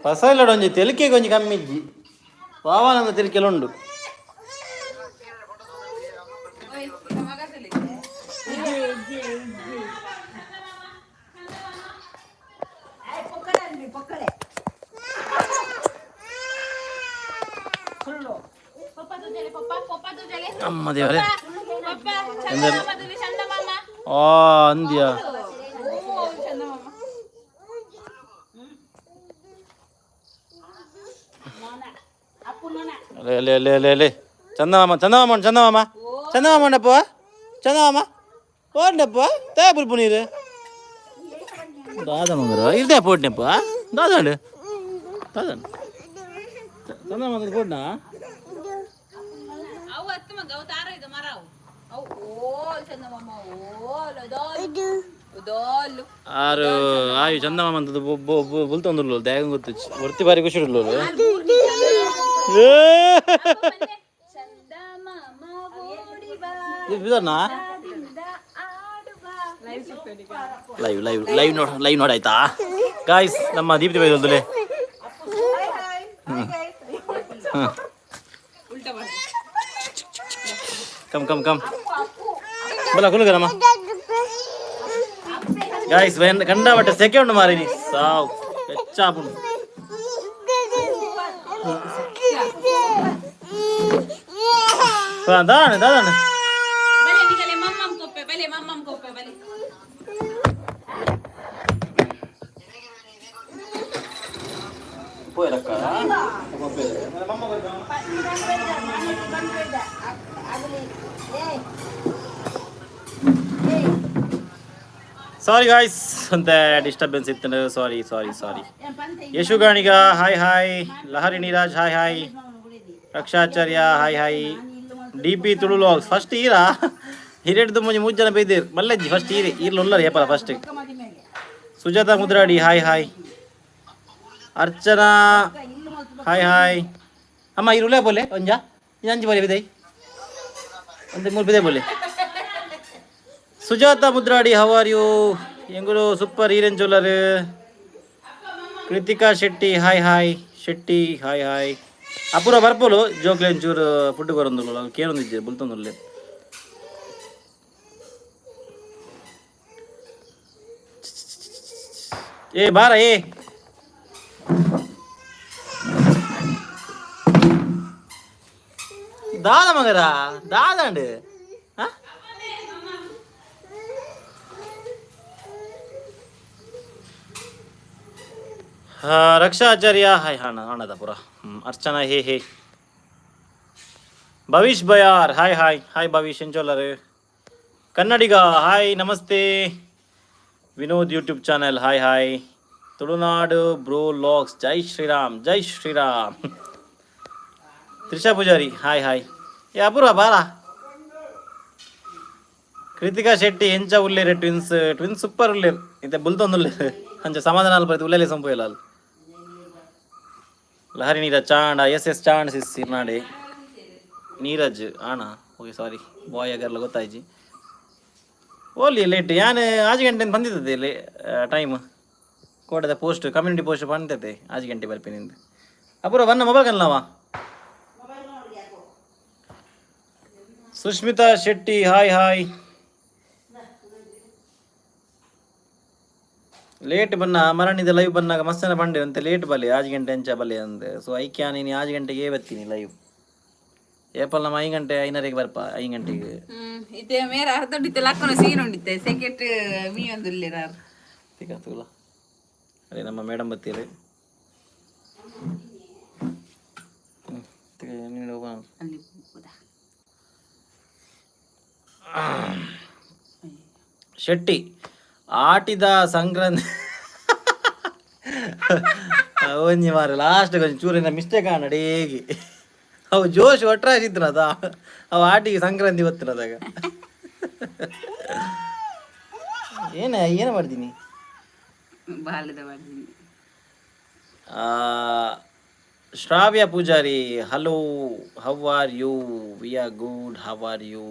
పసలడు కొంచెం తెలికే కొంచెం కమ్మించి పోవాలన్న తెలికెలు ఉండు అమ్మ దేవరే అందియా లే చందమామ చందమామ చందమామ చందమామ ఉండప్ప చందమామ పోండప్ప తేపులు పునీరు దాదమ్మ ఇదే పోటినప్ప దాదండి దాదండి చందమామ పోడినా ಆರು ಆಯು ಚಂದಮಾಮ ಅಂತ ಬುಲ್ತಂದ್ರು ದೇಗಂ ಗೊತ್ತಿಚ್ಚು ಹೊರ್ತಿ ಬಾರಿ ಖುಷಿ ಇಡ್ಲು ಲೈವ್ ಲೈವ್ ಲೈವ್ ನೋಡ ಲೈವ್ ನೋಡಾಯ್ತಾ ಗಾಯ್ಸ್ ನಮ್ಮ ದೀಪ್ತಿ ಬೈ ಹೊಲ್ದಲೆ ಕಮ್ ಕಮ್ ಕಮ್ ಬಲ ಕುಲುಗರಮ್ಮ ഗായ്സ് കണ്ടാവട്ടെ സെക്കൻഡ് മാറി സാവ് വെച്ചാപ്പും അതാണ് അതാണ് ಸಾರಿ ಗಾಯ್ಸ್ ಅಂತ ಡಿಸ್ಟರ್ಬೆನ್ಸ್ ಇತ್ತು sorry sorry sorry Yashu Ganiga hi hi Lahari Neeraj hi hi Rakshacharya hi hi D P Tulu logs first ಈರಾ ಹಿರೇಡ್ದು ಮುಂಜೆ 3 ಜನ ಬೈದಿರ್ ಮಲ್ಲಜ್ಜಿ ಫಸ್ಟ್ ಈರಿ ಈರ್ಲು ಉಳ್ಳರಿ ಏಪಲ first Sujatha Mudradi hi hi Archana hi hi ಅಮ್ಮ ಈರುಳ್ಳೆ ಬೋಲೆ ಒಂಜ ಅಂಜಿ ಬೋಲೆ ಬಿದೈ ಒಂದು 3 ಬಿದೆ ಬೋಲೆ Sujatha Mudradi how are you ಎಂಗುಳು super Hiren jeweller Krithika Shetty hi hi Shetty hi hi Apoorva ಬರ್ಪೋಲು ಜೋಕ್ಲೆ ಒಂಚೂರು ಫುಡ್ ಕೊರೊಂದುಲ್ಲ ಕೇಳೊಂದಿದ್ದೆ ಬುಲ್ತೊಂದುಲ್ಲೆ ಏ ಬಾರ ಏ ದಾದ ಮಗರ ದಾದಂಡು ರಕ್ಷಾಚಾರ್ಯ ಹಾಯ್ ಹಣದ ಪುರ Archana hey hey Bhavish Bayar hi hi hi Bhavish ಎಂಚೋಲರ್ ಕನ್ನಡಿಗ ಹಾಯ್ ನಮಸ್ತೆ Vinod YouTube channel hi hi Tulunadu bro logs ಜೈ ಶ್ರೀರಾಮ್ ಜೈ ಶ್ರೀರಾಮ್ ತ್ರಿಷಾ ಪೂಜಾರಿ ಹಾಯ್ ಹಾಯ್ ಏ ಅಪೂರ್ವ ಬಾರ ಕೃತಿಕಾ ಶೆಟ್ಟಿ ಎಂಚ ಉಲ್ಲೇರೆ ಟ್ವಿನ್ಸ್ ಟ್ವಿನ್ಸ್ ಸೂಪರ್ ಉಲ್ಲೇರ್ ಇಂತೆ ಬುಲ್ತೊಂದುಲ್ಲೇರ್ ಅಂಚ ಸಮಾಧಾನ ಬರ್ತಿ ಉಲ್ಲೇಲೆ ಸಂಪು ಇಲ್ಲ ಲಹರಿ ನೀರಜ್ ಚಾಂಡ ಎಸ್ ಚಾಂಡ್ ಸಿಸ್ಸಿ ನಾಡೆ ನೀರಜ್ ಆಣ ಓಕೆ ಸಾರಿ ಬಾಯ್ ಆಗರ್ಲ ಗೊತ್ತಾಯ್ಜಿ ಓಲಿ ಲೇಟ್ ಯಾನ್ ಆಜು ಗಂಟೆ ಬಂದಿದ್ದದೆ ಲೇ ಟೈಮ್ ಕೋಟದ ಪೋಸ್ಟ್ ಕಮ್ಯುನಿಟಿ ಪೋಸ್ಟ್ ಬಂದೈತೆ ಆಜು ಗಂಟೆ ಬರ್ಪಿನಿಂದ ಅಪೂರ್ವ ಬನ್ನ ಮೊಬೈಲ್ ಕನ್ನವ Sushmita Shetty hi hi late ಬನ್ನ ಮರಣಿದ ಲೈವ್ ಬನ್ನಾಗ ಮಸ್ತನ ಬಂಡೆ ಅಂತ ಲೇಟ್ ಬಲೆ 5 ಗಂಟೆ ಅಂಚ ಬಲೆ ಅಂದೆ ಸೊ ಐಕ್ಯಾ ನೀನು 5 ಗಂಟೆಗೆ ಬರ್ತೀನಿ ಲೈವ್ ಏಪಲ್ ನಮ್ಮ 5 ಗಂಟೆ 5:30ಗೆ ಬರ್ಪ 5 ಗಂಟೆಗೆ ಇತ್ತೆ ಮೇರ ಅರ್ಧಡಿತ್ತೆ ಲಕ್ಕನ ಸೀನ್ ಉಂಡಿತ್ತೆ ಸೆಕೆಟ್ ಮೀ ಒಂದುಲ್ಲೇರ ತಿಕ್ಕತುಲ ಅರೆ ನಮ್ಮ ಮೇಡಮ್ ಬತ್ತೀರಿ ನೀನು ಹೋಗ ಅಲ್ಲಿ ಶೆಟ್ಟಿ ಆಟಿದ ಸಂಕ್ರಾಂತಿ ಒಂಜಿ ಮಾರ ಲಾಸ್ಟ್ ಕೊಂಚ ಚೂರಿನ ಮಿಸ್ಟೇಕ್ ನಡೇಗಿ ಅವು ಜೋಶ್ ಒಟ್ರಾಸಿದ್ರದ ಅವು ಆಟಿಗೆ ಸಂಕ್ರಾಂತಿ ಗೊತ್ತಿರದಾಗ ಏನ ಮಾಡ್ತೀನಿ Shravya Poojary hello, how are you? We are good, how are you?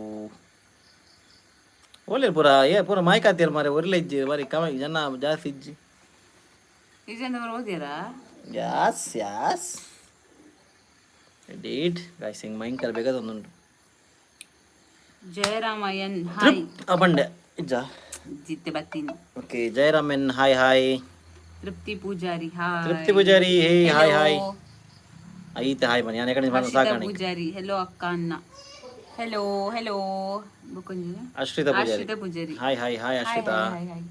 ಒಳ್ಳೆ ಪೂರ ಪೂರ ಮಾಯ್ಕಾತಿಯರ್ ಮಾರೆ ಒರ್ಲೆ ಇಜ್ಜಿ ಬರೀ ಜನ ಜಾಸ್ತಿ ಇಜ್ಜಿ. ಇಜಂದವರು ಓದ್ಯಾರಾ? ಯಾಸ್ ಯಾಸ್ ಡೇಟ್ ಗಾಯ್ಸ್ ಹಿಂಗೆ ಭಯಂಕರ ಬೇಗದೊಂದುಂಟು. ಜಯರಾಮಯ್ಯನ್ ಹಾಯ್ ಅಪಂಡೆ ಇಜ್ಜ ಜಿತ್ತೆ ಬತ್ತೀನಿ. Okay Jayaraman hi hi. Trupti Poojary hi. Trupti Poojary hey hi hi. ಐತೆ ಹಾಯ್ ಬನ್ನಿ ನಾನು ಕಡೆ ಹರ್ಷಿತಾ ಸಾಕಾಣಿ. ಪೂಜಾರಿ ಹೆಲೋ ಅಕ್ಕ ಅನ್ನ. ಹೆಲೋ ಹೆಲೋ ಬುಕೊಂಜಿ. Ashritha Poojary hi hi hi Ashritha. Hi hi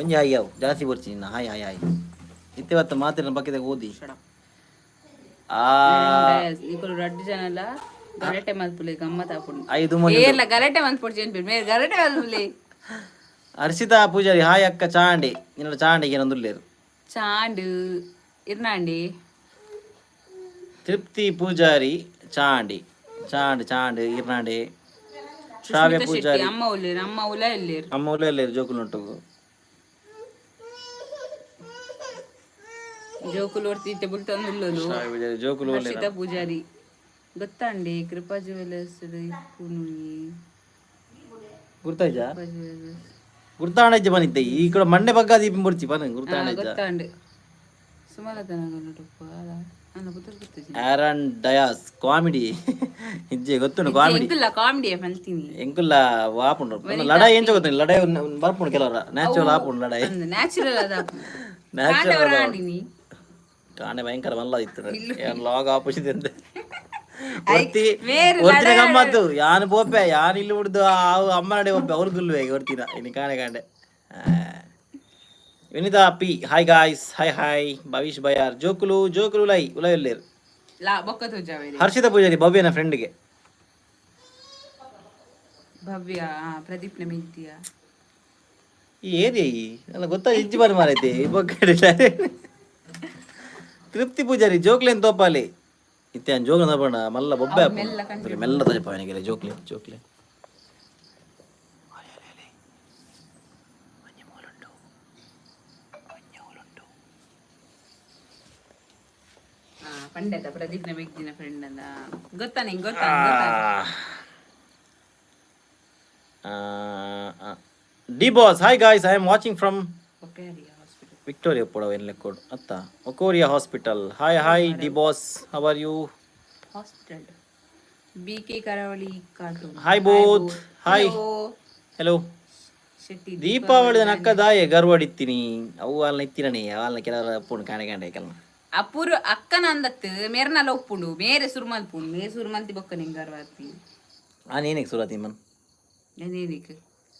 ಒಂಜಿ ಹಾಯ್ ಯಾವು ಜಾಸ್ತಿ ಬರ್ತೀನಿ ನಾ ಹಾಯ್ ಹಾಯ್ ಹಾಯ್. ಇತ್ತವತ್ತು ಮಾತಿನ ಪಕ್ಕದಾಗ ಓದಿ ನಿಕುಲು ರಡ್ಡು ಜನಲ ಗರಟೆ ಮಲ್ಪುಲೆ ಗಮ್ಮತ್ ಆಪುಂಡು. ಐದು ಏರ್ಲ ಗರಟೆ ಮಲ್ಪುಡ್ಜಿ ಅನ್ಬಿಡ್ ಮೇರೆ ಗರಟೆ ಮಲ್ಪುಲೆ. ಹರ್ಷಿತಾ ಪೂಜಾರಿ ಹಾಯ್ ಅಕ್ಕ ಚಾಂಡಿ ನಿನ್ನ ಚಾಂಡಿಗೆ ನಂದುಲ್ಲೇರು ಚಾಂಡು ಇರ್ನಾಂಡಿ. ತೃಪ್ತಿ ಪೂಜಾರಿ ಚಾಂಡಿ ಚಾಂಡ್ ಚಾಂಡ್ ಇರ್ನಾಂಡಿ. ಶ್ರಾವ್ಯ ಪೂಜಾರಿ ಅಮ್ಮ ಉಲ್ಲೇರು ಅಮ್ಮ ಉಲ ಎಲ್ಲೇರು ಅಮ್ಮ ಊರ್ಲ ಎಲ್ಲೇರು ಜೋಕುಲುಂಟು. ಜೋಕುಲು ಹೊರ್ತಿತ್ತೆ ಬುಲ್ತಂದುಲ್ಲೋಲು. ಶ್ರಾವ್ಯ ಪೂಜಾರಿ ಜೋಕುಲು ಹರ್ಷಿತಾ ಪೂಜಾರಿ ಗೊತ್ತಾಂಡಿ ಕೃಪಾ ಜ್ಯುವೆಲರ್ಸ್ ಪುನುಯಿ ಗುರ್ತಾಯ್ಜ ಗುರ್ತಾಣಜ್ಜ ಬನಿದ್ದೆ ಈ ಕಡೆ ಮಂಡೆ ಬಗ್ಗ ದೀಪ ಮುಡ್ಚಿ ಬನ ಗುರ್ತಾಣಜ್ಜ ಗೊತ್ತಾಂಡು ಸುಮಾರತನಗಲ್ಲುಪ್ಪ ಅನ್ನ ಬುತ್ತರ್ ಗೊತ್ತಿಜಿ ಆರನ್ ಡಯಾಸ್ ಕಾಮಿಡಿ ಇಜ್ಜೆ ಗೊತ್ತುಂಡು ಕಾಮಿಡಿ ಎಂಕುಲ್ಲ ಕಾಮಿಡಿ ಫಲ್ತೀನಿ ಎಂಕುಲ್ಲ ವಾಪುಂಡು ಲಡಾಯಿ ಎಂಚ ಗೊತ್ತಿಲ್ಲ ಲಡಾಯಿ ಬರ್ಪುಂಡು ಕೆಲವರ ನ್ಯಾಚುರಲ್ ಆಪುಂಡು ಲಡಾಯಿ ನ್ಯಾಚುರಲ್ ಅದ ನ್ಯಾಚುರಲ್ ಆಂಡಿನಿ ಕಾಣೆ ಭಯಂಕರ ಮಲ್ಲ ಇತ್ತು ಲಾಗ್ ಆಪೋಸಿಟ್ ಅಂತ ಬೇರೆ ಒರ್ತಿನ ಗಮ್ಮತ್ತು ಯಾನು ಪೋಪೆ ಯಾನು ಇಲ್ಲಿ ಹುಡ್ದು ಅಮ್ಮ ನಡೆ ಒಪ್ಪೆ ಅವ್ರು ಗುಲ್ವೆ ಹೊರ್ತಿನ ಇನ್ನು ಕಾಣೆ ಕಾಂಡೆ. Vinitha P hi guys hi hi. Bhavish Bayar ಜೋಕುಲು ಜೋಕುಲು ಉಲೈ ಉಲೈ ಎಲ್ಲೇರು. ಹರ್ಷಿತಾ ಪೂಜಾರಿ ಭವ್ಯನ ಫ್ರೆಂಡ್ಗೆ ಭವ್ಯ ಪ್ರದೀಪ್ ನಮಿತಿಯ ಈ ಏರಿಯಾ ಈ ಎಲ್ಲ ಗೊತ್ತಾ ಇಜ್ಜಿ ಬಾರಿ ಮಾರೈತೆ ಈ ಬಗ್ಗೆ. ತೃಪ್ತಿ ಪೂಜಾರಿ ಜೋಕ್ಲೇನ್ ತೋಪಾಲಿ ಇತ್ಯಾನ್ ಜೋಗ ನಬಣ್ಣ ಮಲ್ಲ ಬೊಬ್ಬೆ ಮೆಲ್ಲ ತಜಪಾವನಿಗೆ ಜೋಕ್ಲೆ ಜೋಕ್ಲೆ ಪಂಡತ ಪ್ರದೀಪ್ ನಮಿತಿನ ಫ್ರೆಂಡ್ ಅಲ್ಲ ಗೊತ್ತಾ ನಿಂಗೆ ಗೊತ್ತಾ? D boss hi guys I am watching from Victoria ಪುಡ ಎನ್ಲೆಕ್ಕೋಡು ಅತ್ತ ಒಕೋರಿಯಾ hospital. Hi hi D boss how are you? Hospital ಬಿಕೆ Karavali cartoon hi both hi hello. Shetty Deepavali ನಕ್ಕ ದಾಯೆ ಗರ್ವಡಿತ್ತೀನಿ ಅವು ಅಲ್ಲ ಇತ್ತಿರನೇ ಅವಲ್ಲ ಕೆಲವರ ಪುಣ್ ಕಾಣೆ ಕಾಂಡೆ ಕೆಲ ಅಪೂರ್ವ ಅಕ್ಕನ ಅಂದತ್ತು ಮೇರ್ನಲ್ಲ ಒಪ್ಪುಂಡು ಮೇರೆ ಸುರ್ಮಲ್ಪುಂಡು ಮೇರೆ ಸುರ್ಮಲ್ತಿ ಬೊಕ್ಕ ನಿಂಗೆ ಗರ್ವಾತಿ ನಾನು ಏನಕ್ಕೆ ಸುರತಿ ಮನ್ ಏನೇನಿಕ್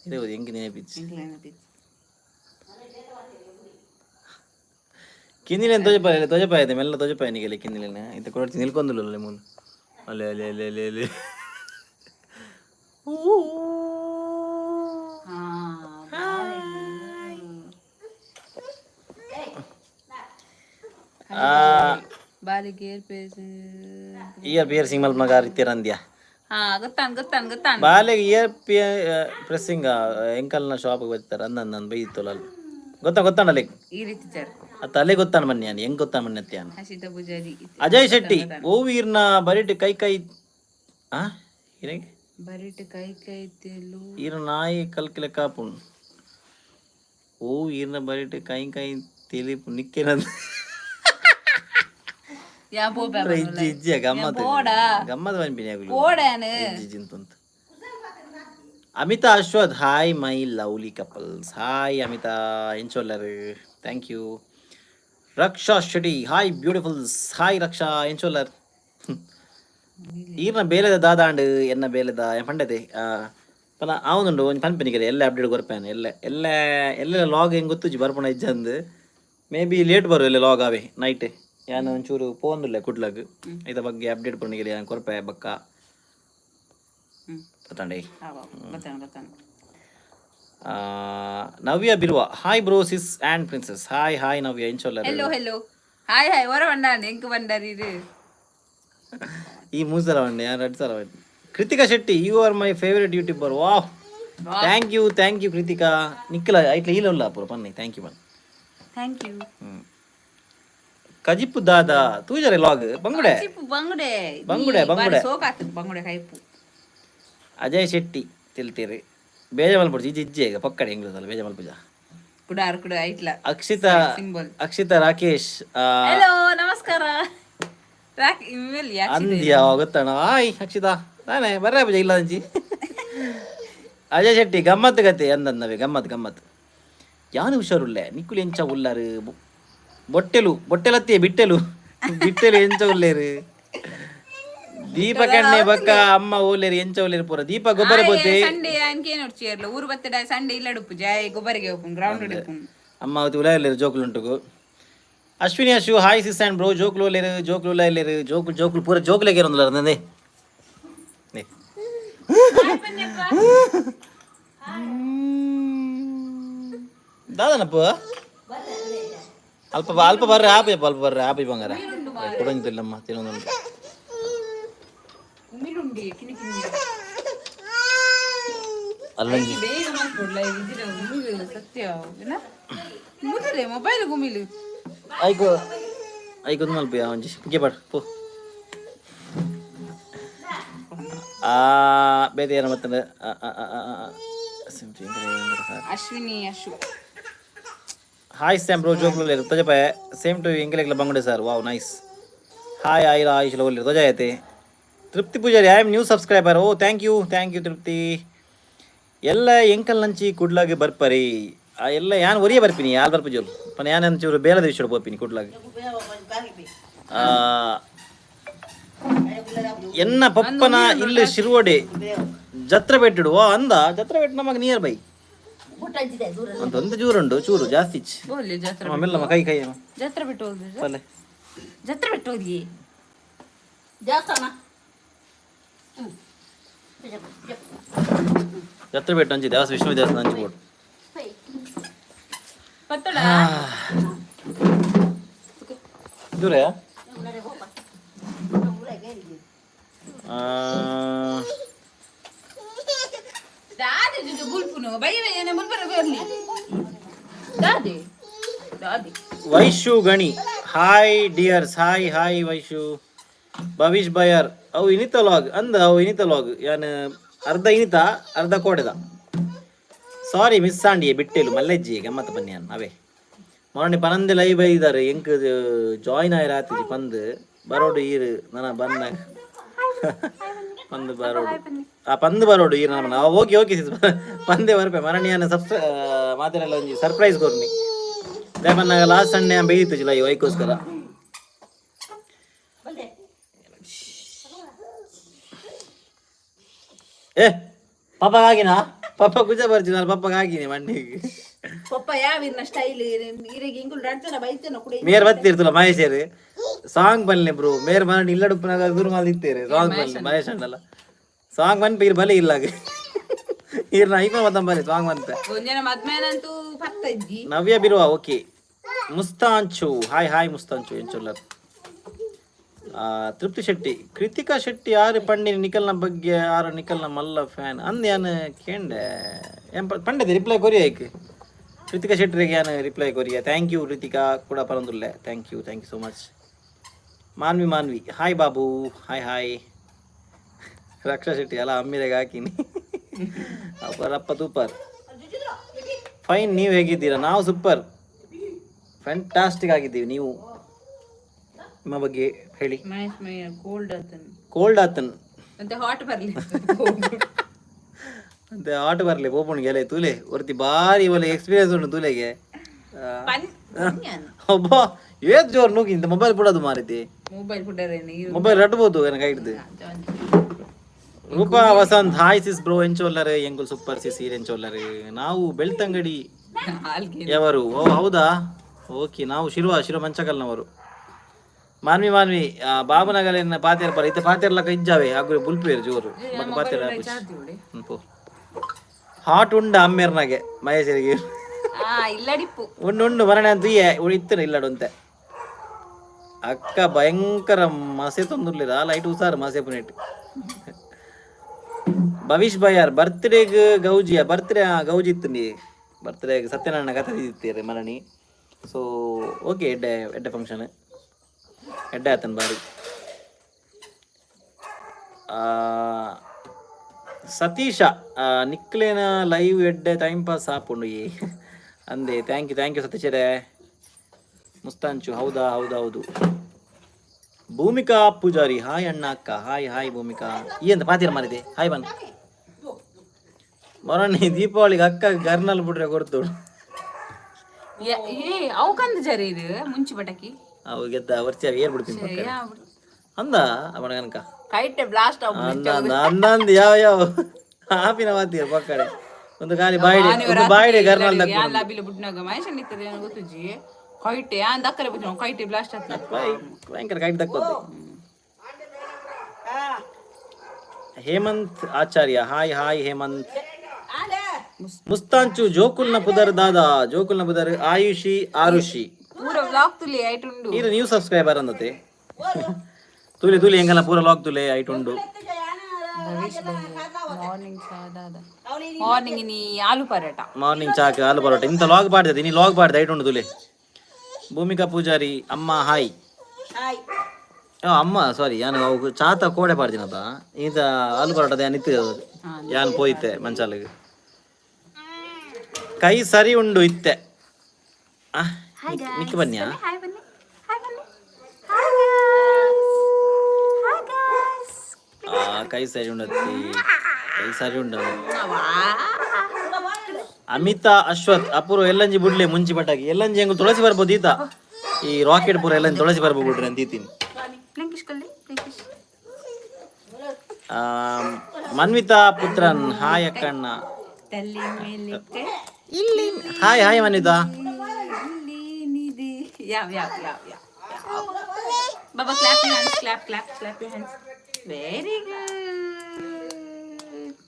ಇದು ಹೆಂಗೆ ನೆನಪಿಚ್ಚಿ ಕಿಂದಿಲೇನು ತೊಜಪಾಯ ಇದೆ ಮೆಲ್ಲ ತೊಜಪಾಯ ನಿಗೆಲ್ಲ ಕಿಂದಿಲೇನೆ ಇಂತ ಕೊಡ್ತೀನಿ ನಿಲ್ಕೊಂದಿಲ್ಲ ಮೂನು ಅಲ್ಲೇ ಅಲ್ಲೇ ಅಲ್ಲೇ ಅಲ್ಲೇ ಅಲ್ಲೇ ಬಾಲಿಗೆ ಇಯರ್ ಪಿಯರ್ಸಿಂಗ್ ಮಲ್ಪ ಮಗ ಇತ್ತೀರಂದ್ಯಾ ಗೊತ್ತಾನ್ ಬಾಲೆಗೆ ಇಯರ್ ಪ್ರೆಸ್ಸಿಂಗ್ ಎಂಕಲ್ನ ಶಾಪ್ಗೆ ಬರ್ತಾರೆ ಅಂದ್ ಬೈದಿತ್ತಲ್ಲ ಗೊತ್ತಾಂಡಲ್ಲ ಈ ರೀತಿ ಸರ್ ಅತ್ತ ಅಲ್ಲೇ ಗೊತ್ತಾಣ ಬನ್ನಿ ನಾನು ಹೆಂಗ್ ಗೊತ್ತಾಣ ಬನ್ನಿ ಅತ್ಯಾನ. ಹಸಿತ ಪೂಜಾರಿ ಅಜಯ್ ಶೆಟ್ಟಿ ಓವೀರ್ನ ಬರಿಟ್ ಕೈ ಕೈ ಆ ಏನಾಗಿ ಬರಿಟ್ ಕೈ ಕೈ ತೆಲು ಈರ ನಾಯಿ ಕಲ್ಕಿಲೆ ಕಾಪುಣ್ ಓ ಈರ್ನ ಬರಿಟ್ ಕೈ ಕೈ ತೆಲಿ ನಿಕ್ಕೆನ ಯಾ ಬೋಬಾ ಇಜ್ಜಿ ಇಜ್ಜಿ ಗಮ್ಮತ್ ಗಮ್ಮತ್ ಬನ್ನಿ ಓಡಾನೆ ಇಜ್ಜಿ ಜಿಂತಂತ. Amitha Ashwath hi my lovely couples hi Amitha ಎಂಚೋಲ್ಲರ್ thank you. Raksha Shetty hi beautifuls hi Raksha ಎಂಚೋಲ್ಲರ್. ಈರ್ನ ಬೇಲೆದ ದಾದಾಂಡ್ ಎನ್ನ ಬೇಲೆದ ಪಂಡತೆ ಪನ ಅವನುಂಡು ಒಂದು ಪನ್ಪನಿಗೆ ಎಲ್ಲ ಅಪ್ಡೇಟ್ ಕೊರ್ಪಾನೆ ಎಲ್ಲ ಲಾಗ್ ಹೆಂಗೆ ಗೊತ್ತುಜಿ ಬರ್ಪಣ ಇಜ್ಜಂದು ಮೇ ಬಿ ಲೇಟ್ ಬರು ಎಲ್ಲ ಲಾಗ್ ಆವೆ ನೈಟ್ ಯಾನು ಒಂಚೂರು ಪೋಂದಿಲ್ಲ ಕುಡ್ಲಾಗ ಇದ ಬಗ್ಗೆ ಅಪ್ಡೇಟ್ ಪಣಿಗೆ ನಾನು ಕೊರ್ಪೆ ಬಕ್ಕ ಗೊತ್ತಾಂಡೆ. Navya Bilva hi bro sis and princess hi hi Navya ಎಂಚೋಲ್ಲರ್ ಹೆಲೋ ಹೆಲೋ ಹಾಯ್ ಹಾಯ್ ಹೊರ ಬಂಡಾನೆ ಎಂಕ್ ಬಂಡಾರಿ ಈ 3 ಸಲ ಬಂಡೆ ಯಾರು 2 ಸಲ ಬಂಡೆ. Krithika Shetty you are my favourite YouTuber wow thank you Krithika ನಿಕ್ಕಲ ಐಟ್ಲ ಇಲ್ಲ ಪೂರ ಪನ್ನಿ ಥ್ಯಾಂಕ್ ಯು ಬನ್ ಥ್ಯಾಂಕ್ ಯು. ಕಜಿಪ್ಪು ದಾದ ತೂಜರೆ ಲಾಗ್ ಬಂಗುಡೆ ಬಂಗುಡೆ ಬಂಗುಡೆ ಬಂಗುಡೆ ಸೋಕಾತು ಬಂಗುಡೆ ಕೈಪು ಅಜಯ್ ಶೆಟ್ಟಿ ತಿಳ್ತೀರಿ ಬೇಜ ಮಲ್ಪುಜಿ ಇಜ್ಜೆ ಈಗ ಪಕ್ಕಡೆ ಇಂಗ್ಲೀಷಲ್ಲಿ ಬೇಜ ಮಲ್ಪುಜ ಕುಡಾರ್ ಕುಡ ಐಟ್ಲ ಅಕ್ಷಿತಾ ರಾಕೇಶ್ ಹಲೋ ನಮಸ್ಕಾರ ಅಂದ್ಯಾ ಗೊತ್ತಣ ಆಯ್ ಅಕ್ಷಿತಾ ನಾನೇ ಬರ್ರೆ ಪೂಜ ಇಲ್ಲ ಅಂಚಿ ಅಜಯ್ ಶೆಟ್ಟಿ ಗಮ್ಮತ್ ಗತೆ ಅಂದನ್ನವೇ ಗಮ್ಮತ್ ಯಾನು ಹುಷಾರುಳ್ಳೆ ನಿಕ್ಕುಲು ಎಂಚ ಉಳ್ಳಾರು ಬೊಟ್ಟೆಲತ್ತಿ ಬಿಟ್ಟೆಲು ಎಂಚ ಉಳ್ಳೇರು ದೀಪ ಕಣ್ಣೆ ಬಕ್ಕ ಅಮ್ಮ ಓಲೇರು ಎಂಚ ಓಲೇರು ಪೂರ ದೀಪ ಗೊಬ್ಬರ ಬೋತೆ ಸಂಡೆ ಅನ್ಕೇನು ನೋಡ್ಚಿಯರ್ಲ ಊರು ಬತ್ತಡ ಸಂಡೆ ಇಲ್ಲ ಡುಪ್ಪು ಜಾಯ್ ಗೊಬ್ಬರಿಗೆ ಹೋಗ್ಕೊಂಡು ಗ್ರೌಂಡ್ ಡುಪ್ಪು ಅಮ್ಮ ಅವತ್ತು ಉಲಾಯಲ್ಲೇರು ಜೋಕುಲುಂಟುಗು Ashwini Ashu hi Sis and bro ಜೋಕ್ಲು ಉಲಾಯಲ್ಲೇರು ಜೋಕ್ಲು ಪೂರ ಜೋಕ್ಲೆಗೆ ಇರೋದಿಲ್ಲ ನಂದೇ ದಾದನಪ್ಪ ಅಲ್ಪ ಬರ್ರೆ ಆಪಿ ಬಂಗಾರ ಕೊಡಂಗಿಲ್ಲಮ್ಮ ತಿನ್ನೋದು ಅಲ್ಲಂಜಿ ಮೊಬೈಲ್ ಗುಮಿಲು ಐಕೊಂದು ಮಲ್ಪ ಒಂಜಿ ಪುಗೆ ಪಾಡು ಪೋ ಬೇರೆ ಏನು ಮತ್ತೆ Ashwini Ashu hi Sam bro ಜೋಕ್ಲು ತೋಜಪಾಯ ಸೇಮ್ ಟು ಎಂಕಲೆಗ್ಲ ಬಂಗುಡೆ ಸರ್ ವಾವ್ ನೈಸ್ ಹಾಯ್ ಆಯ್ಲ ಆಯುಷ್ ಒಳ್ಳೆ ತೋಜಾಯತೆ Trupti Poojary I am new subscriber oh thank you Trupti ಎಲ್ಲ ಎಂಕಲ್ ನಂಚಿ ಕುಡ್ಲಾಗೆ ಬರ್ಪರಿ ಎಲ್ಲ ಯಾನ್ ಒರಿಯೇ ಬರ್ಪಿನಿ ಯಾರು ಬರ್ಪುಜೋರು ಪನ ಯಾನ್ ಅಂಚೂರು ಬೇಲದ ವಿಷಯ ಬೋಪಿನಿ ಕುಡ್ಲಾಗೆ ಎನ್ನ ಪಪ್ಪನ ಇಲ್ಲಿ ಶಿರ್ವಡೆ ಜತ್ರ ಬೆಟ್ಟಿಡು ಓ ಅಂದ ಜತ್ರ ಬೆಟ್ಟು ನಮಗೆ ನಿಯರ್ ಬೈ ಒಂದು ಚೂರು ಜಾಸ್ತಿ ಮೆಲ್ಲ ಕೈ ಜತ್ರ ಬಿಟ್ಟು ಪಲ್ಲೆ ಜತ್ರ ಬಿಟ್ಟು ಹೋಗಿ ಜತ್ರ ಬೆಟ್ಟು ಹಂಚಿ ದೇವಸ್ ವಿಷ್ಣು ದೇವಸ್ಥಾನ ಹಂಚಿಬೋಡು ದೂರ ವೈಶು ಗಣಿ hi dears hi Vaishu Bhavish buyer ಅವು ಇನಿತ ಲಾಗ್ ಯಾನ್ ಅರ್ಧ ಇನಿತ ಅರ್ಧ ಕೋಡೆದ ಸಾರಿ ಮಿಸ್ ಆಂಡಿಯೇ ಬಿಟ್ಟೆಲು ಮಲ್ಲೆಜ್ಜಿ ಗಮ್ಮತ್ತು ಬನ್ನಿ ಅವೇ ಮೊನ್ನೆ ಪನಂದೆ ಲೈವ್ ಇದ್ದಾರೆ ಎಂಕ್ ಜಾಯಿನ್ ಆಯ್ರ ಆತಿಜಿ ಪಂದ್ ಬರೋಡು ಈರು ನನ್ನ ಬನ್ನ ಪಂದ್ ಬರೋಡು ಪಂದ್ ಬರೋಡು ಈರು ನಮ್ಮ ಓಕೆ ಪಂದೆ ಬರ್ಪೆ ಮರಣಿಯನ್ನ ಮಾತೆಲ್ಲ ಒಂಜಿ ಸರ್ಪ್ರೈಸ್ ಕೊರ್ನಿ ದೇವನ್ನಾಗ ಲಾಸ್ಟ್ ಸಂಡೆ ಬೇಯಿತ್ತು ಜಿಲ್ಲ ವೈಕೋಸ್ಕರ ಪಪ್ಪಗಾಗಿನಾ ಪಪ್ಪ ಕುಜ ಬರ್ತೀನಿ ನಾನು ಪಪ್ಪಗಾಗಿನಿ ಮಣ್ಣಿಗೆ ಪಪ್ಪ ಯಾವಿನ ಸ್ಟೈಲ್ ಮೇರ್ ಬತ್ತಿರ್ತಲ್ಲ ಮಹೇಶರು ಸಾಂಗ್ ಬನ್ನಿ ಬ್ರೋ ಮೇರ್ ಮನೆ ಇಲ್ಲ ಡುಪ್ಪನಾಗ ದೂರ ಮಾಲ್ ಇತ್ತೇರೆ ಸಾಂಗ್ ಬನ್ನಿ ಮಹೇಶ್ ಅಣ್ಣಲ್ಲ ಸಾಂಗ್ ಬನ್ನಿ ಇರ್ ಬಲಿ ಇಲ್ಲ ಇರ್ನ ಐಪ ಮತ್ತಂಬರಿ ಸಾಂಗ್ ಬಂತ ನವ್ಯ ಬಿರುವ ಓಕೆ ಮುಸ್ತಾಂಚು ಹಾಯ್ ಮುಸ್ತಾಂಚು ಎಂಚೊಲ್ಲರ್ ತೃಪ್ತಿ ಶೆಟ್ಟಿ ಕೃತಿಕಾ ಶೆಟ್ಟಿ ಆರು ಪಂಡಿನ ನಿಖಲ್ನ ಬಗ್ಗೆ ಆರು ನಿಖಲ್ನ ಮಲ್ಲ ಫ್ಯಾನ್ ಅಂದ್ ಯಾನು ಕೇಂಡೆ ಪಂಡದೆ ರಿಪ್ಲೈ ಕೊರಿಯ ಐಕ್ ಕೃತಿಕಾ ಶೆಟ್ಟಿಗೆ ಯಾನು ರಿಪ್ಲೈ ಕೊರಿಯ ಥ್ಯಾಂಕ್ ಯು ಕೃತಿಕಾ ಕೂಡ ಪರಂದುಲ್ಲೆ thank you so much Manvi hi Babu hi Raksha Shetty ಅಲ್ಲ ಅಮ್ಮಿರೆಗೆ ಹಾಕಿನಿ ಅಪ್ಪ ಸೂಪರ್ ಫೈನ್ ನೀವು ಹೇಗಿದ್ದೀರಾ ನಾವು ಸೂಪರ್ ಫ್ಯಾಂಟಾಸ್ಟಿಕ್ ಆಗಿದ್ದೀವಿ ನೀವು ನಿಮ್ಮ ಬಗ್ಗೆ ಹೇಳಿ ಕೋಲ್ಡ್ ಆತನ್ ಮತ್ತೆ ಹಾಟ್ ಬರ್ಲಿ ಪೋಪುಣ್ಗೆ ಎಲೆ ತೂಲೆ ಒರ್ತಿ ಬಾರಿ ಒಳ್ಳೆ ಎಕ್ಸ್ಪೀರಿಯನ್ಸ್ ಉಂಟು ತೂಲೆಗೆ ಒಬ್ಬ ಏತ್ ಜೋರ್ ನೂಕಿ ಇಂತ ಮೊಬೈಲ್ ಬಿಡೋದು ಮಾರೈತಿ ಮೊಬೈಲ್ ರಟ್ಬೋದು ಕೈ ಹಿಡ್ದು Roopa Vasanth hi sis bro ಎಂಚೋಲ್ಲರೆ ಎಂಗುಲ್ ಸೂಪರ್ ಸಿಸ್ ಎಂಚೋಲ್ಲರೆ ನಾವು ಬೆಳ್ತಂಗಡಿ ಯವರು ಓ ಹೌದಾ ಓಕೆ ನಾವು ಶಿರುವ ಮಂಚಕಲ್ನವರು ಮಾನ್ವಿ ಬಾಬುನಗಲಿನ ಪಾತೆರ್ ಬರ ಇತ್ತೆ ಪಾತೆರ್ಲಕ ಇಜ್ಜಾವೆ ಆಗ್ರೆ ಬುಲ್ಪೇರು ಜೋರು ಪಾತೆರ ಹಾಟ್ ಉಂಡ ಅಮ್ಮೇರ್ನಾಗೆ ಮಹೇಶರಿಗೆ ಉಂಡು ಮರಣೆ ಅಂತ ಇತ್ತನ ಇಲ್ಲಡಂತೆ ಅಕ್ಕ ಭಯಂಕರ ಮಸೆ ತೊಂದುರ್ಲಿರ ಲೈಟ್ ಉಸಾರು ಮಸೆ ಪುನೇಟ್ ಭವಿಷ್ ಬಯ್ಯಾರ್ ಬರ್ತ್ಡೇಗ್ ಗೌಜಿಯ ಗೌಜಿ ಇತ್ತು ನೀ ಬರ್ತ್ಡೇಗ್ ಸತ್ಯನಾರಾಯಣ ಕಥೆ ಇತ್ತೀರಿ ಮರಣಿ ಸೊ ಓಕೆ ಎಡ್ಡೆ ಫಂಕ್ಷನ್ ಎಡ್ಡೆ ಆತನ ಬಾರಿ. ಸತೀಶ ನಿಕ್ಲೇನ ಲೈವ್ ಎಡ್ಡೆ ಟೈಮ್ ಪಾಸ್ ಆಪುಂಡು ಈ ಅಂದೆ. Thank you ಸತೀಶರೇ. ಮುಸ್ತಾಂಚು ಹೌದು. ಭೂಮಿಕಾ ಪೂಜಾರಿ ಹಾಯ್ ಅಣ್ಣ ಅಕ್ಕ. ಹಾಯ್ ಭೂಮಿಕಾ. ಈ ಅಂತ ಪಾತಿರ ಮಾರಿದೆ. ಹಾಯ್ ಬನ್ ಮೊರಣ್ಣಿ ದೀಪಾವಳಿಗೆ ಅಕ್ಕ ಗರ್ನಲ್ ಬಿಡ್ರೆ ಕೊಡ್ತು. ಅವು ಕಂದು ಜರಿ ಇದು ಮುಂಚೆ ಬಟಕಿ ಅವು ಗೆದ್ದ ವರ್ಷ ಏರ್ ಬಿಡ್ತೀನಿ ಅಂದ ಅವನ ಕನಕ ಕೈಟ್ ಬ್ಲಾಸ್ಟ್ ಅಂದಂದು ಯಾವ ಹಾಪಿನ ಮಾತೀರ ಪಕ್ಕಡೆ ಒಂದು ಗಾಲಿ ಬಾಯಿಡೆ ಗರ್ನಲ್ ಲಾಬಿಲ ಬುಡ್ನಾಗ ಮಹೇಶನ್ ಇರ್ತದೆ ಗೊತ್ತುಜಿ ಕೈಟೆ ಅಂದ ಅಕ್ಕರೆ ಬಿಟ್ಟು ಕೈಟೆ ಬ್ಲಾಸ್ಟ್ ಆಗ್ತದೆ ಭಯಂಕರ ಕೈಟ್ ತಕ್ಕೋದು. ಹೇಮಂತ್ ಆಚಾರ್ಯ ಹಾಯ್ ಹೇಮಂತ್. ಮುಸ್ತಾಂಚು ಜೋಕುಲ್ನ ಪುದರ್ ದಾದಾ ಜೋಕುಲ್ನ ಪುದರ್ ಆರುಷಿ ಪೂರ ವ್ಲಾಗ್ ತುಲಿ ಐಟುಂಡು ಇದು ನ್ಯೂ ಸಬ್ಸ್ಕ್ರೈಬರ್ ಅಂದತೆ ತುಲಿ ಎಂಗಲ್ಲ ಪೂರ ವ್ಲಾಗ್ ತುಲೆ ಐಟುಂಡು. ಮಾರ್ನಿಂಗ್ ನೀ ಆಲೂ ಪರೋಟ ಮಾರ್ನಿಂಗ್ ಚಾಕ್ ಆಲೂ ಪರೋಟ ಇಂತ ಲಾಗ್ ಮಾಡ್ದೆ ನೀ ಲಾಗ್ ಮಾಡ್ದೆ ಐಟುಂಡು ತುಲೆ. ಭೂಮಿಕಾ ಪೂಜಾರಿ ಅಮ್ಮ ಹಾಯ್ ಅಮ್ಮ ಸಾರಿ ಯಾನು ಅವು ಚಾತ ಕೋಡೆ ಪಾಡ್ದಿನದ ಈತ ಆಲೂ ಪರೋಟದ ಯಾನ್ ಇತ್ತು ಯಾನ್ ಪೋಯ್ತೆ ಮಂಚಾಲಿಗೆ ಕೈ ಸರಿ ಉಂಡು ಇತ್ತೆ ನಿಕ್ಕಿ ಬನ್ನಿಯಾ ಕೈ ಸರಿ ಉಂಡತ್ತಿ ಕೈ ಸರಿ ಉಂಡ. ಅಮಿತಾ ಅಶ್ವಥ್ ಅಪೂರ್ವ ಎಲ್ಲಂಜಿ ಬಿಡ್ಲಿ ಮುಂಚಿ ಪಟಾಕಿ ಎಲ್ಲಂಜಿ ಹೆಂಗ್ ತುಳಸಿ ಬರ್ಬೋದು ಈತ ಈ ರಾಕೆಟ್ ಪೂರ ಎಲ್ಲಂಜಿ ತುಳಸಿ ಬರ್ಬೋದು ಬಿಡ್ರಿ ಅಂತ ಈತೀನಿ. ಮನ್ವಿತಾ ಪುತ್ರನ್ ಹಾಯ್ ಅಕ್ಕಣ್ಣ ಇಲ್ಲಿ hi Manvitha. Baba, clap your hands, clap your hands. Very good.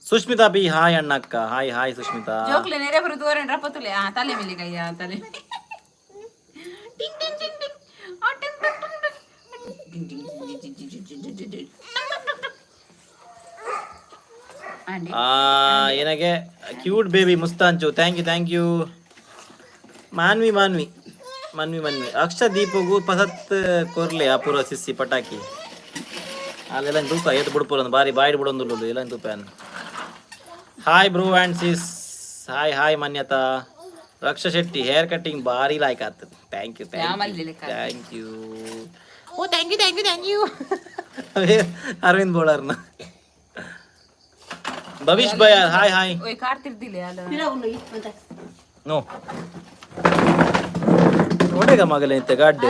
Sushmitha B hi ಅಣ್ಣಕ್ಕ. ಹಾಯ್ ಸುಷ್ಮಿತಾ. ಜೋಕ್ಲೆ ನೆರೆ ಬರು ದೂರ ರಪ್ಪತುಲೆ ತಲೆ ಮೇಲೆ ಕೈಯ ತಲೆ ಟಿಂಗ್ ಟಿಂಗ್ ಟಿಂಗ್ ಟಿಂಗ್ ಆ ಟಿಂಗ್ ಟಿಂಗ್ ಟಿಂಗ್ ಏನಗೆ ಕ್ಯೂಟ್ ಬೇಬಿ ಮುಸ್ತಾಂಚು ಥ್ಯಾಂಕ್ ಯು. ಮಾನ್ವಿ ಅಕ್ಷ ದೀಪಗೂ ಪಸತ್ ಕೊರ್ಲೆ ಅಪೂರ್ವ ಸಿಸ್ಸಿ ಪಟಾಕಿ ಅಲ್ಲೆಲ್ಲ ತೂಕ ಎತ್ತು ಬಿಡ್ಪುರ ಬಾರಿ ಬಾಯಿಡ್ ಬಿಡೊಂದು ಎಲ್ಲ ತೂಪ್ಯಾನ್. Hi bro and sis hi Manyatha. Raksha Shetty hair cutting ಭಾರಿ ಲೈಕ್ ಆಗ್ತದೆ. Thank you oh thank you Arvind ಬೋಳರ್ನ. ಭವಿಷ್ ಭಯ ಹಾಯ್ ನೋ ಒಡೆಗ ಮಗಲೇ ಇಂತೆ ಗಾಡ್ಡೆ.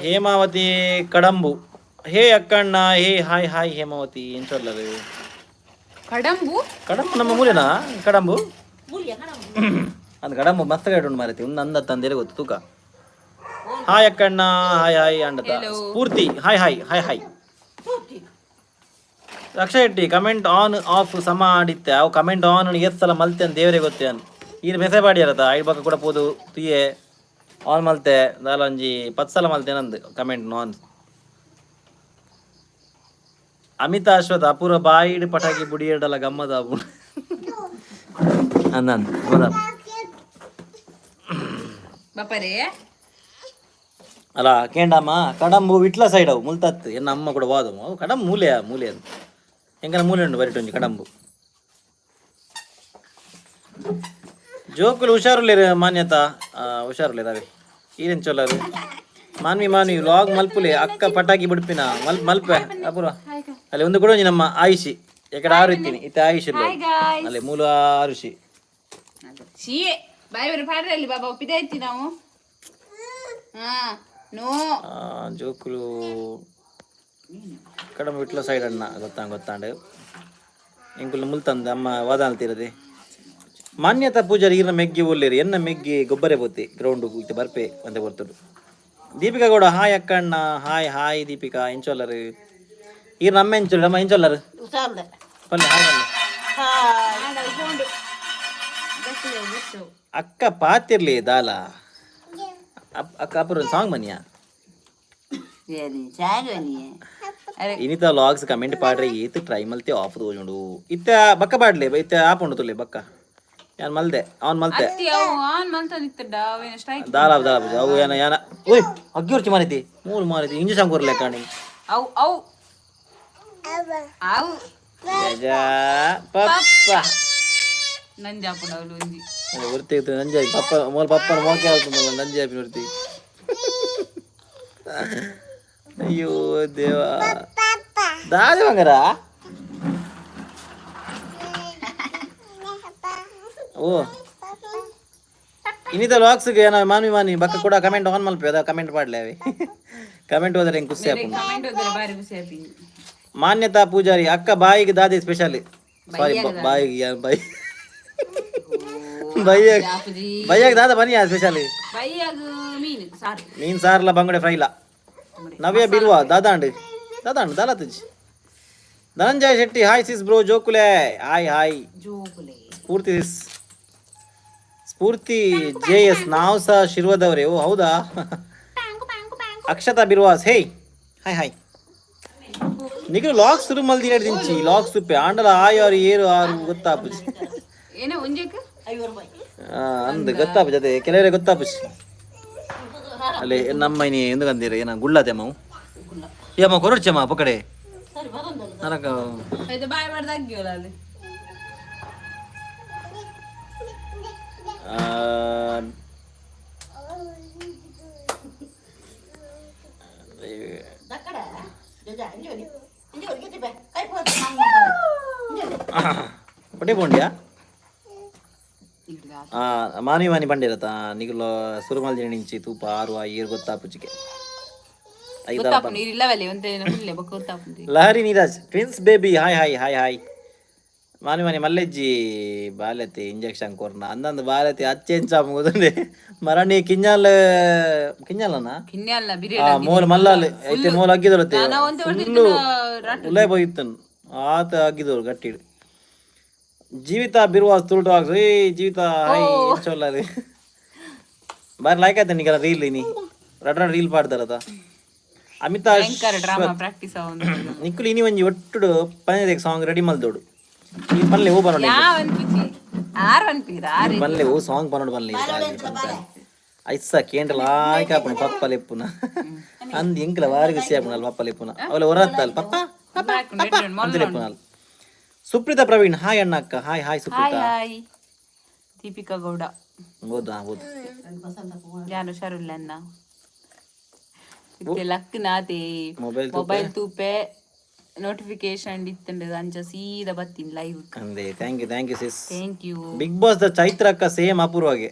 ಹೇಮಾವತಿ ಕಡಂಬು ಹೇ ಅಕ್ಕಣ್ಣ ಹೇ ಹಾಯ್ ಹೇಮಾವತಿ ಎಂಚೊಲ್ಲರು ಕಡಂಬು ನಮ್ಮ ಮೂಲೆನಾ ಕಡಂಬು ಅಂದ್ ಕಡಂಬು ಮಸ್ತ್ ಗಾಡಿ ಉಂಟು ಮಾರೈತಿ ಒಂದು ಅಂದ ತಂದೇಲೆ ಗೊತ್ತು ತೂಕ. ಹಾಯ್ ಅಕ್ಕಣ್ಣ ಹಾಯ್ ಅಂಡತ Spoorthi hi. Raksha Shetty comment on off ಸಮ ಆಡಿತ್ತೆ ಅವು ಕಮೆಂಟ್ ಆನ್ ಎಷ್ಟು ಸಲ ಮಲ್ತೆ ಅಂತ ದೇವರೇ ಗೊತ್ತೇ ಅನ್ ಈಗ ಮೆಸೇಜ್ ಮಾಡಿರತ್ತ ಐದು ಪಕ್ಕ ಕೂಡ ಪೋದು ತುಯೆ ಆನ್ ಮಲ್ತೆ ದಾಲಂಜಿ 10 ಸಲ ಮಲ್ತೆ ನಂದು ಕಮೆಂಟ್ ನಾನ್. ಅಮಿತಾ ಅಶ್ವಥ್ ಅಪೂರ್ವ ಬಾಯಿಡ್ ಪಟಾಕಿ ಬುಡಿಯಡಲ್ಲ ಗಮ್ಮದ ಅಲ್ಲ ಕೇಂಡಮ್ಮ ಕಡಂಬು ವಿಟ್ಲ ಸೈಡ್ ಅವು ಮುಲ್ತತ್ತು ಎನ್ನ ಅಮ್ಮ ಕೂಡ ವಾದವು ಅವು ಕಡಂಬು ಮೂಲೆ ಅಂತ ಹೆಂಗನ ಮೂಲೆ ಉಂಟು ಬರಿಟೊಂಜಿ ಕಡಂಬು. ಜೋಕುಲು ಹುಷಾರುಲ್ಲೇರು ಮಾನ್ಯತಾ ಹುಷಾರುಲ್ಲೇರಾವೆ ಈರೇನು ಚೊಲ್ಲರು. ಮಾನ್ವಿ ವ್ಲಾಗ್ ಮಲ್ಪುಲೆ ಅಕ್ಕ ಪಟಾಕಿ ಬಿಡ್ಪಿನ ಮಲ್ಪೆ ಅಪೂರ್ವ ಅಲ್ಲಿ ಒಂದು ಕೂಡ ನಮ್ಮ ಆಯುಷಿ ಯಾಕಡೆ ಆರು ಇತ್ತೀನಿ ಇತ್ತ ಆಯುಷ್ ಅಲ್ಲಿ ಮೂಲ ಆರುಷಿ ಜೋಕುಲು ಕಡಮ ಬಿಟ್ಲ ಸೈಡ್ ಅಣ್ಣ ಗೊತ್ತಾಂಡು ಎಂಕುಲು ಮುಲ್ತಂದ ಅಮ್ಮ ವಾದ ಅಂತೀರದೆ. ಮಾನ್ಯತಾ ಪೂಜಾರಿ ಈರ್ನ ಮೆಗ್ಗಿ ಒಲ್ಲೇರು ಎನ್ನ ಮೆಗ್ಗಿ ಗೊಬ್ಬರ ಬೋತಿ ಗ್ರೌಂಡ್ ಇತ್ತು ಬರ್ಪೆ ಅಂತ ಬರ್ತಡು. ದೀಪಿಕಾ ಗೌಡ ಹಾಯ್ ಅಕ್ಕಣ್ಣ ಹಾಯ್ ದೀಪಿಕಾ ಎಂಚೊಲ್ಲರು ಈರ್ ನಮ್ಮ ಎಂಚೊಲ್ಲ ನಮ್ಮ ಎಂಚೊಲ್ಲರು ಅಕ್ಕ ಪಾತಿರ್ಲಿ ದಾಲ ಅಕ್ಕ ಅಪೂರ್ವ ಸಾಂಗ್ ಬನ್ನಿಯಾ ಇನಿತ ವ್ಲಾಗ್ಸ್ ಕಮೆಂಟ್ ಪಾಡ್ರೆ ಏತ್ ಟ್ರೈ ಮಲ್ತೆ ಆಫ್ ತೋಜುಂಡು ಇತ್ತ ಬಕ್ಕ ಪಾಡ್ಲೆ ಇತ್ತ ಆಪ್ ಉಂಡು ತುಲೆ ಬಕ್ಕ ಯಾನ್ ಮಲ್ದೆ ಅವ್ನು ಮಲ್ತೆ ಅತ್ತಿ ಅವು ಆನ್ ಮಂತ ನಿತ್ತಡ ಅವೇನ ಸ್ಟ್ರೈಕ್ ದಾಲಾಬ್ ಅವು ಏನ ಓಯ್ ಅಗ್ಗಿ ಉರ್ಚಿ ಮಾರಿತಿ ಮೂರು ಮಾರಿತಿ ಇಂಜೆಕ್ಷನ್ ಕೊರ್ಲೆ ಕಾಣಿ ಅವು ಅವು ಅವು ಜಾ ಪಪ್ಪ ನಂಜಾಪುಡ ಅವಳು ಒಂಜಿ ಉರ್ತಿ ನಂಜಿ ಪಪ್ಪ ಮೂಲ ಪಪ್ಪನ ಮೋಕೆ ಆಗುತ್ತೆ ನಂಜಿ ಆಪಿ ಉರ್ತಿ ಅಯ್ಯೋ ದೇವ ದಾದಿ ಬಂಗಾರ ಓ ಇನ್ನಿತ ಲಾಕ್ಸ್ಗೆ ಏನೋ ಮಾನಿ ಬಕ್ಕ ಕೂಡ ಕಮೆಂಟ್ ಆನ್ ಮಲ್ಪಿ ಅದ ಕಮೆಂಟ್ ಮಾಡ್ಲೇ ಅವಿ ಕಮೆಂಟ್ ಹೋದ್ರೆ ಹೆಂಗೆ ಖುಷಿ ಆಪು ಕಮೆಂಟ್ ಹೋದ್ರೆ ಬಾರಿ ಖುಷಿ ಆಪಿ ಮಾನ್ಯತಾ ಪೂಜಾರಿ ಅಕ್ಕ ಬಾಯಿಗೆ ದಾದಿ ಸ್ಪೆಷಲ್ ಸಾರಿ ಬಾಯಿಗೆ ಯಾರು ಬಾಯಿ ಬೈಯಾಗ ದಾದ ಬನ್ನಿ ಸ್ಪೆಷಲ್ ಮೀನ್ ಸಾರ್ಲ ಬಂಗಡೆ ಫ್ರೈಲ ನವ್ಯ ಬಿಲ್ವಾ ದಾದಾಂಡ್ ದಾಲ ತುಜಿ Dhananjaya Shetty hi sis bro ಜೋಕುಲೆ ಹಾಯ್ ಸ್ಫೂರ್ತಿ JS ನಾವು ಸಹ ಶಿರ್ವದವರೇ ಓ ಹೌದಾ ಅಕ್ಷತಾ ಬಿರ್ವಾಸ್ ಹೇ ಹಾಯ್ ನಿಖಿಲ್ ಲಾಕ್ಸ್ ಶುರು ಮಲ್ದಿ ದಿಂಚಿ ಲಾಕ್ಸ್ ತುಪ್ಪೆ ಆಂಡಲ ಆರು ಏರು ಆರು ಗೊತ್ತಾಪುಜಿ ಅಂದ್ ಗೊತ್ತಾಪು ಜೊತೆ ಕೆಲವರೇ ಗೊತ್ತಾಪುಜಿ ಅಲ್ಲೇ ನಮ್ಮನಿ ಎಂದುಕಂದಿರ ಏನ ಗುಳ್ಳಾತೆಮ್ಮ ಏಮ್ಮ ಕೊರಡ್ಚಮ್ಮ ಪಕಡೆ ನನಕ ಪಟೇ ಪೋಂಡ್ಯಾ ಮಾನಿ ಬಂಡಿರತ್ತ ನಿಗುಲ ಸುರುಮಲ್ದಿ ನಿಂಚಿ ತೂಪ ಆರು ಏರು ಗೊತ್ತಾಪುಚಿಗೆ Lahari Neeraj twins baby hi Mani ಮಲ್ಲೆಜ್ಜಿ ಬಾಲತಿ ಇಂಜೆಕ್ಷನ್ ಕೊರ್ನ ಅಂದಂದು ಬಾಲತಿ ಅಚ್ಚೆಂಚ ಮುಗುದಂಡೆ ಮರಣಿ ಕಿಂಜಾಲನ ಮೂಲ ಮಲ್ಲಾಲ್ ಐತೆ ಮೂಲ ಅಗ್ಗಿದೊಳತೆ ಫುಲ್ಲು ಉಲ್ಲೇ ಹೋಗಿತ್ತನು ಆತ ಅಗ್ಗಿದೋಳು ಗಟ್ಟಿಡು ಜೀವಿತ ಬಿರುವಾಸ್ ತುಳುಟು ಹಾಕ್ಸು ಏ ಜೀವಿತ ಹಾಯ್ ಚೊಲ್ಲರಿ ಬಾರಿ ಲೈಕ್ ಆಯ್ತ ನಿಗಲ ರೀಲ್ ನೀ ರಡ್ ರೀಲ್ ಪಾಡ್ದಾರದ ಅಮಿತಾ ನಿಕ್ಕುಲು ಇನಿ ಒಂಜಿ ಒಟ್ಟುಡು ಪಂಜದೇಕ್ ಸಾಂಗ್ ರೆಡಿ ಮಲ್ದೋಡು ನೀ ಪನ್ಲೆ ಹೂ ಬರೋಣ ಪನ್ಲೆ ಹೂ ಸಾಂಗ್ ಪನ್ನೋಡು ಬನ್ಲಿ ಐಸ ಕೇಂದ್ರ ಲಾಯ್ಕ ಆಪಣ ಪಪ್ಪಲೆಪ್ಪುನ ಅಂದ್ ಎಂಕ್ಲ ವಾರಿ ಖುಷಿ ಆಪಣ ಪಪ್ಪಲೆಪ್ಪುನ ಅವಳ ಹೊರತ್ತಲ್ ಪಪ್ಪ ಅಂತಲೆಪ್ಪುನಲ್ ಸುಪ್ರೀತಾ ಪ್ರವೀಣ್ ಹಾಯ್ ಅಣ್ಣ ಅಕ್ಕ ಹಾಯ್ ಸುಪ್ರೀತಾ ದೀಪಿಕಾ ಗೌಡ ಹೌದು ಯಾರು ಶರುಲ್ಲನ್ನ ಲಕ್ ನಾತೆ ಮೊಬೈಲ್ ತೂಪೆ ನೋಟಿಫಿಕೇಶನ್ ಇತ್ತಂಡ ಅಂಚ ಸೀದಾ ಬತ್ತೀನಿ ಲೈವ್ ಅಂದೆ thank you sis thank you big boss the Chaitra ಅಕ್ಕ ಸೇಮ್ ಅಪೂರ್ವಾಗೆ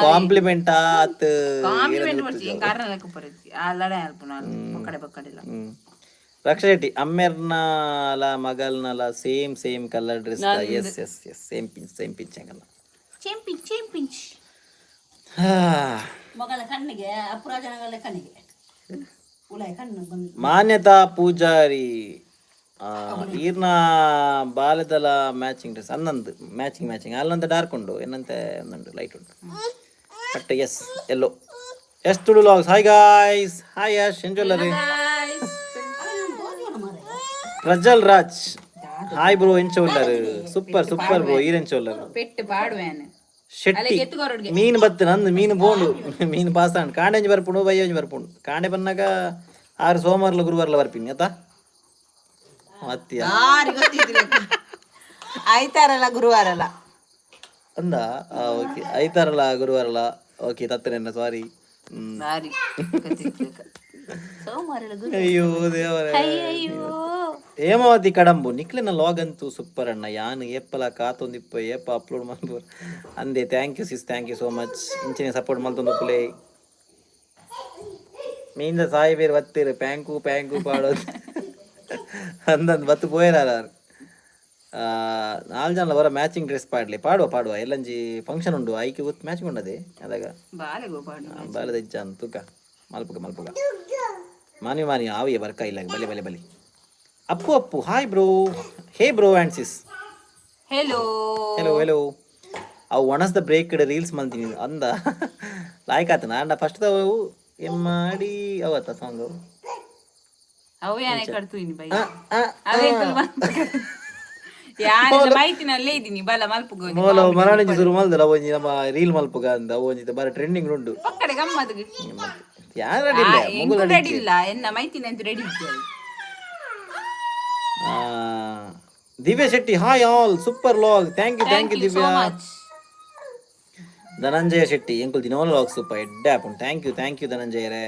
ಕಾಂಪ್ಲಿಮೆಂಟ್ ಆತ್ ಕಾಂಪ್ಲಿಮೆಂಟ್ ಮಾಡ್ತಿ ಕಾರಣಕ್ಕೆ ಬರುತ್ತೆ ಆ ಲಡೆ ಅಲ್ಪ ನಾನು ಪಕ್ಕಡೆ ಪಕ್ಕಡಿಲ್ಲ ರಕ್ಷಾ ಶೆಟ್ಟಿ ಅಮ್ಮೆರ್ನಲ ಮಗಲ್ನಲ same colour dress yes same pinch ಹಂಗಲ್ಲ ಸೇಮ್ ಪಿಂಚ್ ಮಗಳ ಕಣ್ಣಿಗೆ ಅಪರಾಜನಗಳ ಕಣ್ಣಿಗೆ ಮಾನ್ಯತಾ ಪೂಜಾರಿ ಈರ್ನ ಬಾಲ್ಯದಲ ಮ್ಯಾಚಿಂಗ್ ಡ್ರೆಸ್ ಅನ್ನಂದು ಮ್ಯಾಚಿಂಗ್ ಅಲ್ಲಂತ ಡಾರ್ಕ್ ಉಂಡು ಏನಂತೆ ಒಂದುಂಟು ಲೈಟ್ ಉಂಟು but yes yellow yes Tulu vlogs hi guys hi Yash ಎಂಜೊಲ್ಲರಿ ಪ್ರಜ್ವಲ್ ರಾಜ್ ಹಾಯ್ ಬ್ರೋ ಎಂಚೊಲ್ಲರು ಸೂಪರ್ ಬ್ರೋ ಈರೆಂಚೊಲ್ಲರು ಪೆಟ್ಟು ಪಾಡುವೇನೆ ಶೆಟ್ಟಿ ಮೀನು ಬತ್ತು ನಂದು ಮೀನು ಬೋಂಡು ಮೀನು ಪಾಸಾಂಡ್ ಕಾಂಡೆಂಜಿ ಬರ್ಪುಂಡು ಬಯ್ಯಂಜಿ ಬರ್ಪುಂಡು ಕಾಂಡೆ ಬನ್ನಾಗ 6 ಸೋಮವಾರಲ ಗುರುವಾರಲ ಬರ್ಪಿನಿ ಆತ ಮತ್ತಿಯ ಐತಾರಲ್ಲ ಗುರುವಾರಲ್ಲ ಅಂದ ಓಕೆ ಐತಾರಲ್ಲ ಗುರುವಾರಲ ಓಕೆ ತತ್ತನೆನ್ನ ಸಾರಿ ಅಯ್ಯೋ ದೇವರೇ ಹೇಮಾವತಿ ಕಡಂಬು ನಿಕ್ಲಿನ ಲಾಗ್ ಅಂತೂ ಸೂಪರ್ ಅಣ್ಣ ಯಾನ್ ಏಪಲ ಕಾತೊಂದಿಪ್ಪ ಏಪ ಅಪ್ಲೋಡ್ ಮಾಡ್ಬೋದು ಅಂದೆ thank you sis thank you so much ಇಂಚಿನ ಸಪೋರ್ಟ್ ಮಲ್ತೊಂದು ಪ್ಲೇ ಮೀಂದ ಸಾಯಿ ಬೇರೆ ಬತ್ತಿರು ಪ್ಯಾಂಕು ಪಾಡೋದು ಅಂದಂದು ಬತ್ತು ಪೋಯರಾರ 4 ಜನ ಅವರ ಮ್ಯಾಚಿಂಗ್ ಡ್ರೆಸ್ ಪಾಡುವ ಎಲ್ಲಂಜಿ ಫಂಕ್ಷನ್ ಉಂಡು ಐಕೆ ಗೊತ್ತು ಮ್ಯಾಚಿಂಗ್ ಉಂಡದೆ ಅದಾಗ ಬಾಲದ ಇಜ್ಜ ತೂಕ ಮಲ್ಪುಗ ಮಾನಿ ಆವಿಯ ಬರ್ಕ ಇಲ್ಲ ಬಲೆ Appu hi bro hey bro and sis hello ಅವು one of the break reels ಮಲ್ತೀನಿ ಅಂದ ಲಾಯ್ಕ್ ಆತನ ಅಂಡ ಫಸ್ಟ್ ಅವು ಏನ್ ಮಾಡಿ ಅವತ್ತ ಸಾಂಗ್ ಅವು ಯಾನೆ ಕಟ್ತು ಇನ್ ಬೈ ಯಾರ ಮಾಹಿತಿನಲ್ಲೇ ಇದ್ದೀನಿ ಬಲ ಮಲ್ಪುಗ ಮೋಲ ಮರಾಣಿಜಿ ಶುರು ಮಲ್ದಲ್ಲ ಒಂಜಿ ನಮ್ಮ ರೀಲ್ ಮಲ್ಪುಗ ಅಂದ ಒಂಜಿ ಬಾರಿ ಟ್ರೆಂಡಿಂಗ್ ಉಂಡು ಒಕ್ಕಡೆ ಗಮ್ಮತ್ಗೆ ಯಾರು ರೆಡಿ ಇಲ್ಲ ಎಂಕು ರೆಡಿ ಇಲ್ಲ ಎನ್ನ ಮೈತಿನ ಅಂತ ರೆಡಿ ಇದ್ದೀವಿ Divya Shetty hi all super vlog thank you Divya Dhananjaya Shetty ಎಂಕುಲ್ ದಿನವಲ್ಲ ಲಾಗ್ ಸೂಪರ್ ಎಡ್ಡೆ ಆಪುಂಡು ಥ್ಯಾಂಕ್ ಯು ಧನಂಜಯರೇ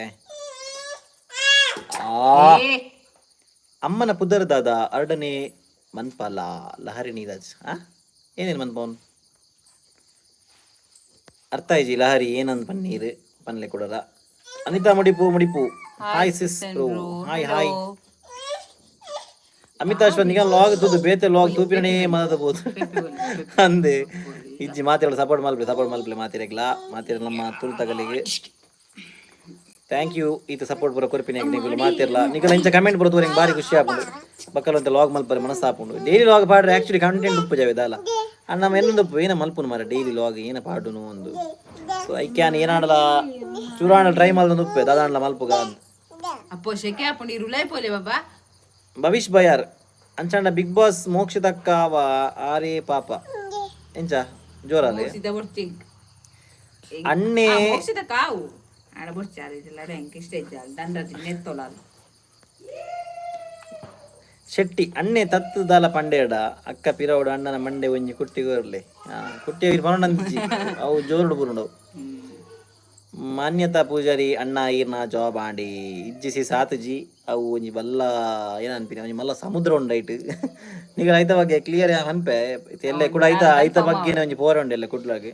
ಅಮ್ಮನ ಪುದರ್ ದಾದ ಅರ್ಡನೆ ಮನ್ಪಾಲ ಲಹರಿ ನೀರಜ್ ಏನೇನು ಮನ್ಪವನ್ ಅರ್ಥ ಆಯ್ಜಿ ಲಹರಿ ಏನಂದ್ ಪನ್ನೀರ್ ಪನ್ಲೆ ಕೊಡಲ್ಲ Anitha Mudipu hi sis bro hi ಅಮಿತಾಶ್ವರ್ ನಿಗ ಲಾಗ್ ತೂದು ಬೇತೆ ಲಾಗ್ ತೂಪಿರನೇ ಮಾತಾಡಬಹುದು ಅಂದೆ ಇಜ್ಜಿ ಮಾತಿರಲ್ಲ ಸಪೋರ್ಟ್ ಮಲ್ಪಲೆ ಮಾತಿರಗ್ಲ ನಮ್ಮ ತುಲ್ ತಗಲಿಗೆ ಥ್ಯಾಂಕ್ ಯು ಈತ ಸಪೋರ್ಟ್ ಬರೋ ಕೊರ್ಪಿನ ನಿಗಳು ಮಾತಿರಲ್ಲ ನಿಗಲ ಇಂಚ ಕಮೆಂಟ್ ಬರೋದು ನಂಗೆ ಭಾರಿ ಖುಷಿ ಆಪುಂಡು ಬಕ್ಕಲಂತ ಲಾಗ್ ಮಲ್ಪರೆ ಮನಸ್ಸು ಆಪುಂಡು ಡೈಲಿ ಲಾಗ್ ಪಾಡ್ರೆ ಆಕ್ಚುಲಿ ಕಂಟೆಂಟ್ ಉಪ್ಪು ಜಾವೇದ ಅಲ್ಲ ನಮ್ಮ ಇನ್ನೊಂದು ಏನ ಮಲ್ಪುನು ಮಾರ ಡೈಲಿ ಲಾಗ್ ಏನ ಪಾಡುನು ಒಂದು so I can ಏನಾಡಲ ಚೂರಾಣ try ಮಾಡ್ದು Uppe ದಾದಾಂಡ್ಲ ಮಲ್ಪುಗ ಅಪ್ಪೋ ಶೆಕೆ ಆಪುಂಡು ಇರುಲೈ ಪೋಲೆ ಬಾಬಾ ಭವಿಷ್ ಬಯಾರ್ ಅಂಚಾಂಡ ಬಿಗ್ ಬಾಸ್ ಮೋಕ್ಷಿತಕ್ಕ ಆರೇ ಪಾಪ ಎಂಚ ಜೋರಲ್ಲಿ ಅಣ್ಣೆ ಕಾವು ಆಡ ಬೊರ್ಚಾರ ಇದೆಲ್ಲ ರ್ಯಾಂಕ್ ಇಷ್ಟ ಇದ್ದಾಳೆ ದಂಡದ ನೆತ್ತೊಲಾಲು ಶೆಟ್ಟಿ ಅಣ್ಣೆ ತತ್ತು ದಾಲ ಪಂಡೇಡ ಅಕ್ಕ ಪಿರವಡು ಅಣ್ಣನ ಮಂಡೆ ಒಂಜಿ ಕುಟ್ಟಿಗೋರ್ಲೆ ಕುಟ್ಟಿ ಪನೊಂದಿ ಅವು ಜೋರುಡು ಬುರುಂಡವು ಮಾನ್ಯತಾ ಪೂಜಾರಿ ಅಣ್ಣ ಈರ್ನ ಜಾಬ್ ಆಂಡಿ ಇಜ್ಜಿಸಿ ಸಾತುಜಿ ಅವು ಒಂಜಿ ಬಲ್ಲ ಏನನ್ಪಿನಿ ಒಂಜಿ ಮಲ್ಲ ಸಮುದ್ರ ಉಂಡು ಐಟ್ ಈಗ ಐತ ಬಗ್ಗೆ ಕ್ಲಿಯರ್ ಪನ್ಪೆ ಎಲ್ಲ ಕೂಡ ಐತ ಬಗ್ಗೆ ಒಂಜಿ ಪೋರ ಉಂಡು ಎಲ್ಲ ಕುಡ್ಲಾಗೆ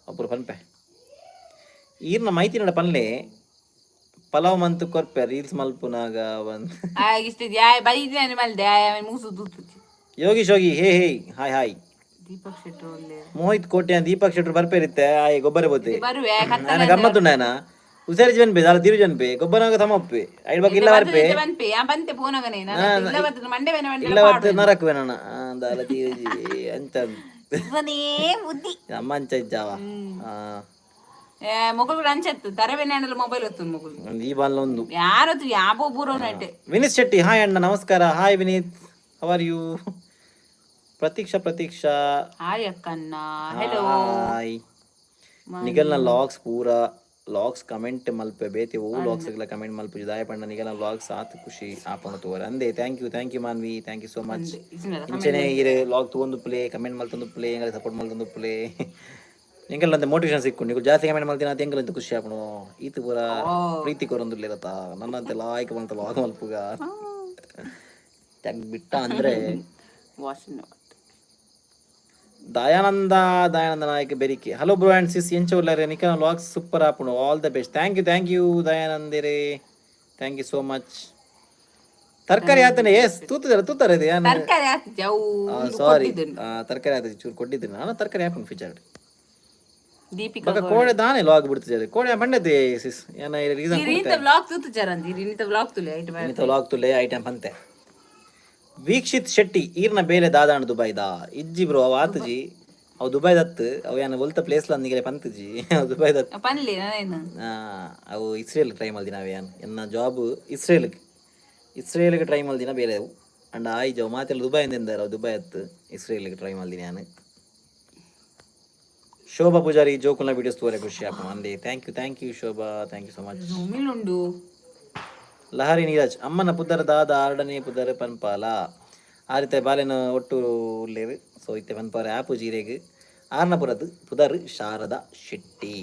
ಒಬ್ಬರು ಪನ್ಪೆ ಈರ್ನ ಮೈತಿ ನಡ ಪನ್ಲೆ ಪಲಾವ್ ಮಂತು ಕೊರ್ಪೆ ರೀಲ್ಸ್ ಮಲ್ಪುನಾಗ ಯೋಗೀಶ್ ಹೋಗಿ ಹೇ ಹಾಯ್ ದೀಪಕ್ ಶೆಟ್ಟಿ ಮೋಹಿತ್ ಕೋಟೆ ದೀಪಕ್ ಶೆಟ್ರು ಬರ್ಪೇರಿತ್ತೆ ಆಯ್ ಗೊಬ್ಬರ ಬೋತೆ ನಾನು ಗಮ್ಮತ್ತು ನಾನು ಉಸಾರಿ ಜನ್ ಬೇ ದಾಲ ತಿರು ಜನ್ ಬೇ ಗೊಬ್ಬರ ತಮ್ಮಪ್ಪೆ ಐಡ್ ಬಗ್ಗೆ ಇಲ್ಲ ಬರ್ಪೆ ಇಲ್ಲ ಬರ್ತದೆ ನರಕುವೆ ನಾನು ದಾಲ ತಿರುಜಿ ಅಂತ ಅಮ್ಮ ಅಂಚ ಇದ್ದಾವ ಮೊಗಲು ಅಂಚತ್ತು ತರವೇನೆ ಮೊಬೈಲ್ ಹೊತ್ತು ಮೊಗಲು ಈ ಬಾಲ್ ಒಂದು ಯಾರತ್ತು ಯಾಬೋ ಬೂರೋ ನೈಟೆ ವಿನೀತ್ ಶೆಟ್ಟಿ ಹಾಯ್ ಅಣ್ಣ ನಮಸ್ಕಾರ hi Vineeth how are you Prateeksha hi ಅಕ್ಕಣ್ಣ ಹೆಲೋ ಹಾಯ್ ನಿಗಲ್ನ ಲಾಗ್ಸ್ ಪೂರಾ ಲಾಗ್ಸ್ ಕಮೆಂಟ್ ಮಲ್ಪೆ ಬೇತಿ ಓ ಲಾಗ್ಸ್ ಎಲ್ಲ ಕಮೆಂಟ್ ಮಲ್ಪು ದಾಯ ಪಂಡ ನಿಗಲ್ನ ಲಾಗ್ಸ್ ಆತು ಖುಷಿ ಆಪಣ ತೋರ ಅಂದೆ thank you Manvi thank you so much ಇಂಚನೆ ಇರೆ ಲಾಗ್ ತಗೊಂಡು ಪ್ಲೇ ಕಮೆಂಟ್ ಮಲ್ತೊಂದು ಪ್ಲೇ ಎಂಗಲ ಸಪೋರ್ಟ್ ಮಲ್ತೊಂದು ಪ್ಲೇ ಎಂಗಲ್ಲಂತೆ ಮೋಟಿವೇಶನ್ ಸಿಕ್ಕು ನೀವು ಜಾಸ್ತಿ ಕಮೆಂಟ್ ಮಾಡ್ತೀನಿ ಅಂತ ಎಂಗಲಂತ ಖುಷಿ ಆಪಣು ಈತು ಪೂರ ಪ್ರೀತಿ ಕೊರೊಂದಿರ್ಲಿರತ್ತ ನನ್ನಂತೆ ಲಾಯ್ಕ್ ಬಂತ ಲಾಗ್ ಮಲ್ಪುಗ ಬಿಟ್ಟ ಅಂದ್ರೆ ದಯಾನಂದ ನಾಯಕ ಬೆರಿಕೆ ಹಲೋ ಬ್ರೋ ಆ್ಯಂಡ್ ಸಿಸ್ ಎಂಚ ಉಳ್ಳಾರೆ ನಿಖನ ಲಾಗ್ಸ್ ಸೂಪರ್ ಆಪುಣು all the best thank you ದಯಾನಂದಿರೇ ಥ್ಯಾಂಕ್ ಯು ಸೋ ಮಚ್ ತರಕಾರಿ ಆತನೆ ಎಸ್ ತೂತಾರೆ ಸಾರಿ ತರಕಾರಿ ಆತ ಚೂರು ಕೊಟ್ಟಿದ್ದೀನಿ ನಾನು ತರಕಾರಿ ಹಾಕೊಂಡು ಫೀಚರ್ ದೀಪಿಕಾ ಕೋಡೆ ದಾನೆ ಲಾಗ್ ಬಿಡ್ತಿದ್ದಾರೆ ಕೋಡೆ ಬಂಡದೆ ಸಿಸ್ ಏನ ರೀಸನ್ ವ್ಲಾಗ್ ತುಲೆ ಐಟಮ್ ಅಂತೆ ವೀಕ್ಷಿತ್ ಶೆಟ್ಟಿ ಈರ್ನ ಬೇಲೆ ದಾದಾಣ ದುಬೈದ ಇಜ್ಜಿ ಬ್ರೋ ಅವ ಆತಜಿ ಅವು ದುಬೈ ದತ್ತು ಅವು ಏನು ಒಲ್ತ ಪ್ಲೇಸ್ ನಿಗಲೆ ಪಂತಜಿ ಅವು ದುಬೈ ದತ್ತು ಅವು ಇಸ್ರೇಲ್ ಟ್ರೈ ಮಲ್ದಿ ನಾವೇನು ಎನ್ನ ಜಾಬ್ ಇಸ್ರೇಲ್ಗೆ ಟ್ರೈ ಮಲ್ದಿನ ಬೇರೆ ಅವು ಅಂಡ್ ಆಯ್ ಜಾವ್ ಮಾತೆಲ್ಲ ದುಬೈಯಿಂದ ಅವು ದುಬೈ ಹತ್ತು ಇಸ್ರೇಲ್ಗೆ ಟ್ರೈ ಮಲ್ದಿನಿ ನಾನು ಶೋಭಾ ಪೂಜಾರಿ ಜೋಕುಲ್ನ ವಿಡಿಯೋಸ್ ತೋರೆ ಖುಷಿ ಆಪ ಅಂದೆ thank you Shobha thank you so much Lahari Neeraj ಅಮ್ಮನ ಪುದರ್ ದಾದ ಆರ್ಡನೆ ಪುದರ್ ಪನ್ಪಾಲ ಆ ರೀತಿ ಬಾಲೆನ ಒಟ್ಟು ಉಳ್ಳೇವು ಸೊ ಇತ್ತೆ ಪನ್ಪಾರ ಆಪು ಜೀರೆಗೆ ಆರ್ನಪುರದ್ ಪುದರ್ ಶಾರದಾ ಶೆಟ್ಟಿ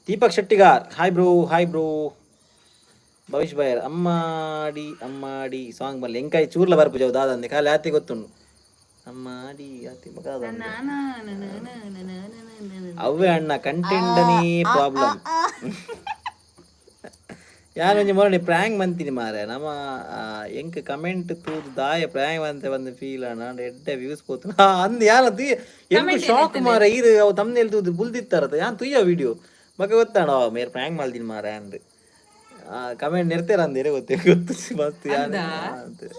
ದೀಪಕ್ ಶೆಟ್ಟಿಗಾರ್ ಹಾಯ್ ಬ್ರೋ ಭವಿಷ್ ಬಾಯರ್ ಅಮ್ಮಾಡಿ ಸಾಂಗ್ ಬಲ್ಲಿ ಎಂಕಾಯಿ ಚೂರ್ಲ ಬರ್ಪುಜವು ದಾದಂದೆ ಖಾಲಿ ಆತಿ ಗೊತ್ತುಂಡು ಅಮ್ಮಾಡಿ ಆತಿ ಮಗ ಅವೇ ಅಣ್ಣ ಕಂಟೆಂಟನೇ ಪ್ರಾಬ್ಲಮ್ ಯಾರು ಒಂಜಿ ಮೊರನಿ ಪ್ರಾಂಗ್ ಮಂತೀನಿ ಮಾರೆ ನಮ್ಮ ಎಂಕ್ ಕಮೆಂಟ್ ತೂದು ದಾಯ ಪ್ರಾಂಗ್ ಅಂತ ಬಂದು ಫೀಲ್ ಅಣ್ಣ ಎಡ್ಡೆ ವ್ಯೂಸ್ ಪೋತು ಅಂದ್ ಯಾರದು ಎಂಕ್ ಶಾಕ್ ಮಾರ ಈರು ಅವು ತಮ್ಮನೇಲಿ ತೂದು ಬುಲ್ದಿತ್ತಾರತ ಯಾನ್ ತುಯ್ಯ ವಿಡಿಯೋ ಮಗ ಗೊತ್ತಾಣ ಮೇರೆ ಪ್ರಾಂಗ್ ಮಾಡ್ತೀನಿ ಮಾರ ಅಂದ್ ಕಮೆಂಟ್ ನಿರ್ತೀರ ಅಂದೇರೆ ಗೊತ್ತು ಮಸ್ತ್ ಯಾರು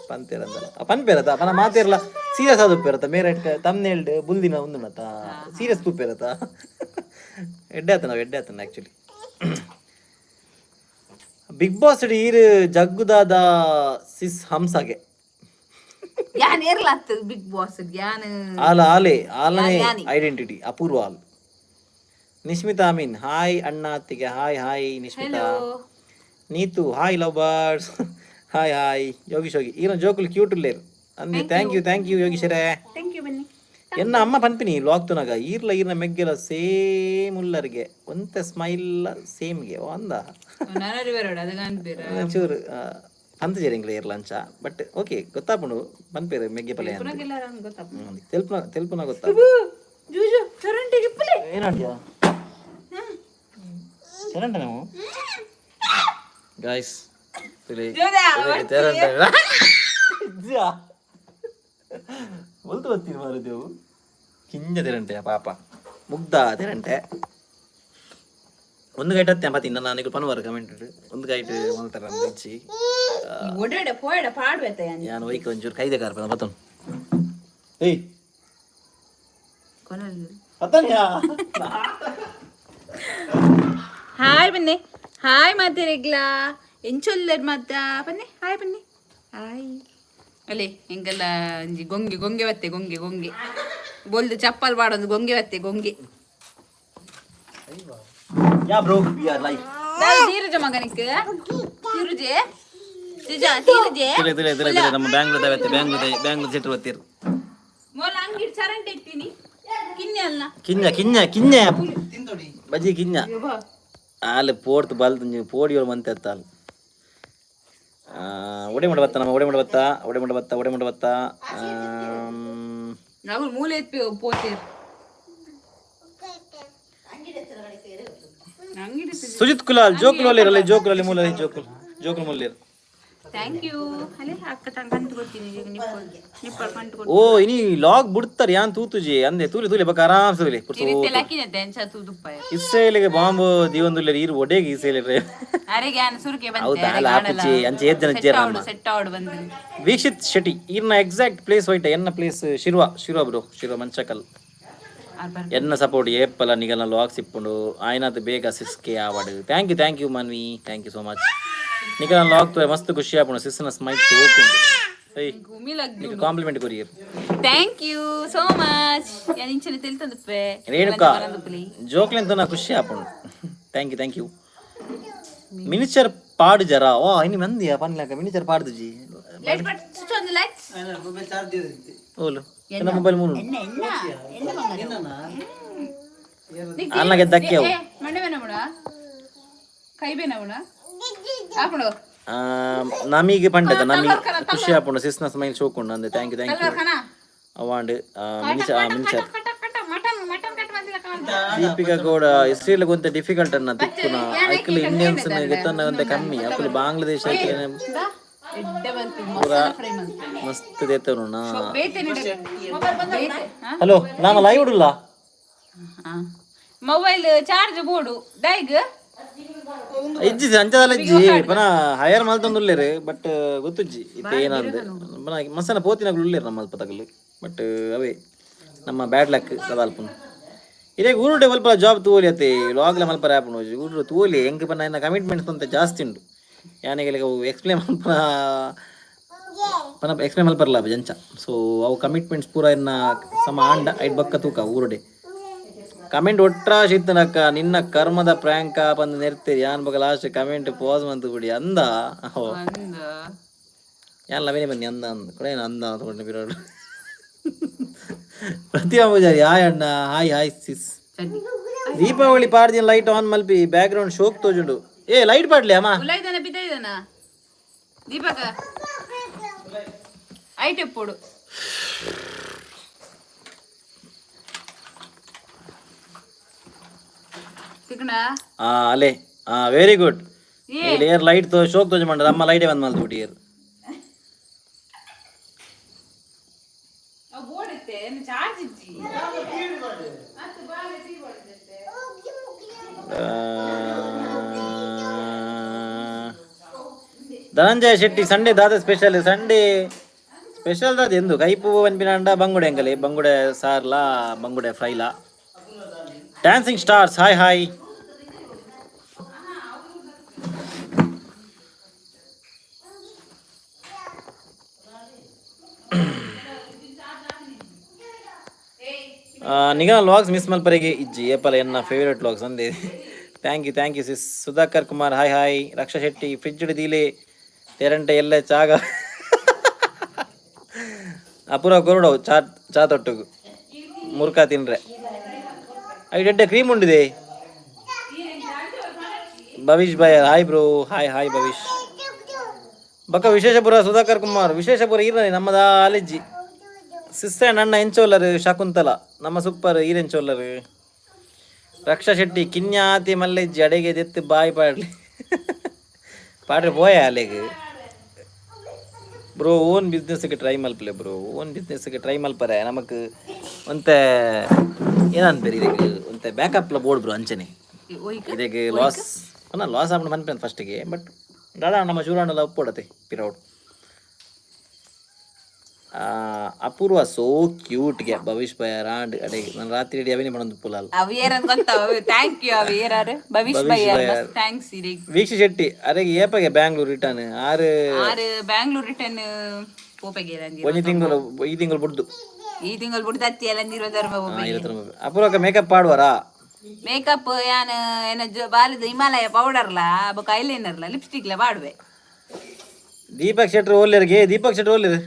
ಪಂತೇರಂದಲ್ಲ ಪನ್ಪೇರತ ಪನ ಮಾತೇರಲ್ಲ ಸೀರಿಯಸ್ ಆದ ಉಪ್ಪೇರತ ಮೇರೆ ತಮ್ಮನೇಲ್ಡ್ ಬುಲ್ದಿನ ಒಂದು ಮತ್ತ ಸೀರಿಯಸ್ ತುಪ್ಪೇರತ ಎಡ್ಡೆ ಆತನ ಆ್ಯಕ್ಚುಲಿ ಬಿಗ್ ಬಾಸ್ ಈರು ಜಗ್ಗುದಾದ ಸಿಸ್ ಹಂಸಗೆ ಯಾನ್ ಏರ್ಲಾತ್ ಬಿಗ್ ಬಾಸ್ ಯಾನ್ ಆಲನೇ ಯಾನಿ. ಐಡೆಂಟಿಟಿ ಅಪೂರ್ವ ಆಲ್. ನಿಶ್ಮಿತಾ ಅಮೀನ್ ಹಾಯ್ ಅಣ್ಣ ಅತ್ತಿಗೆ hi Nishmitha. Hello Neethu hi love birds hi Yogish ಈನ ಜೋಕುಲು ಕ್ಯೂಟ್ ಉಲ್ಲೇರು ಅಂದೆ. ಥ್ಯಾಂಕ್ ಯು ಯೋಗೀಶರೇ. ಥ್ಯಾಂಕ್ ಯು ಬನ್ನಿ ಎನ್ನ ಅಮ್ಮ ಪನ್ಪಿನಿ ಲಾಕ್ತುನಾಗ ಈರ್ನ ಮೆಗ್ಗೆಲ ಸೇಮ್ ಉಲ್ಲರ್ಗೆ ಒಂತೆ ಸ್ಮೈಲ್ ಸೇಮ್ಗೆ ಅಂದ ನಾನರಿ ಬರೋಡ ಅದು ಕಾಣ್ತೀರ ಚೂರು ಅಂತ ಜರಿಂಗ್ಲ ಇರ್ಲಂಚ ಬಟ್ ಓಕೆ ಗೊತ್ತಾಪುಂಡು ಪನ್ಪೇರು ಮೆಗ್ಗೆ ಪಲ್ಯ ತೆಲ್ಪುನ ಗೊತ್ತಾ ಏನಾಡ್ಯಾ ಚರಂಟ ನಾವು ಗಾಯ್ಸ್ ಬಲ್ತು ಬತ್ತೀನಿ ಮಾರುದೇವು ಕಿಂಜ ತೆರಂಟೆ ಪಾಪ ಮುಗ್ಧ ತೆರಂಟೆ ಒಂದು ಗೈಟ್ ಹತ್ತೆ ಪತಿ ಇನ್ನ ನಾನು ಪನ್ವಾರ ಕಮೆಂಟ್ ಒಂದು ಗೈಟ್ ಮಾಡ್ತಾರೆ ಹೆಚ್ಚಿ ನಾನು ವೈಕ್ ಒಂಚೂರು ಕೈದೆ ಕಾರ್ಪನ ಬತ್ತನು ಏಯ್ ಪತ್ತನ್ಯಾ ಹಾಯ್ ಬನ್ನಿ ಹಾಯ್ ಮಾತಿರಿಗ್ಲಾ ಎಂಚೊಲ್ಲರ್ ಮಾತ ಬನ್ನಿ ಹಾಯ್ ಬನ್ನಿ ಹಾಯ್ ಅಲ್ಲೇ ಹಿಂಗೆಲ್ಲ ಒಂಜಿ ಗೊಂಗೆ ಬತ್ತೆ ಗೊಂಗೆ ಬೋಲ್ದು ಚಪ್ಪಲ್ ಬಾಡೊಂದು ಗೊಂಗೆ ಬತ್ತೆ ಗೊಂಗೆ ಯಾ bro we are live Dheeraj ಮಗನಿಕ್ ಧೀರಜೆ ಧೀರಜೆ ನಮ್ಮ ಬ್ಯಾಂಗ್ಳೂರ್ ಸಿಟ್ರು ಬತ್ತೀರು ಮೊಲ ಅಂಗಿಡ್ ಚರಂಟೆ ಇಟ್ಟಿನಿ ಕಿನ್ನೆ ಅಲ್ಲ ಕಿನ್ನೆ ಬಜ್ಜಿ ಕಿನ್ನೆ ಆಲೆ ಪೋಡ್ತು ಬಲ್ತು ನೀವು ಪೋಡಿಯೋರು ಮಂತೆ ಅತ್ತಾಲ್ ಒಡೆ ಮಾಡ ಬತ್ತ ನಾವು ಮೂಲೆ ಎತ್ತಿ ಪೋತೀರ್ ಸುಜಿತ್ ಕುಲಾಲ್ ಜೋಕುಲಲ್ಲಿ ಮೂಲ ಜೋಕುಲ್ ಮೂಲೇರು ಥ್ಯಾಂಕ್ ಯು ಅಲೆ ಅಕ್ಕ ಕಂತು ಕೊಡ್ತೀನಿ ನಿಪ್ಪಲ್ ಕಂತು ಕೊಡ್ತೀನಿ ಓ ಇನಿ ಲಾಗ್ ಬಿಡ್ತಾರೆ ಯಾನ್ ತೂತುಜಿ ಅಂದೆ ತೂಲಿ ಬಕ ಆರಾಮ್ ಸೂಲಿ ಇಸ್ಸೇಲಿಗೆ ಬಾಂಬು ದಿವಂದುಲ್ಲೇರು ಈರು ಒಡೆಗೆ ಇಸ್ಸೇಲಿರೆ ಅರೆಗೆ ಯಾನ್ ಸುರುಕೆ ಬಂತೆ ಹೌದಾ ಅಲ್ಲ ಆಪುಚಿ ಅಂಚೆ ಏತ್ ಜನ ಜೇರ ಸೆಟ್ ಔಟ್ ಬಂದ್ರಿ ವೀಕ್ಷಿತ್ ಶೆಟ್ಟಿ ಈರ್ನ ಎಕ್ಸಾಕ್ಟ್ ಪ್ಲೇಸ್ ವೈಟ್ ಎನ್ನ ಪ್ಲೇಸ್ ಶಿರ್ವ ಬ್ರೋ ಶಿರ್ವ ಮಂಚಕಲ್ ಎನ್ನ ಸಪೋರ್ಟ್ ಏಪ್ಪಲ ನಿಗಲ್ನ ಲಾಗ್ ಸಿಪ್ಪುಂಡು ಆಯ್ನಾತ್ ಬೇಗ 6K ಆವಡ್ thank you Manvi thank you so much ನಿಗಲ್ನ ಲಾಗ್ ತೋರೆ ಮಸ್ತ್ ಖುಷಿ ಆಪುಂಡು ಸಿಸ್ನ ಸ್ಮೈಲ್ ಸೋಪುಂಡು ನಿಗ ಕಾಂಪ್ಲಿಮೆಂಟ್ ಕೊರಿಯರ್ ಥ್ಯಾಂಕ್ ಯು ಸೋ ಮಚ್ ಯಾನ್ ಇಂಚನೆ ತೆಲ್ತಂದುಪ್ಪೆ ರೇಣುಕಾ ಜೋಕ್ಲೆಂತ ನಾ ಖುಷಿ ಆಪುಂಡು ಥ್ಯಾಂಕ್ ಯು ಮಿನಿಚರ್ ಪಾಡು ಜರ ಓ ಇನಿ ಮಂದಿಯ ಪನ್ಲಕ ಮಿನಿಚರ್ ಪಾಡ್ದುಜಿ light but switch on the lights mobile charge ಇರುತ್ತೆ ಓಲು ಎನ್ನ ಮೊಬೈಲ್ ಮೂರು ಎನ್ನ ಅಲ್ಲಗೆ ದಕ್ಕೆ ಮಂಡವೆನ ಮುಡ ಕೈಬೇನ ಮುಡ ಆಪುಂಡು ನಮಗೆ ಪಂಡದ ನಮಗೆ ಖುಷಿ ಆಪುಂಡು ಸಿಸ್ನ ಸ್ಮೈಲ್ ಶೋಕುಂಡು ಅಂದೆ ಥ್ಯಾಂಕ್ ಯು ಅವಾಂಡ್ ಮಿನಿಚರ್ ದೀಪಿಕಾ ಕೂಡ ಇಸ್ರೇಲ್ ಗೊಂತ ಡಿಫಿಕಲ್ಟ್ ಅನ್ನ ತಿಕ್ಕುನ ಐಕಲ್ ಇಂಡಿಯನ್ಸ್ ಗೊತ್ತನ್ನ ಒಂದ ಕಮ್ಮಿ ಅಕಲ್ ಬಾಂಗ್ಲಾದೇಶ ಮಸ್ತ್ ದೇತನು ನಾ ಹಲೋ ನಾನು ಲೈವ್ ಉಡುಲ್ಲ ಮೊಬೈಲ್ ಚಾರ್ಜ್ ಬೋರ್ಡು ಡೈಗ್ ಇಜ್ಜಿ ಅಂಚದಲ್ಲ ಇಜ್ಜಿ ಪನ ಹೈಯರ್ ಮಲ್ತೊಂದುಲ್ಲೇರು ಬಟ್ ಗೊತ್ತುಜ್ಜಿ ಇತ್ತೆ ಏನಂದು ಪನ ಮಸನ ಪೋತಿನಾಗ್ಲು ಉಳ್ಳೇರು ನಮ್ಮ ಅಲ್ಪ ತಗಲು ಬಟ್ ಅವೇ ನಮ್ಮ ಬ್ಯಾಡ್ ಲಕ್ ಅಲ್ಪನು ಇದೇ ಊರುಡೆ ಮಲ್ಪ ಜಾಬ್ ತೂಲಿ ಅತ್ತೆ ಲಾಗ್ಲ ಮಲ್ಪ ರ್ಯಾಪನು ಊರು ತೂಲಿ ಹೆಂಗೆ ಪನ ಇನ್ನ ಕಮಿಟ್ಮೆಂಟ್ಸ್ ಅಂತ ಜಾಸ್ತಿ ಉಂಟು ಯಾನೆಗೆ ಅವು ಎಕ್ಸ್ಪ್ಲೇನ್ ಮಲ್ಪರಲ್ಲ ಜಂಚ ಸೊ ಅವು ಕಮಿಟ್ಮೆಂಟ್ಸ್ ಪೂರ ಇನ್ನ ಸಮ ಆಂಡ ಐಟ್ ಬಕ್ಕ ತೂಕ ಊರುಡೆ ಕಮೆಂಟ್ ಒಟ್ರಾಶಿತ್ತನಕ್ಕ ನಿನ್ನ ಕರ್ಮದ ಪ್ರ್ಯಾಂಕ ಬಂದು ನೆರ್ತೀರಿ ಯಾನ್ ಬಗ ಲಾಸ್ಟ್ ಕಮೆಂಟ್ ಪಾಸ್ ಮಂತು ಬಿಡಿ ಅಂದ ಯಾನ್ ಲವೇನೆ ಬನ್ನಿ ಅಂದ ಕೂಡ ಏನು ಅಂದ ತಗೊಂಡು ಬಿರೋಡು ಪ್ರತಿಭಾ ಪೂಜಾರಿ ಹಾಯ್ ಅಣ್ಣ ಹಾಯ್ ಸಿಸ್ ದೀಪಾವಳಿ ಪಾಡ್ದಿನ ಲೈಟ್ ಆನ್ ಮಲ್ಪಿ ಬ್ಯಾಕ್ ಗ್ರೌಂಡ್ ಶೋಕ್ ತೋಜುಂಡು ಏ ಲೈಟ್ ಪಾಡ್ಲಿ ಅಮ್ಮ ಉಳ್ಳಾಯ್ದಾನ ಬಿದ್ದಾಯ್ದಾನ ದೀಪಕ ಐಟ್ ಎಪ್ಪೋಡು ಅಲೆ ವೆರಿ ಗುಡ್ ಏರ್ ಲೈಟ್ ಶೋಕ್ ತೋಜ ಮಾಡ್ರ ಅಮ್ಮ ಲೈಟೇ ಬಂದ್ ಮಲ್ತು ಬಿಟ್ಟಿಯರ್ ಧನಂಜಯ ಶೆಟ್ಟಿ ಸಂಡೇ ದಾದ ಸ್ಪೆಷಲ್ ದಾದ ಎಂದು ಕೈಪು ಅನ್ಪಿನಾಂಡ ಬಂಗುಡೆ ಅಂಕಲೆ ಬಂಗುಡೆ ಸಾರ್ಲಾ ಬಂಗುಡೆ ಫ್ರೈಲಾ ಡ್ಯಾನ್ಸಿಂಗ್ ಸ್ಟಾರ್ಸ್ ಹಾಯ್ ನಿಗಾ ವ್ಲಾಗ್ಸ್ ಮಿಸ್ ಮಲ್ಪರೆಗೆ ಇಜ್ಜಿ ಏಪಲ ಎನ್ನ ಫೇವ್ರೆಟ್ ವ್ಲಾಗ್ಸ್ ಅಂದೆ. Thank you sis. Sudhakar Kumar hi hi. Raksha Shetty fridge ಹಿಡಿದೀಲೆ ತೆರಂಟೆ ಎಲ್ಲ ಚಾಗ ಅಪೂರ್ವ ಕೊರಡವು ಚಾ ತೊಟ್ಟುಗು ಮುರ್ಕ ತಿನ್ರೆ ಐಡೆಡ್ಡೆ ಕ್ರೀಮ್ ಉಂಡಿದೆ. ಭವಿಷ್ ಭಾಯ್ ಹಾಯ್ ಬ್ರೋ. ಹಾಯ್ ಭವಿಷ್ ಬಕ್ಕ ವಿಶೇಷಪುರ ಸುಧಾಕರ್ ಕುಮಾರ್ ವಿಶೇಷಪುರ ಈರನೆ ನಮ್ಮದ ಅಲೆಜ್ಜಿ ಸಿಸ್ಟರ್ ನನ್ನ ಎಂಚೋಲ್ಲರು ಶಕುಂತಲ ನಮ್ಮ ಸೂಪರ್ ಈರೆಂಚೋಲ್ಲರು. ರಕ್ಷಾ ಶೆಟ್ಟಿ ಕಿನ್ಯಾತಿ ಮಲ್ಲೆಜ್ಜಿ ಅಡೆಗೆ ದೆತ್ತು ಬಾಯ್ ಪಾಡ್ಲಿ ಪಾಡ್ರೆ ಪೋಯ ಅಲೆಗೆ ಬ್ರೋ. ಓನ್ ಬಿಸ್ನೆಸ್ಗೆ ಟ್ರೈ ಮಲ್ಪಲೆ ಬ್ರೋ. ಓನ್ ಬಿಸ್ನೆಸ್ಗೆ ಟ್ರೈ ಮಲ್ಪರೆ ನಮಕ್ ಒಂತೆ ಏನನ್ಪೇರಿ ಇದಕ್ಕೆ ಒಂತೆ ಬ್ಯಾಕಪ್ಲ ಬೋರ್ಡ್ ಬ್ರೋ ಅಂಚನೆ ಇದಕ್ಕೆ ಲಾಸ್ ಲಾಸ್ ಆಗ್ಬಿಟ್ಟು ಮನ್ಪೇನ್ ಫಸ್ಟಿಗೆ. ಬಟ್ ದಾದಾ ನಮ್ಮ ಚೂರಾಣೆಲ್ಲ ಒಪ್ಪೋಡತೆ ಪಿರೌಡ್. ಅಪೂರ್ವ ಸೋ ಕ್ಯೂಟ್ಗೆ ಭವಿಷ್ ಭಯ ರಾಂಡ್ ಅಡೆಗೆ ನಾನು ರಾತ್ರಿ ಇಡೀ ಅವನೇ ಮಾಡೋದು ಪುಲಾಲ್ ವೀಕ್ಷ ಶೆಟ್ಟಿ ಅರೆಗೆ ಏಪಗೆ ಬ್ಯಾಂಗ್ಳೂರ್ ರಿಟರ್ನ್ ಆರು ಬ್ಯಾಂಗ್ಳೂರ್ ರಿಟರ್ನ್ ಒಂಜಿ ತಿಂಗಳು ಈ ತಿಂಗಳು ಬಿಡ್ದು ಅಪೂರ್ವಕ್ಕೆ ಮೇಕಪ್ ಪಾಡುವರಾ ಮೇಕಪ್ ಯಾನ್ ಏನ ಬಾಲಿದ ಹಿಮಾಲಯ ಪೌಡರ್ಲ ಬೊಕ ಐಲೈನರ್ಲ ಲಿಪ್ಸ್ಟಿಕ್ಲ ಪಾಡುವೆ. ದೀಪಕ್ ಶೆಟ್ರ್ ಓಲ್ಯರ್ಗೆ ದೀಪಕ್ ಶೆಟ್ರ್ ಓಲ್ಯರ್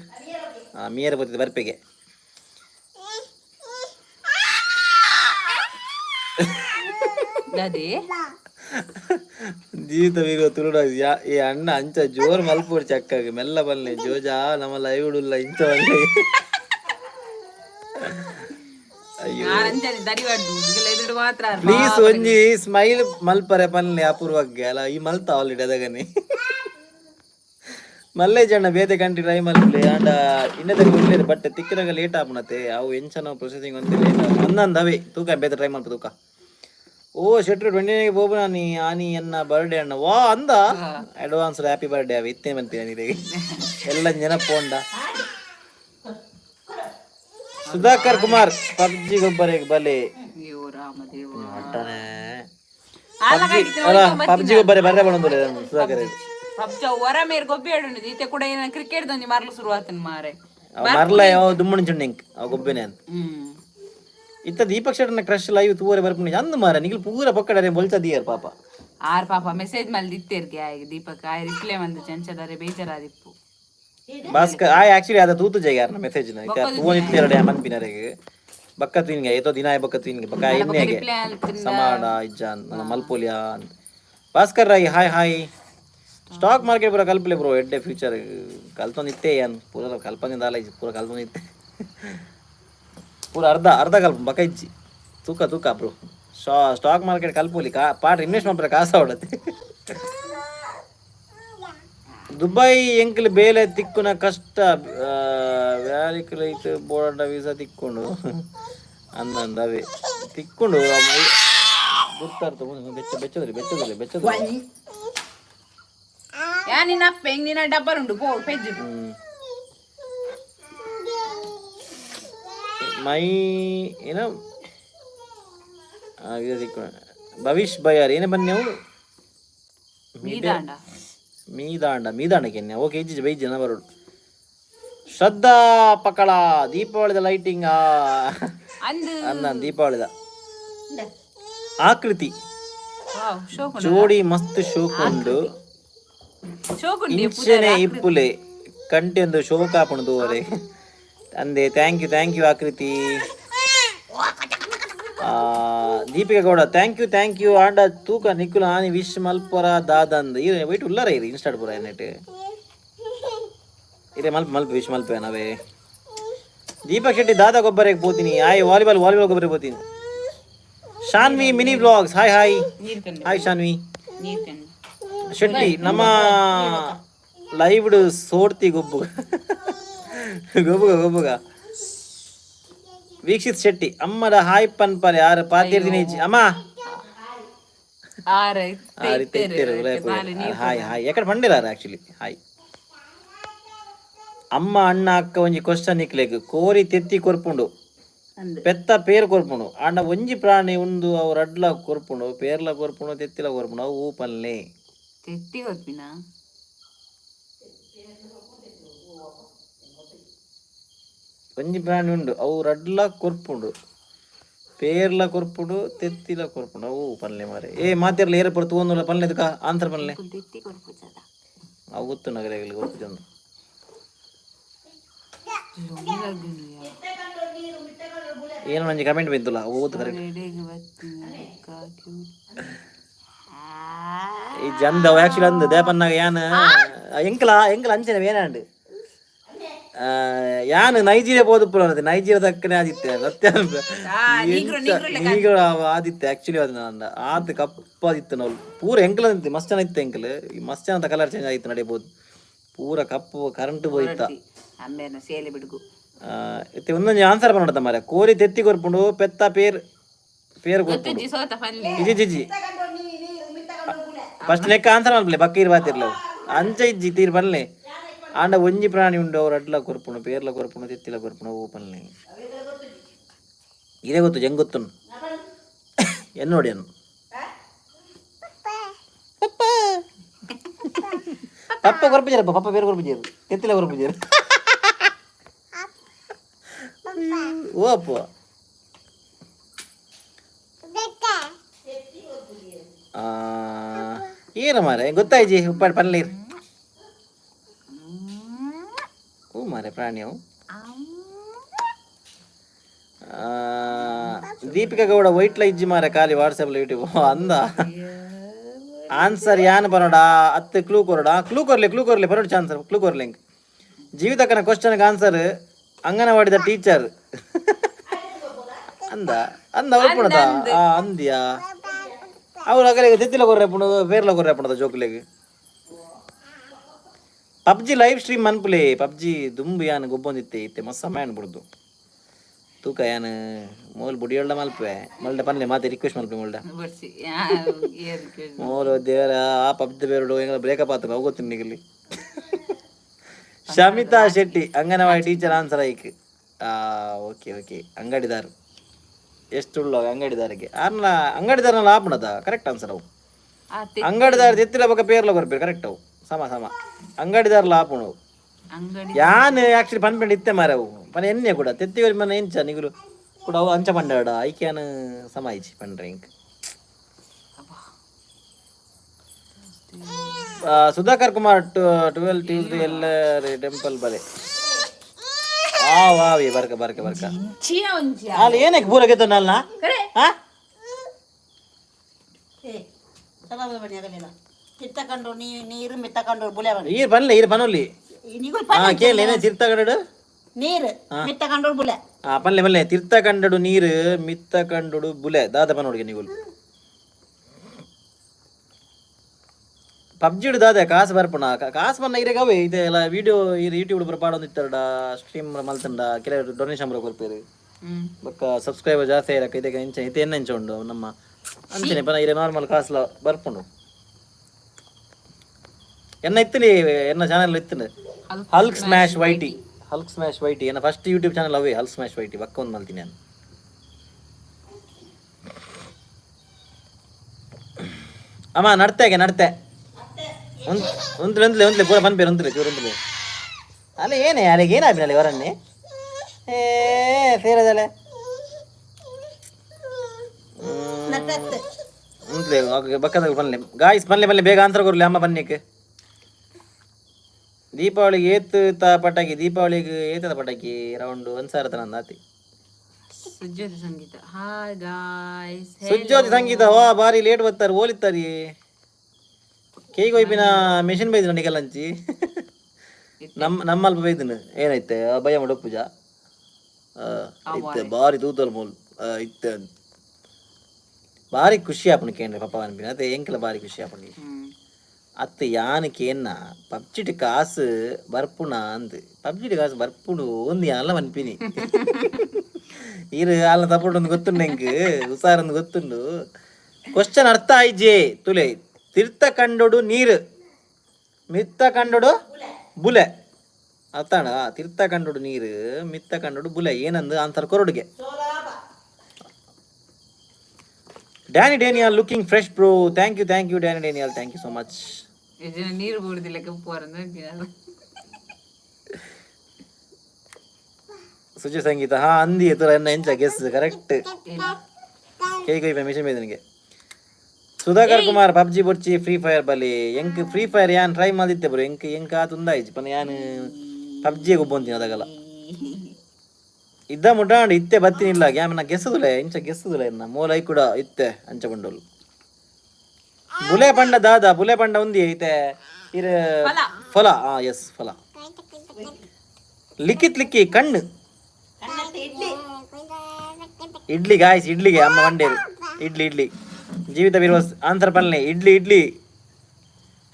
ಮೀಯರ ಬರ್ತದೆ ಬರ್ಪೆಗೆ ಜೀವಿತವಿರೋ ತುಳುಡ ಈ ಅಣ್ಣ ಅಂಚ ಜೋರ್ ಮಲ್ಪೂರ್ ಚಕ್ಕಾಗ ಮೆಲ್ಲ ಬಲ್ಲೆ ಜೋಜಾ ನಮ್ಮ ಲೈವ್ಡುಲ್ಲ ಇಂಚ ಬಲ್ಲೆ. ಪ್ಲೀಸ್ ಒಂಜಿ ಸ್ಮೈಲ್ ಮಲ್ಪರೆ ಪನ್ಲೆ ಅಪೂರ್ವಗ್ಗೆ ಅಲ್ಲ ಈ ಮಲ್ತ ಆಲ್ರೆಡಿ ಅದಗನೆ ಮಲ್ಲೆ ಜಣ್ಣ ಬೇತೆ ಕಂಟಿ ಟ್ರೈ ಮಲ್ಪಲೆ ಆಂಡ ಇನ್ನದಕ್ಕೆ ಉಳ್ಳೇರು ಬಟ್ ತಿಕ್ಕಿನಾಗ ಲೇಟ್ ಆಪುನತೆ ಅವು ಎಂಚನ ಪ್ರೊಸೆಸಿಂಗ್ ಒಂದೇ ಲೇಟ್ ಅಂದವೇ ತೂಕ ಬೇತೆ ಟ್ರೈ ಮಲ್ಪ ತೂಕ. ಓ ಶೆಟ್ರು 29 ಬೋಬು ನೀ ಆನಿ ಎನ್ನ ಬರ್ಡೇ ಅಣ್ಣ ವಾ ಅಂದ ಅಡ್ವಾನ್ಸ್ ಹ್ಯಾಪಿ ಬರ್ಡೇ ಅವ ಇತ್ತೇ ಬಂತೀಯ ನೀರಿಗೆ ಎಲ್ಲ ನೆನಪೋಂಡ. ಸುಧಾಕರ್ ಕುಮಾರ್ ಪಬ್ಜಿ ಗೊಬ್ಬರ ಬಲೆ ಪಬ್ಜಿ ಗೊಬ್ಬರ ಬರ್ರೆ ಬಂದ ಸುಧಾಕರ್ ಕ್ರಿಕೆಟ್ ದಂದಿ ಮರ್ಲು ಶುರುವಾತನ್ ಮಾರೆ ಮರ್ಲ ದುಮ್ಮಣ ಚುಂಡೆಂಕ್ ಅವ ಗೊಬ್ಬೆನೆ ಅಂತ ಇತ್ತ ದೀಪಕ್ ಶೆಟ್ಟರ್ನ ಕ್ರಶ್ ಲೈವ್ ತೂವರೆ ಬರ್ಪುಣಿ ಅಂದ್ ಮಾರ ನಿಖಿಲ್ ಪೂರ ಪಕ್ಕಡರೆ ಬೊಲ್ಚದಿಯರ್ ಪಾಪ ಆರ್ ಪಾಪ ಮೆಸೇಜ್ ಮಲ್ ದಿತ್ತೇರ್ಗೆ ಆಯ್ಗೆ ದೀಪಕ್ ಆಯ್ ರಿಪ್ಲೈ ಬಂದು ಚಂಚದಾರೆ ಬೇಜಾರಾದಿಪ್ಪು ಭಾಸ್ಕರ್ ಆಯ್ ಆಕ್ಚುಲಿ ಅದ ತೂತು ಜೈಗಾರ ಮೆಸೇಜ್ ನ ಇತ್ತ ತೂವ ನಿತ್ತೆರಡೆ ಮನ್ಪಿನರೆಗೆ ಬಕ್ಕ ತಿನ್ಗೆ ಏತೋ ದಿನ ಬಕ್ಕ ತಿನ್ಗೆ ಬಕ್ಕ ಎಣ್ಣೆಗೆ ಸಮಾಡ ಇಜ್ಜಾನ್ ನನ್ನ ಮಲ್ಪೋಲಿಯಾ Bhaskar Rai hi. Stock market ಪೂರ ಕಲ್ಪಲೆ ಬ್ರೋ ಎಡ್ಡೆ ಫ್ಯೂಚರ್ ಕಲ್ತೊಂದಿತ್ತೆ ಏನ್ ಪೂರ ಕಲ್ಪನಿಂದ ಅಲ್ಲ ಪೂರ ಕಲ್ತೊಂದಿತ್ತೆ ಪೂರ ಅರ್ಧ ಕಲ್ಪ ಬಕ ಇಜ್ಜಿ ತೂಕ ಬ್ರೋ. ಸ್ಟಾಕ್ ಮಾರ್ಕೆಟ್ ಕಲ್ಪೋಲಿ ಪಾಟ ಇನ್ವೆಸ್ಟ್ ಮಾಡ್ರೆ ಕಾಸ ಹೊಡತ್ತೆ. ದುಬೈ ಎಂಕಲ್ ಬೇಲೆ ತಿಕ್ಕುನ ಕಷ್ಟ ವ್ಯಾಲಿಕ್ಲೈಟ್ ಬೋರ್ಡ ವೀಸಾ ತಿಕ್ಕೊಂಡು ಅಂದವೇ ತಿಕ್ಕೊಂಡು ಗೊತ್ತಾರ್ಥ ಬೆಚ್ಚದ್ರಿ ಡಬ್ಬಲ್ ಉಂಟು ಮೈ ಏನೋ ಭವಿಷ್ ಬಯ್ಯಾರ್ ಏನೇ ಬನ್ನಿ ನೀವು ಮೀದಾಂಡಕ್ಕೆ ಓಕೆ ಇಜ್ಜಿ ಬೈಜ್ ಜನ ಬರೋಡು. ಶ್ರದ್ಧಾ ಪಕ್ಕಳ ದೀಪಾವಳಿದ ಲೈಟಿಂಗ್ ಅಂದ ದೀಪಾವಳಿದ ಆಕೃತಿ ಜೋಡಿ ಮಸ್ತ್ ಶೋಕುಂಡು ಇಂಚನೆ ಇಪ್ಪುಲೆ ಕಂಟೆಂದು ಶೋಕ ಪುಣದುವರೆ ಅಂದೆ. Thank you Akriti. Deepika Gowda thank you ಆಂಡ ತೂಕ ನಿಖುಲ ಆನಿ ವಿಶ್ ಮಲ್ಪರ ದಾದಂದ್ ವೈಟ್ ಉಲ್ಲಾರ ಇರಿ ಇನ್ಸ್ಟಾಡ್ ಪೂರ ನೆಟ್ ಇರೇ ಮಲ್ಪ ವಿಶ್ ಮಲ್ಪೆ ನಾವೇ. ದೀಪಕ್ ಶೆಟ್ಟಿ ದಾದಾ ಗೊಬ್ಬರಕ್ಕೆ ಹೋಗ್ತೀನಿ ಆಯ್ ವಾಲಿಬಾಲ್ ಗೊಬ್ಬರಕ್ಕೆ ಹೋಗ್ತೀನಿ. Shanvi mini vlogs hi Shanvi Shetty ನಮ್ಮ ಲೈವ್ಡ್ ಸೋಡ್ತಿ ಗೊಬ್ಬುಗ ವೀಕ್ಷಿತ್ ಶೆಟ್ಟಿ ಅಮ್ಮದ ಹಾಯ್ ಪನ್ಪರೆ ಯಾರು ಪಾತಿರ್ದಿನ ಅಮ್ಮ ಹಾಯ್ ಎಕಡೆ ಪಂಡಿರಾರ ಆಕ್ಚುಲಿ ಹಾಯ್. ಅಮ್ಮ ಅಣ್ಣ ಅಕ್ಕ ಒಂಜಿ ಕ್ವಶನ್ ನಿಕ್ಲೆಗ್ ಕೋರಿ ತೆತ್ತಿ ಕೊರ್ಪುಂಡು ಪೆತ್ತ ಪೇರು ಕೊರ್ಪುಂಡು ಅಣ್ಣ ಒಂಜಿ ಪ್ರಾಣಿ ಉಂದು ಅವ್ರ ಅಡ್ಲ ಕೊರ್ಪುಂಡು ಪೇರ್ಲ ಕೊರ್ಪುಂಡು ತೆತ್ತಿಲ ಕೊರ್ಪುಂಡು ಅವು ಪಲ್ಲೆ ತೆತ್ತಿ ಕೊರ್ಪಿನ ಒಂಜಿ ಪ್ರಾಣಿ ಉಂಡು ಅವ್ರ ಅಡ್ಲ ಕೊರ್ಪುಂಡು పేర్ల కొరుపుడు తెత్తిల కొరుపుడు ఓ పనులే మరి ఏ మాతేర్లు ఏర్పడుతూ ಒಂದಲ್ಲ పనులేదు కా ఆన్సర్ పనులే అవు గుర్తున్నా రేగులు కొరుపుతుంది ಏನು ನಂಗೆ ಕಮೆಂಟ್ ಬಂತಲ್ಲ ಓದು ಕರೆಕ್ಟ್ ಈ ಜಂದ ಆಕ್ಚುಲಿ ಅಂದ ದೇಪನ್ನಾಗ ಯಾನ ಎಂಕಲ ಅಂಚನೆ ಏನಾಂಡು ಯಾನು ನೈಜೀರಿಯಾ ಪೋದು ನೈಜೀರಿಯಾ ದಕ್ಕನೆ ಆದಿತ್ಯ ನೀಗ ಆದಿತ್ಯ ಆಕ್ಚುಲಿ ಅದು ನಂದ ಆದ ಕಪ್ಪಾದಿತ್ತು ನಾವು ಪೂರ ಎಂಕಲ ಅಂತೆ ಮಸ್ತ್ ಜನ ಇತ್ತು ಎಂಕಲ್ ಈ ಮಸ್ತ್ ಜನ ಕಲರ್ ಚೇಂಜ್ ಆಯ್ತು ನಡೆಯಬಹುದು ಪೂರ ಕಪ್ಪು ಕರೆಂಟ್ ಹೋಯ್ತಾ ಸೇಲೆ ಬಿಡುಗು ಇತ್ತೆ ಒಂದೊಂದು ಆನ್ಸರ್ ಮಾಡೋದ ಮಾರ ಕೋರಿ ತೆತ್ತಿ ಕೊರ್ಪುಂಡು ಪೆತ್ತ ಪೇರು ಕೊರ್ಪುಂಡು ಇಜಿ ಜಿಜಿ ಫಸ್ಟ್ ಲೆಕ್ಕ ಆನ್ಸರ್ ಮಾಡ್ಬಲೆ ಬಕ್ಕೀರ್ ಬಾತಿರ್ಲವು ಅಂಚ ಇಜ್ಜಿ ತೀರ್ ಬನ್ಲೆ ಆಂಡ ಒಂಜಿ ಪ್ರಾಣಿ ಉಂಡು ಅವ್ರು ಅಡ್ಲ ಕೊರ್ಪುಂಡು ಪೇರ್ಲ ಕೊರ್ಪುಂಡು ತೆತ್ತಿಲ ಕೊರ್ಪುಂಡು ಓ ಪನ್ಲೆ ಇದೇ ಗೊತ್ತು ಜಂಗ್ ಗೊತ್ತು ಎನ್ ನೋಡಿ ಅನ್ನು ಪಪ್ಪ ಕೊರ್ಪಿಜಾರಪ್ಪ ಪಪ್ಪ ಪೇರು ಕೊರ್ಪಿಜಾರು ತೆತ್ತಿಲ ಕೊರ್ಪಿಜಾರು ಓ ಅಪ್ಪ ಏನ ಮಾರೆ ಗೊತ್ತಾಯ್ಜಿ ಉಪ್ಪಾಡು ಪನ್ಲೀರ್ ಓ ಮಾರೆ ಪ್ರಾಣಿ ಅವು ದೀಪಿಕಾ ಗೌಡ ವೈಟ್ಲ ಇಜ್ಜಿ ಮಾರೆ ಖಾಲಿ ವಾಟ್ಸಪ್ ಯೂಟ್ಯೂಬ್ ಅಂದ ಆನ್ಸರ್ ಯಾನ್ ಪರೋಡ ಹತ್ತು ಕ್ಲೂ ಕೊರೋಡ ಕ್ಲೂ ಕೊರ್ಲಿ ಪರೋಡ ಆನ್ಸರ್ ಕ್ಲೂ ಕೊರ್ಲಿ ಜೀವಿತಕ್ಕನ ಕ್ವಶನ್ಗೆ ಆನ್ಸರ್ ಅಂಗನವಾಡಿದ ಟೀಚರ್ ಅಂದ ಅವ್ರು ಪುಣದ ಅಂದ್ಯಾ ಅವ್ರು ಅಗಲಿಗೆ ತೆತ್ತಿಲ ಕೊರ್ರೆ ಪುಣದು ಬೇರ್ಲ ಕೊರ್ರೆ ಪುಣದ ಜೋಕ್ಲೆಗೆ ಪಬ್ಜಿ ಲೈವ್ ಸ್ಟ್ರೀಮ್ ಮನ್ಪುಲೆ ಪಬ್ಜಿ ದುಂಬು ಯಾನ್ ಗೊಬ್ಬೊಂದಿತ್ತೆ ಇತ್ತೆ ಮಸ್ತ್ ಸಮಯ ಅನ್ಬಿಡ್ದು ತೂಕ ಯಾನ್ ಮೋಲ್ ಬುಡಿಯೊಳ್ಳ ಮಲ್ಪೆ ಮಲ್ಡ ಪನ್ಲೆ ಮಾತೆ ರಿಕ್ವೆಸ್ಟ್ ಮಲ್ಪೆ ಮಲ್ಡ ಮೋಲು ದೇವರ ಆ ಪಬ್ಜಿ ಬೇರುಡು ಹೆಂಗ ಬ್ರೇಕಪ್ ಆತ ಅವು ಗೊತ್ತಿನ ನಿಗಲಿ ಶಮಿತಾ ಶೆಟ್ಟಿ ಅಂಗನವಾಡಿ ಟೀಚರ್ ಆನ್ಸರ್ ಐಕ್ ಓಕೆ ಅಂಗಡಿದಾರು ಎಷ್ಟು ಅಂಗಡಿದಾರಿಗೆ ಆರ್ನ ಅಂಗಡಿದಾರನ ಆಪಣದ ಕರೆಕ್ಟ್ ಆನ್ಸರ್ ಅವು ಅಂಗಡಿದಾರ ತೆತ್ತಿಲ ಬಕ್ಕ ಪೇರ್ಲ ಬರ್ಬೇಕು ಕರೆಕ್ಟ್ ಅವು ಸಮ ಅಂಗಡಿದಾರ್ಲ ಆಪುಣು ಯಾನ್ ಆಕ್ಚುಲಿ ಪನ್ಪೆಂಡ್ ಇತ್ತೆ ಮಾರ ಅವು ಪನ ಎಣ್ಣೆ ಕೂಡ ತೆತ್ತಿ ಮನ ಎಂಚ ನಿಗುಲು ಕೂಡ ಅವು ಅಂಚ ಪಂಡಾಡ ಐಕ್ಯಾನ್ ಸಮ ಐಚಿ ಪಂಡ್ರೆ ಇಂಕ್ ಸುಧಾಕರ್ ಕುಮಾರ್ 12 ಟ್ಯೂಸ್ಡೇ ಎಲ್ಲರ ಟೆಂಪಲ್ ಬಲೆ ವಾವಿ ಬರ್ಕ ಅಲ್ಲಿ ಏನಕ್ಕೆ ಬೂರ ಗೆದ್ದನ ಅಲ್ಲ ಈರ್ ಬನ್ಲೆ ಈರ್ ಬನ್ನೊಲ್ಲಿ ಕೇಳಿ ಏನೇ ತೀರ್ಥ ಕಂಡಡು ನೀರು ಮಿತ್ತ ಕಂಡೋಡು ಬುಲೆ ಬನ್ಲೆ ತೀರ್ಥ ಕಂಡಡು ನೀರು ಮಿತ್ತ ಕಂಡಡು ಬುಲೆ ದಾದ ಬನ್ನೋಡಿಗೆ ನೀವು ಪಬ್ಜಿಡು ದಾದೆ ಕಾಸು ಬರ್ಪುಣ ಕಾಸು ಬನ್ನ ಇರಗವೆ ಇದೆಲ್ಲ ವಿಡಿಯೋ ಇದು ಯೂಟ್ಯೂಬ್ ಬರ್ಪಾಡೊಂದಿತ್ತಾರಡ ಸ್ಟ್ರೀಮ್ ಮಲ್ತಂಡ ಕೆಲವರು ಡೊನೇಷನ್ ಬರೋ ಕೊರ್ಪೇರು ಬೊಕ್ಕ ಸಬ್ಸ್ಕ್ರೈಬರ್ ಜಾಸ್ತಿ ಇರಕ್ಕೆ ಇದಕ್ಕೆ ಎಂಚ ಇದು ಎನ್ನ ಎಂಚ ಉಂಡು ನಮ್ಮ ಅಂಚನೆ ಪನ ಇರ ನಾರ್ಮಲ್ ಕಾಸುಲ ಬರ್ಪುಂಡು ಎನ್ನ ಇತ್ತಲಿ ಎನ್ನ ಚಾನಲ್ ಇತ್ತನೆ ಹಲ್ಕ್ ಸ್ಮ್ಯಾಶ್ ವೈಟಿ ಎನ್ನ ಫಸ್ಟ್ ಯೂಟ್ಯೂಬ್ ಚಾನಲ್ ಅವೇ ಹಲ್ಕ್ ಸ್ಮ್ಯಾಶ್ ವೈಟಿ ಬಕ್ಕ ಒಂದು ಮಲ್ತೀನಿ ನಾನು ಅಮ್ಮ ನಡ್ತೆ ಒಂದ್ಲೆ ಪೂರ ಬಂದ್ಬೇರು ಒಂದ್ಲೆ ಅಲ್ಲ ಏನೇ ಅಲ್ಲಿಗೆ ಏನಾಗ್ಬಿಡಲ್ಲ ಇವರನ್ನೇ ಸೇರದಲೆ ಬಕ್ಕದಾಗ ಬನ್ಲೆ ಗಾಯ್ಸ್ ಬನ್ಲೆ ಬೇಗ ಆನ್ಸರ್ ಕೊಡ್ಲಿ ಅಮ್ಮ ಬನ್ನಿಕ್ಕೆ ದೀಪಾವಳಿಗೆ ಏತ ಪಟಾಕಿ ದೀಪಾವಳಿಗೆ ಏತದ ಪಟಾಕಿ ರೌಂಡ್ 1,000 ತನ ಆತಿ ಸುಜ್ಯೋತಿ ಸಂಗೀತ ವಾ ಬಾರಿ ಲೇಟ್ ಬರ್ತಾರೆ ಓಲಿತ್ತಾರಿ ಕೇಕ್ ಒಯ್ಪಿನ ಮೆಷಿನ್ ಬೈದಿನ ನಿಗಲ್ಲಂಚಿ ನಮ್ಮಲ್ಪ ಬೈದಿನ ಏನೈತೆ ಭಯ ಮಾಡೋ ಪೂಜಾ ಇತ್ತೆ ಬಾರಿ ತೂತಲ್ ಮೂಲ್ ಇತ್ತೆ ಬಾರಿ ಖುಷಿ ಆಪಣ ಕೇಂದ್ರ ಪಪ್ಪ ಅನ್ಪಿನ ಅದೇ ಎಂಕಲ ಬಾರಿ ಖುಷಿ ಆಪಣಿ ಅತ್ತೆ ಯಾನಕ್ಕೆ ಏನ ಪಬ್ಜಿಟ್ ಕಾಸು ಬರ್ಪುಣ ಅಂದ್ ಪಬ್ಜಿಟ್ ಕಾಸು ಬರ್ಪುಡು ಒಂದು ಅಲ್ಲ ಅನ್ಪಿನಿ ಇರು ಅಲ್ಲ ತಪ್ಪು ಒಂದು ಗೊತ್ತುಂಡು ಎಂಕ್ ಹುಷಾರೊಂದು ಗೊತ್ತುಂಡು ಕ್ವಶನ್ ಅರ್ಥ ಆಯ್ಜೆ ತುಲೆ ತೀರ್ಥ ಕಂಡೊಡು ನೀರು ಮಿತ್ತ ಕಂಡೊಡು ಬುಲೆ ಅರ್ಥಾಣ ತೀರ್ಥ ಕಂಡೊಡು ನೀರು ಮಿತ್ತ ಕಂಡೊಡು ಬುಲೆ ಏನಂದು ಆನ್ಸರ್ ಕೊರಡುಗೆ Danny Daniel looking fresh bro thank you Danny Daniel thank you so much ನೀರು ಬೂಡುದಿಲ್ಲ ಸುಜಿ ಸಂಗೀತ ಹಾ ಅಂದಿ ಎನ್ನ ಎಂಚ ಗೆಸ್ ಕರೆಕ್ಟ್ ಕೇಕ್ ಹೋಯ್ಪ ಮಿಷನ್ ಬೇದ ನಿನಗೆ. ಸುಧಾಕರ್ ಕುಮಾರ್ ಪಬ್ಜಿ ಬೊಚ್ಚಿ ಫ್ರೀ ಫೈರ್ ಬಲಿ ಎಂಕ್ ಫ್ರೀ ಫೈರ್ ಯಾನ್ ಟ್ರೈ ಮಾಡಿದ್ದೆ ಬ್ರೋ ಎಂಕ್ ತುಂದಾಯ್ತು ಪನ ಯಾನ್ ಪಬ್ಜಿಗೆ ಒಬ್ಬಂತೀನಿ ಅದಾಗಲ್ಲ ಇದ್ದ ಮುಟ್ಟಾಂಡು ಇತ್ತೆ ಬತ್ತಿನಿಲ್ಲ ಗ್ಯಾಮನ ಗೆಸ್ಸದುಲೆ ಇಂಚ ಗೆಸ್ಸದುಲೆ ಇನ್ನ ಮೋಲೈ ಕೂಡ ಇತ್ತೆ ಅಂಚಕೊಂಡೋಳು ಬುಲೆ ಪಂಡ ದಾದ ಬುಲೆ ಪಂಡ ಉಂದಿ ಐತೆ ಇರ ಫಲ ಎಸ್ ಫಲ ಲಿಕ್ಕಿ ಕಣ್ಣು ಇಡ್ಲಿ ಗಾಯ್ಸ್ ಇಡ್ಲಿಗೆ ಅಮ್ಮ ಮಂಡೇರು ಇಡ್ಲಿ ಜೀವಿತ ಬೀರುವ ಆನ್ಸರ್ ಪಲ್ಲೆ ಇಡ್ಲಿ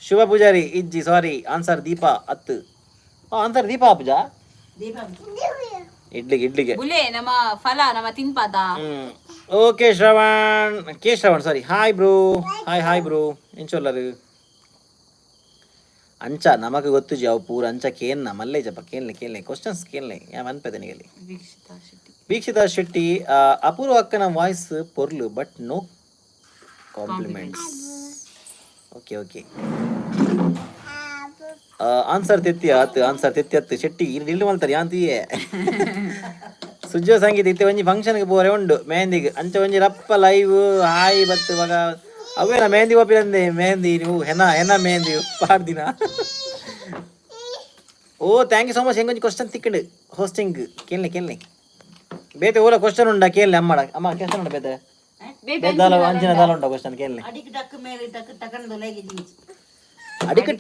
ಶುಭ ಪೂಜಾರಿ ಇಜ್ಜಿ ಸಾರಿ ಆನ್ಸರ್ ದೀಪಾ ಹತ್ತು ಆನ್ಸರ್ ದೀಪಾ ಪೂಜಾ ಇಡ್ಲಿಗೆ ಬುಲೆ ನಮ್ಮ ಫಲ ನಮ್ಮ ತಿನ್ಪಾದ. Okay Shravan sorry hi bro ಎಂಚೊಲ್ಲರು ಅಂಚ ನಮಕ್ ಗೊತ್ತು ಜಾವ್ ಪೂರ ಅಂಚ ಕೇನ್ನ ಮಲ್ಲೆ ಜಪ ಕೇಳ್ಲೆ ಕ್ವಶನ್ಸ್ ಕೇಳ್ಲೆ ಯಾವ ಅನ್ಪದೆ ನಿಗಲಿ. ವೀಕ್ಷಿತಾ ಶೆಟ್ಟಿ ಅಪೂರ್ವ ಅಕ್ಕನ ವಾಯ್ಸ್ ಪೊರ್ಲು but no compliments. Okay answer ತೆತ್ತಿ ಹತ್ತು ಶೆಟ್ಟಿ ಇಲ್ಲಿ ಮಲ್ತಾರೆ ಯಾಂತಿಯೇ ಸುಜ್ಜೋ ಸಂಗೀತ ಇತ್ತೆ ಒಂಜಿ ಫಂಕ್ಷನ್ಗೆ ಬೋರೆ ಉಂಡು ಮೆಹಂದಿಗೆ ಅಂಚ ಒಂಜಿ ರಪ್ಪ ಲೈವ್ ಹಾಯ್ ಬತ್ತು ಮಗ ಅವೇನ ಮೆಹಂದಿ ಒಪ್ಪಿರಂದೆ ಮೆಹಂದಿ ನೀವು ಹೆನ ಮೆಹಂದಿ ಪಾಡ್ದಿನ. Oh thank you so much ಹೆಂಗೊಂಜಿ ಕ್ವಶನ್ ತಿಕ್ಕಂಡು ಹೋಸ್ಟಿಂಗ್ ಕೇಳ್ನೆ ಬೇತೆ ಓಲ ಕ್ವಶನ್ ಉಂಡ ಕೇಳ್ನೆ ಅಮ್ಮ ಕ್ವಶನ್ ಉಂಡ ಬೇತೆ ಅಂಚಿನ ದಾಲ ಉಂಟ ಕ್ವಶನ್ ಕೇಳ್ನೆ. ಅಡಿಕ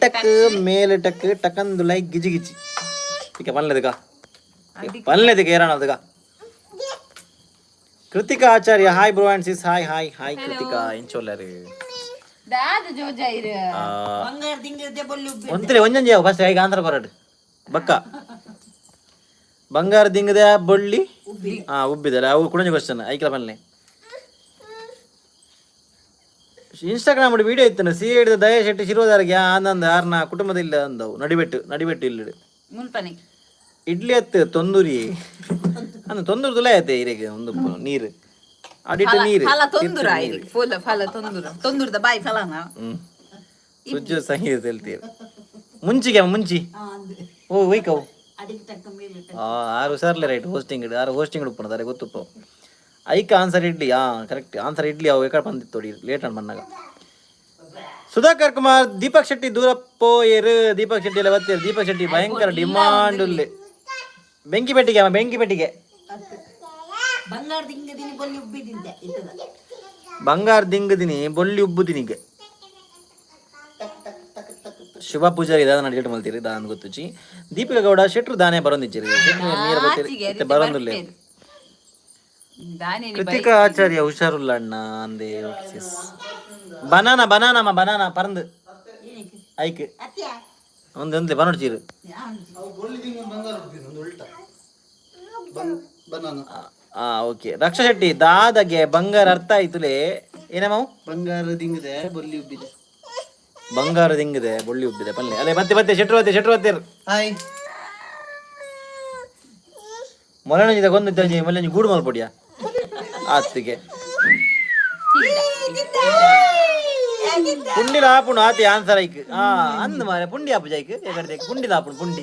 ಟಕ್ ಮೇಲೆ ಟಕ್ ಟಕಂದು ಲೈ ಗಿಜಿ ಈಗ ಪಲ್ಲೆದಕ ಏರಾಣದಗ. Krithika Acharya hi bro and sis hi Krithika ಎಂಚೋಲ್ಲರು ಒಂತಿಲೆ ಒಂಜೊಂಜಿ ಯಾವ ಫಸ್ಟ್ ಈಗ ಆಂಧ್ರ ಬರಡು ಬಕ್ಕ ಬಂಗಾರ ದಿಂಗದ ಬೊಳ್ಳಿ ಉಬ್ಬಿದ್ದಾರೆ ಅವು ಕುಡಂಜ ಕ್ವಶನ್ ಐಕ್ಲ ಪಲ್ಲೆ. ಇನ್ಸ್ಟಾಗ್ರಾಮ್ ವಿಡಿಯೋ ಇತ್ತನ ಸಿ ಹಿಡಿದ ದಯ ಶೆಟ್ಟಿ ಶಿರೋದಾರಿಗೆ ಆನಂದ ಆರ್ನ ಕುಟುಂಬದಿಲ್ಲ ಅಂದವು ನಡಿಬೆಟ್ಟು ಇಲ್ಲಿ ಮುಲ್ಪನೆ ಇಡ್ಲಿ ಅತ್ತು ತೊಂದೂರಿ ಅಂದ ತೊಂದೂರು ತುಲೆ ಆಯ್ತೆ ಇರೆಗೆ ಒಂದು ನೀರು ಅಡಿಟ್ಟು ನೀರು ಸುಜ್ಜು ಸಂಗೀತ ಹೇಳ್ತೀರ ಮುಂಚಿ ಓ ವೈಕವು ಆರು ಸರ್ಲೆ ರೈಟ್ ಹೋಸ್ಟಿಂಗ್ ಉಪ್ಪುಣದಾರೆ ಗೊತ್ತುಪ್ಪ ಐಕ answer idli correct answer idli ಅವು ಎಕಡೆ ಬಂದಿತ್ತು ಲೇಟ್ ಅನ್ ಬಂದಾಗ. ಸುಧಾಕರ್ ಕುಮಾರ್ ದೀಪಕ್ ಶೆಟ್ಟಿ ದೂರಪ್ಪೋ ದೀಪಕ್ ಶೆಟ್ಟಿ ಎಲ್ಲ ಬರ್ತೀರಿ ದೀಪಕ್ ಶೆಟ್ಟಿ ಭಯಂಕರ ಡಿಮಾಂಡ್ ಉಳ್ಳಿ ಬೆಂಕಿ ಪೆಟ್ಟಿಗೆ ಬಂಗಾರ ದಿಂಗದಿನಿ ಬೊಳ್ಳಿ ಉಬ್ಬುದಿನಿಗೆ ಶುಭ ಪೂಜಾರಿ ದಾದ ಡೇಟ್ ಮಲ್ತೀರಿ ದಾನ್ ಗೊತ್ತುಚಿ ದೀಪಿಕಾ ಗೌಡ ಶೆಟ್ರು ದಾನೆ ಬರೋಂದಿಚ್ಚಿರಿ ಬರೋಂದಿಲ್ಲ. ಕೃತಿಕಾ ಆಚಾರ್ಯ ಹುಷಾರುಲ್ಲ ಅಣ್ಣ ಅಂದೆ. ಬನಾನಾ ಪರಂದು ಐಕ್ ಒಂದೊಂದ್ಲೆ ಬನೋಡ್ಚೀರು ಓಕೆ. ರಕ್ಷಾ ಶೆಟ್ಟಿ ದಾದಗೆ ಬಂಗಾರ ಅರ್ಥ ಆಯ್ತುಲೇ ಏನಮ್ಮ ಬಂಗಾರ ದಿಂಗದೆ ಬೊಳ್ಳಿ ಉಬ್ಬಿದೆ ಪಲ್ಲೆ ಅಲ್ಲೇ ಮತ್ತೆ ಶೆಟ್ರು ಹತ್ತಿರ ಹಾಯ್ ಮೊಲನಂಜಿದ ಗೊಂದು ಮೊಲಂಜಿ ಗೂಡು ಮಲ್ಪೊಡಿಯಾ ಆತಿಗೆ ಪುಂಡಿ ಲಾಪುಣು ಆತಿ ಆನ್ಸರ್ ಐಕ್ ಅಂದ್ ಮಾರೆ ಪುಂಡಿ ಆಪು ಜೈಕ್ ಎಕಡೆ ದೇಕ್ ಪುಂಡಿ ಲಾಪುಣು ಪುಂಡಿ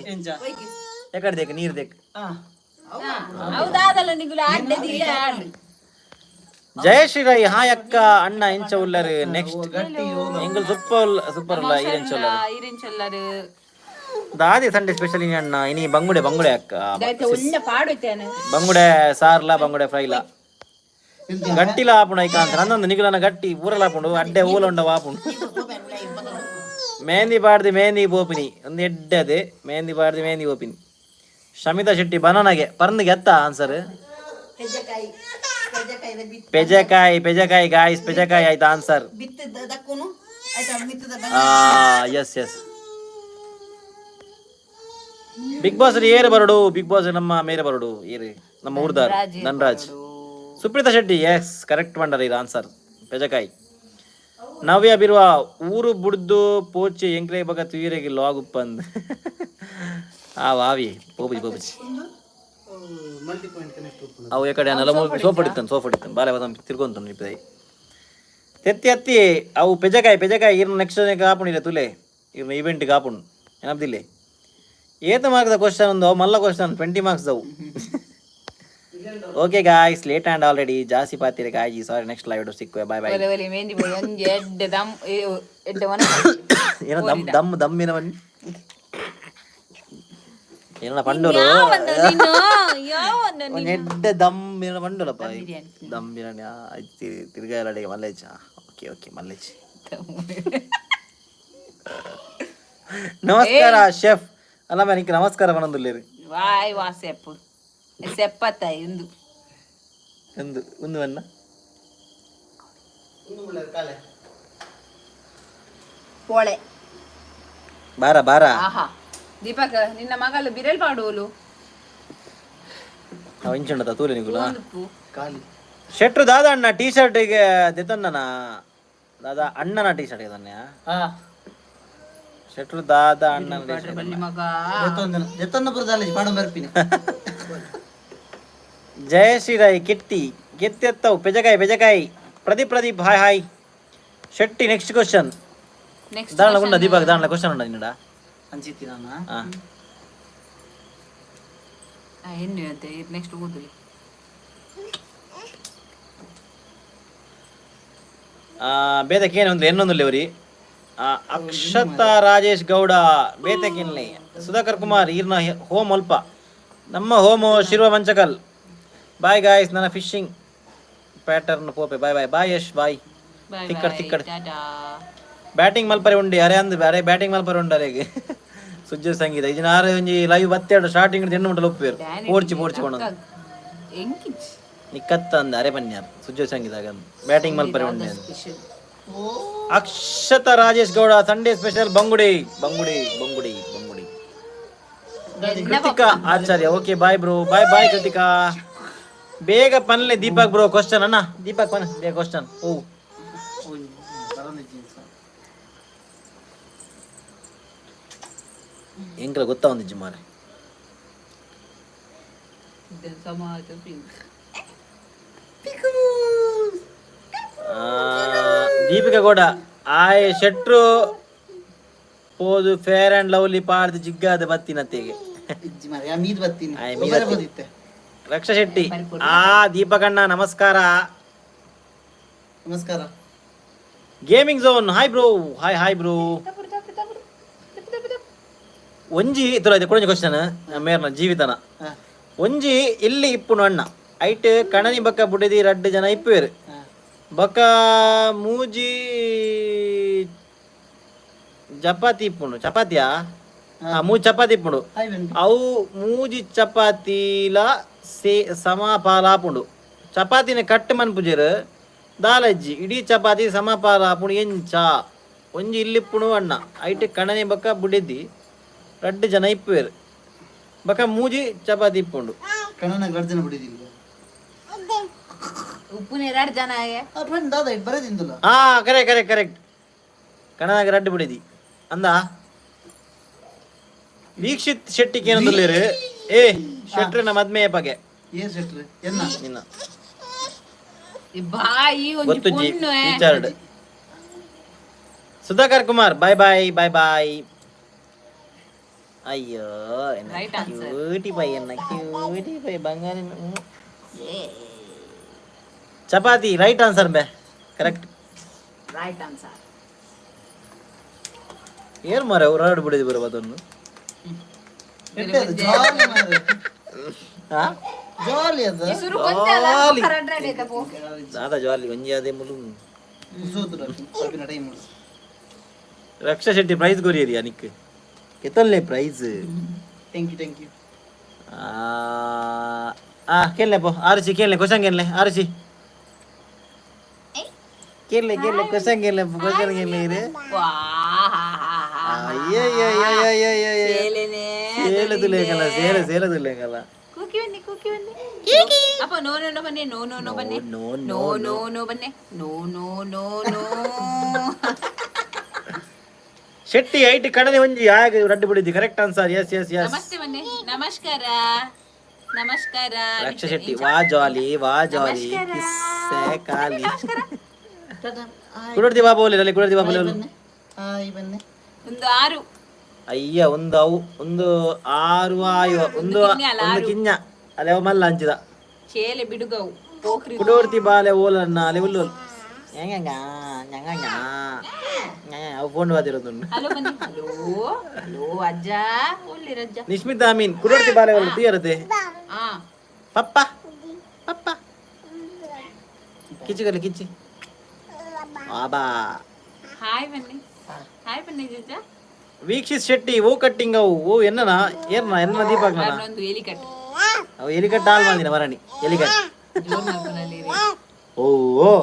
ಎಕಡೆ ದೇಕ್ ನೀರ್ ದೇಕ್ ಜಯಶ್ರೀ ಹಾಯ್ ಅಕ್ಕ ಅಣ್ಣ ಇಂಚ ಉಲ್ಲರು ನೆಕ್ಸ್ಟ್ ಎಂಗಲ್ ಸೂಪರ್ ಉಲ್ಲ ಈರೆಂಚೊಲ್ಲರು ದಾದಿ ಸಂಡೆ ಸ್ಪೆಷಲ್ ಇನಿ ಅಣ್ಣ ಇನಿ ಬಂಗುಡೆ ಅಕ್ಕ ಬಂಗುಡೆ ಸಾರ್ಲ ಬಂಗುಡೆ ಫ್ರೈಲ ಗಟ್ಟಿಲ ಆಪುಣ ಐಕ ಅಂತ ನನ್ನೊಂದು ನಿಗುಲನ ಗಟ್ಟಿ ಊರಲ ಆಪುಂಡು ಅಡ್ಡೆ ಊಲ ಉಂಡ ಆಪುಂಡು ಮೆಹಂದಿ ಬೋಪಿನಿ ಒಂದು ಎಡ್ಡೆ ಮೆಹಂದಿ ಬೋಪಿನಿ. ಶಮಿತಾ ಶೆಟ್ಟಿ ಬನಾನಾಗೆ ಪರಂದಿಗೆ ಎತ್ತ ಆನ್ಸರ್ ಪೆಜಕಾಯಿ ಗಾಯ್ಸ್ ಪೆಜಕಾಯಿ ಆಯ್ತಾ ಆನ್ಸರ್. ಎಸ್ ಬಿಗ್ ಬಾಸ್ ಏರು ಬರಡು ಬಿಗ್ ಬಾಸ್ ನಮ್ಮ ಮೇರೆ ಬರಡು ಏರು ನಮ್ಮ ಊರ್ದಾರ್ ಧನ್ರಾಜ್. ಸುಪ್ರೀತಾ ಶೆಟ್ಟಿ ಎಸ್ ಕರೆಕ್ಟ್ ಬಂಡರ ಇದು ಆನ್ಸರ್ ಪೆಜಕಾಯಿ. ನವ್ಯ ಬಿರುವ ಊರು ಬುಡ್ದು ಪೋಚಿ ಎಂಕ್ರೆ ಬಗ ತುಯಿರೆಗೆ ಲಾಗ್ ಉಪ್ಪಂದ್ ವಾವಿ ಪೋಪುಜಿ ಅವು ಎಕಡೆ ಸೋಪಡಿತ್ತಾನೆ ಬಾಲೆ ತಿರ್ಕೊಂತ ನಿಪ್ಪಾಯಿ ತೆತ್ತಿ ಅವು ಪೆಜಕಾಯಿ ಇರ್ನ ನೆಕ್ಸ್ಟ್ ಕಾಪುಣಿಲ್ಲ ತುಲೆ ಇರ್ನ ಇವೆಂಟ್ ಕಾಪುಣ್ ಏನಪ್ದಿಲ್ಲ ಏತ ಮಾರ್ಕ್ದ ಕ್ವಶನ್ ಒಂದು ಮಲ್ಲ ಕ್ವಶನ್ 20 ಮಾರ್ಕ್ಸ್ ಅವು okay guys, late and already ಜಾಸ್ತಿ ಪಾತಿರಿ ಗಾಯ್ಜಿ. ಸಾರಿ, ನೆಕ್ಸ್ಟ್ ಲೈವ್ ಸಿಕ್ಕುವೆ. ಬಾಯ್ ಬಾಯ್. ಒಲೆ ಒಲೆ ಮೆಹಂದಿ ಬೋಯ್ ಒಂಜಿ ಎಡ್ಡೆ ದಮ್ ಎಡ್ಡೆ ಒಣ ಏನೋ ದಮ್ಮಿನ ಬನ್ನಿ ಏನೋ ಪಂಡೋರು ಒಂದು ಎಡ್ಡೆ ದಮ್ಮಿನ ಪಂಡೋಲಪ್ಪ. ದಮ್ ಬಿರಿಯಾನಿ ತಿರ್ಗಾ ಎಲ್ಲಡಿಗೆ ಮಲ್ಲೇಜ್. Okay okay ಮಲ್ಲೇಜ್. ನಮಸ್ಕಾರ ಶೆಫ್. ಅಲ್ಲ ನನಗೆ ನಮಸ್ಕಾರ ಬನ್ನೊಂದುಲ್ಲೇರಿ. ವಾಯ್ ವಾ ಸೆಪ್ಪು ಸೆಪ್ಪತ್ತಾಯಿ ಒಂದು ಒಂದು ಒಂದು ಬನ್ನ ಪೋಳೆ ಬಾರ ಬಾರ. ಆಹಾ ದೀಪಕ್ ನಿನ್ನ ಮಗಳು ಬಿರಲ್ ಪಾಡುವಲು ಇಂಚುಂಡದ ತೂಲೆ ನಿಗುಲ ಶೆಟ್ರು ದಾದ ಅಣ್ಣ ಟೀ ಶರ್ಟಿಗೆ ದೆತನ್ನನ ದಾದ ಅಣ್ಣನ ಟೀ ಶರ್ಟ್ ಇದನ್ನೇ ಶೆಟ್ರು ದಾದ ಅಣ್ಣನ ಮಗ ಜಯ ಶ್ರೀರಾಯ್ ಕಿಟ್ಟಿ ಗೆತ್ತೆತ್ತವು ಪೆಜಕಾಯಿ ಪೆಜಕಾಯಿ. Pradeep hi hi. Shetty next question ದಾಂಡ್ಲ ಉಂಡ ದೀಪಕ್ ದಾಂಡ್ಲ ಕ್ವಶನ್ ಉಂಡ ನಿನ್ನಡ ಅನ್ಸಿತ್ತಿ ನಾನು ಎನ್ನು ಅಂತೆ ನೆಕ್ಸ್ಟ್ ಓದಲಿ. ಬೇತಕೇನೆ ಒಂದು ಇನ್ನೊಂದು ಲೆವರಿ. ಅಕ್ಷತಾ ರಾಜೇಶ್ ಗೌಡ ಬೇತಕಿನ್ಲೆ. ಸುಧಾಕರ್ ಕುಮಾರ್ ಈರ್ನ ಹೋಮ್ ಅಲ್ಪ ನಮ್ಮ homo Shirva Manchakal. Bye guys, ನನ್ನ ಫಿಶಿಂಗ್ ಪ್ಯಾಟರ್ನ್ ಪೋಪೆ. ಬಾಯ್ ಬಾಯ್ ಬಾಯ್ ಯಶ್ ಬಾಯ್. ತಿಕ್ಕಡ್ ಬ್ಯಾಟಿಂಗ್ ಮಲ್ಪರೆ ಉಂಡಿ ಅರೆ ಅಂದ್ ಅರೆ ಬ್ಯಾಟಿಂಗ್ ಮಲ್ಪರೆ ಉಂಡರೆಗೆ ಸುಜ್ಜ ಸಂಗೀತ ಇದನ್ನಾರು ಒಂಜಿ ಲೈವ್ ಬತ್ತೆರಡು ಸ್ಟಾರ್ಟಿಂಗ್ ಜೆನ್ನು ಮುಟ್ಟಲು ಒಪ್ಪೇರು ಪೋಡ್ಚಿ ಕೊಂಡು ನಿಕ್ಕತ್ತ ಅಂದ ಅರೆ ಬನ್ಯಾರ ಸುಜ್ಜ ಸಂಗೀತ ಬ್ಯಾಟಿಂಗ್ ಮಲ್ಪರೆ ಉಂಡೆ. ಅಕ್ಷತಾ ರಾಜೇಶ್ ಗೌಡ ಸಂಡೇ ಸ್ಪೆಷಲ್ ಬಂಗುಡಿ ಬಂಗುಡಿ ಬಂಗುಡಿ ಬಂಗುಡಿ. Krithika Acharya okay bye bro. Bye bye Krithika. ಬೇಗ ಪನ್ಲೆ ದೀಪಕ್ ಬ್ರೋ ಕ್ವಶನ್ ಅಣ್ಣ. ದೀಪಕ್ ಪನ್ ಬೇಗ ಕ್ವಶನ್. ಓ ಎಂಕಲ ಗೊತ್ತಾ ಒಂದಿಜ್ಜು ಮಾರೆ. ದೀಪಿಕಾ ಗೌಡ ಆಯ್ ಶೆಟ್ರು ಪೋದು ಫೇರ್ ಅಂಡ್ ಲವ್ಲಿ ಪಾಡ್ದು ಜಿಗ್ಗಾದ ಬತ್ತಿನತ್ತೆಗೆ ರಕ್ಷಾ ಶೆಟ್ಟಿ. ದೀಪಕಣ್ಣ ನಮಸ್ಕಾರ. ನಮಸ್ಕಾರ. Gaming zone hi bro. Hi hi bro. ಒಂಜಿ ತುರಾಯ್ತು ಕೊಡಂಜಿ ಕ್ವಶನ್ ಮೇರ್ನ ಜೀವಿತನ ಒಂಜಿ ಇಲ್ಲಿ ಇಪ್ಪುನು ಅಣ್ಣ ಐಟ್ ಕಣನಿ ಬಕ್ಕ ಬುಡಿದಿ 2 ಜನ ಇಪ್ಪುವೆರು ಬಕ್ಕ ಮೂಜಿ ಚಪಾತಿ ಇಪ್ಪುಂಡು. ಚಪಾತಿಯಾ ಮೂಜಿ ಚಪಾತಿ ಇಪ್ಪುಂಡು. ಅವು ಮೂಜಿ ಚಪಾತಿಲ ಸಮಪಾಲ ಆಪುಂಡು. ಚಪಾತಿನ ಕಟ್ ಮನ್ಪುಜೆರ್ ದಾಲಜ್ಜಿ ಇಡೀ ಚಪಾತಿ ಸಮಪಾಲ ಆಪುಂಡು ಎಂಚ ಒಂಜಿ ಇಲ್ಲಿಪ್ಪುಣು ಅಣ್ಣ ಐಟ್ ಕಣನಿ ಬಕ್ಕ ಬುಡಿದಿ 2 ಜನ ಇಪ್ಪುವೆರು ಬಕ ಮೂಜಿ ಚಪಾತಿ ಇಪ್ಪುಂಡು. ಕಣನ 2 ಜನ ಬಿಡಿದಿಲ್ಲ ಉಪ್ಪುನೆ 2 ಜನ ದಾದ ಇಟ್ ಬರದಿಂದಲ್ಲ. ಕರೆಕ್ಟ್ ಕಣನಾಗ 2 ಬಿಡಿದಿ ಅಂದ. ವೀಕ್ಷಿತ್ ಶೆಟ್ಟಿಗೆ ಏನಂದುಲ್ಲೇರು ಶೆಟ್ರಿನ ಮದ್ಮೆಯ ಬಗೆ ನಿನ್ನ ಬಾಯಿ ಗೊತ್ತು ಜಿ ಟೀಚರ್ಡ್. ಸುಧಾಕರ್ ಕುಮಾರ್ ಬಾಯ್ ಬಾಯ್ ಬಾಯ್ ಬಾಯ್. ಅಯ್ಯೋ ಕ್ಯೂಟಿ ಪೈ ಬಂಗಾರ ಚಪಾತಿ ರೈಟ್ ಆನ್ಸರ್ ಬೇ ಕರೆಕ್ಟ್ ರೈಟ್ ಆನ್ಸರ್. ಏನ್ ಮಾರ ಹೊರಡು ಬಿಡಿದಿ ಬರೋ ಅದನ್ನು ಜಾಲಿ ಅದ ದಾದಾ ಜಾಲಿ ಒಂಜಿ ಅದೇ ಮುಲು. ರಕ್ಷಾ ಶೆಟ್ಟಿ ಪ್ರೈಸ್ ಕೊರಿಯರಿ ಅನಿಕ್ ಕೆತ್ತಲ್ಲೇ ಪ್ರೈಸ್. Thank you. ಕೇಳಲೆ ಪೋ ಆರುಚಿ ಕೇಳಲೆ ಕ್ವಶನ್ ಕೇಳಲೆ ಆರುಚಿ ಕೇಳಲೆ ಕ್ವಶನ್ ಕೇಳಲೆ ಇರು. ಸೇಲದುಲೇಕಲ್ಲ ಸೇಲದುಲೇಕಲ್ಲ. ಅಪ್ಪ ನೋ ನೋ ನೋ ಬನ್ನಿ ನೋ ನೋ ನೋ ಬನ್ನಿ ನೋ ನೋ ನೋ ಬನ್ನಿ no no no no. Shetty ಐಟ್ ಕಡದೆ ಒಂಜಿ ಆಗ ರಡ್ಡು ಬಿಡಿದ್ದಿ correct answer. Yes yes yes. ನಮಸ್ತೆ ಬನ್ನಿ ನಮಸ್ಕಾರ ನಮಸ್ಕಾರ. ರಕ್ಷಾ ಶೆಟ್ಟಿ ವಾ ಜಾಲಿ ಕಿಸ್ಸೆ ಕಾಲಿ ಕುಡರ್ದಿ ಬಾಬು ಅಲ್ಲಿ ಕುಡರ್ದಿ ಬಾಬು ಒಂದು 6 ಅಯ್ಯ ಒಂದು ಅವು ಒಂದು 6 ಆಯು ಒಂದು ಕಿಂಜ ಅಲ್ಲೇ ಮಲ್ಲ ಹಂಚಿದ ಚೇಲೆ ಬಿಡುಗವು ಪೋಖ್ರಿ ಕುಡೋರ್ತಿ ಬಾಲೆ ಓಲನ್ನ ಲೆವಲ್ ಅವು ಫೋನ್ ಬಾದಿರೋದುಂಡು ಹಲೋ ಬನ್ನಿ ಹಲೋ ಹಲೋ ಅಜ್ಜ ಒಳ್ಳೆ ರಜ್ಜ ನಿಶ್ಮಿತಾ ಮೀನ್ ಕುಡೋರ್ತಿ ಬಾಲೆ ಓಲ ತೀಯರತೆ ಹಾ ಪಪ್ಪ ಪಪ್ಪ ಕಿಚ್ಚಿ ಕರ್ಲಿ ಕಿಚ್ಚಿ ಬಾಬಾ ಹಾಯ್ ಬನ್ನಿ ಹಾಯ್ ಬನ್ನಿ ಜಜ್ಜ ವೀಕ್ಷಿತ್ ಶೆಟ್ಟಿ ಓ ಕಟ್ಟಿಂಗ್ ಅವು ಓ ಎನ್ನನ ಎನ್ನ ದೀಪಕ್ ಒಂದು ಎಲಿ ಕಟ್ ಅವು ಎಲಿಕಟ್ಟ ಹಾಳು ಮಾಡಿನ ಮರಣಿ ಎಲಿಕಟ್ ಜೋರ್ ಮಾಡ್ಕೊಂಡಲ್ಲಿ ಓ ಓ